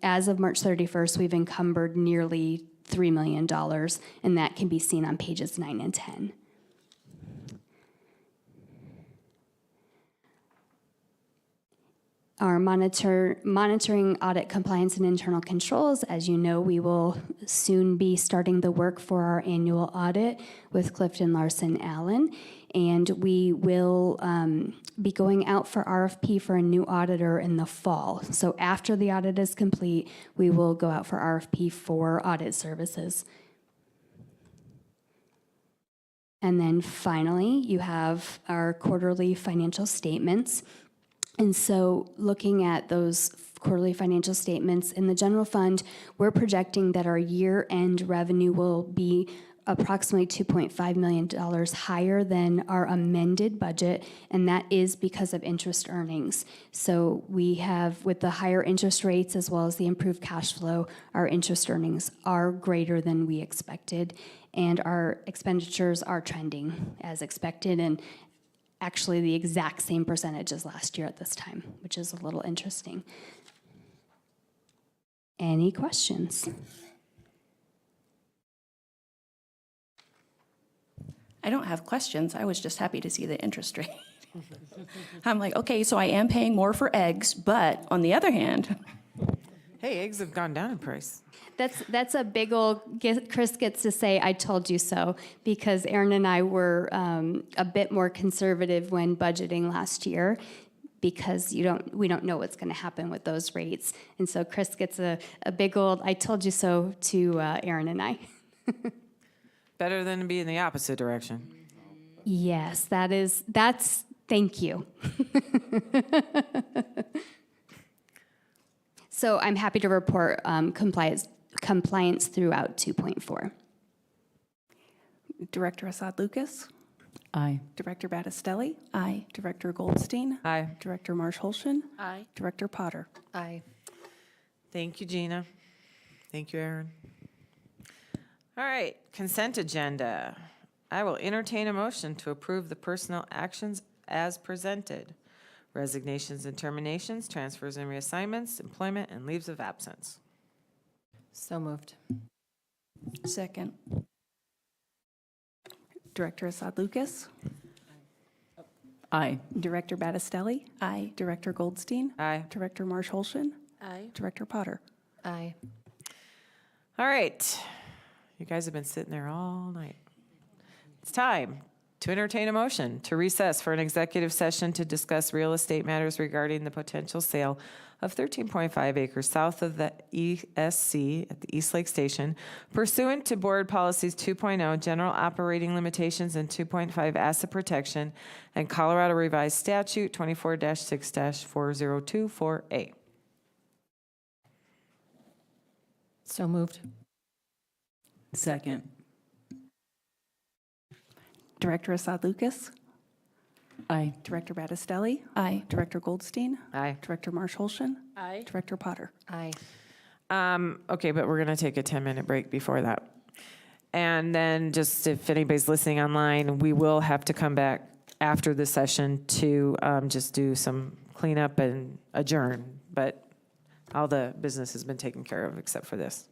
As of March 31st, we've encumbered nearly $3 million, and that can be seen on pages 9 and 10. Our monitoring audit compliance and internal controls. As you know, we will soon be starting the work for our annual audit with Clifton Larson Allen, and we will be going out for RFP for a new auditor in the fall. So after the audit is complete, we will go out for RFP for audit services. And then finally, you have our quarterly financial statements. And so looking at those quarterly financial statements in the general fund, we're projecting that our year-end revenue will be approximately $2.5 million higher than our amended budget, and that is because of interest earnings. So we have, with the higher interest rates as well as the improved cash flow, our interest earnings are greater than we expected, and our expenditures are trending as expected, and actually the exact same percentage as last year at this time, which is a little interesting. Any questions? I don't have questions. I was just happy to see the interest rate. I'm like, okay, so I am paying more for eggs, but on the other hand. Hey, eggs have gone down in price. That's a big old, Chris gets to say, I told you so, because Aaron and I were a bit more conservative when budgeting last year, because we don't know what's going to happen with those rates. And so Chris gets a big old, I told you so to Aaron and I. Better than to be in the opposite direction. Yes, that's, thank you. So I'm happy to report compliance throughout 2.4. Director Assad Lucas? Aye. Director Battistelli? Aye. Director Goldstein? Aye. Director Marsh-Holshin? Aye. Director Potter? Aye. Thank you, Gina. Thank you, Aaron. All right, consent agenda. I will entertain a motion to approve the personnel actions as presented. Resignations and terminations, transfers and reassignments, employment and leaves of absence. So moved. Second. Director Assad Lucas? Aye. Director Battistelli? Aye. Director Goldstein? Aye. Director Marsh Holshin? Aye. Director Potter? Aye. All right. You guys have been sitting there all night. It's time to entertain a motion to recess for an executive session to discuss real estate matters regarding the potential sale of 13.5 acres south of the ESC at the East Lake Station pursuant to Board Policies 2.0 General Operating Limitations and 2.5 Asset Protection and Colorado Revised Statute 24-6-4024A. So moved. Second. Director Assad Lucas? Aye. Director Battistelli? Aye. Director Goldstein? Aye. Director Marsh Holshin? Aye. Director Potter? Aye. Okay, but we're going to take a 10-minute break before that. And then just if anybody's listening online, we will have to come back after the session to just do some cleanup and adjourn. But all the business has been taken care of except for this.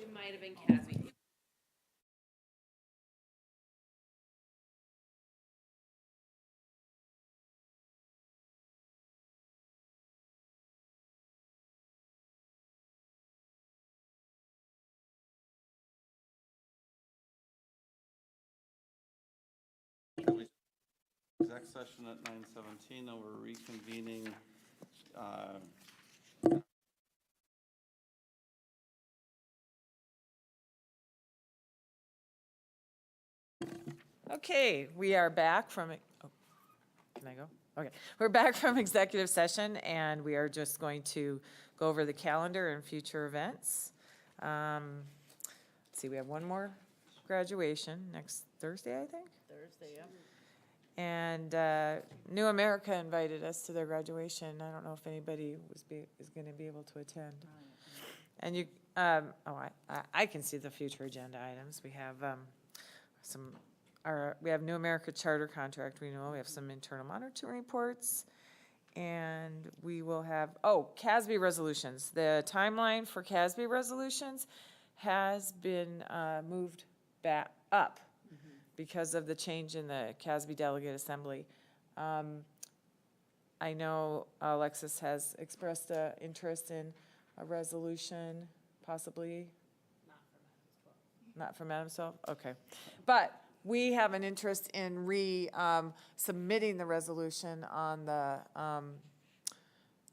it might have been Casby. Exec session at 9:17, and we're reconvening. Okay, we are back from, oh, can I go? Okay, we're back from executive session, and we are just going to go over the calendar and future events. Let's see, we have one more graduation next Thursday, I think? Thursday, yeah. And New America invited us to their graduation. I don't know if anybody is going to be able to attend. And you, I can see the future agenda items. We have we have New America Charter contract renewal. We have some internal monitoring reports. And we will have, CASB resolutions. The timeline for CASB resolutions has been moved back up because of the change in the CASB Delegate Assembly. I know Alexis has expressed an interest in a resolution, possibly. Not from Madam Self? Okay. But we have an interest in submitting the resolution on the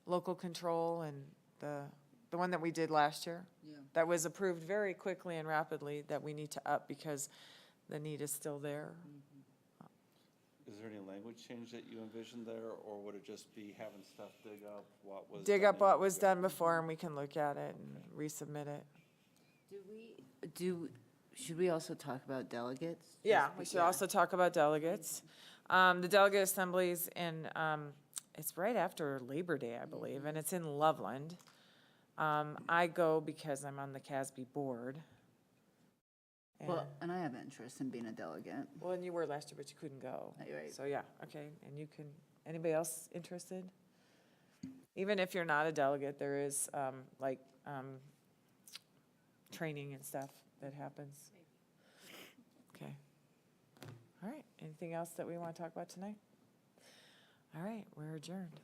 local control and the one that we did last year. Yeah. That was approved very quickly and rapidly that we need to up because the need is still there. Is there any language change that you envisioned there, or would it just be having stuff dig up what was Dig done up what was done before, and we can look at it and resubmit it. Should we also talk about delegates? Yeah, we should also talk about delegates. The delegate assemblies in, it's right after Labor Day, I believe, and it's in Loveland. I go because I'm on the CASB board. Well, and I have interest in being a delegate. Well, and you were last year, but you couldn't go. Right. So, yeah, okay, and you can, anybody else interested? Even if you're not a delegate, there is, training and stuff that happens. Okay. All right, anything else that we want to talk about tonight? All right, we're adjourned.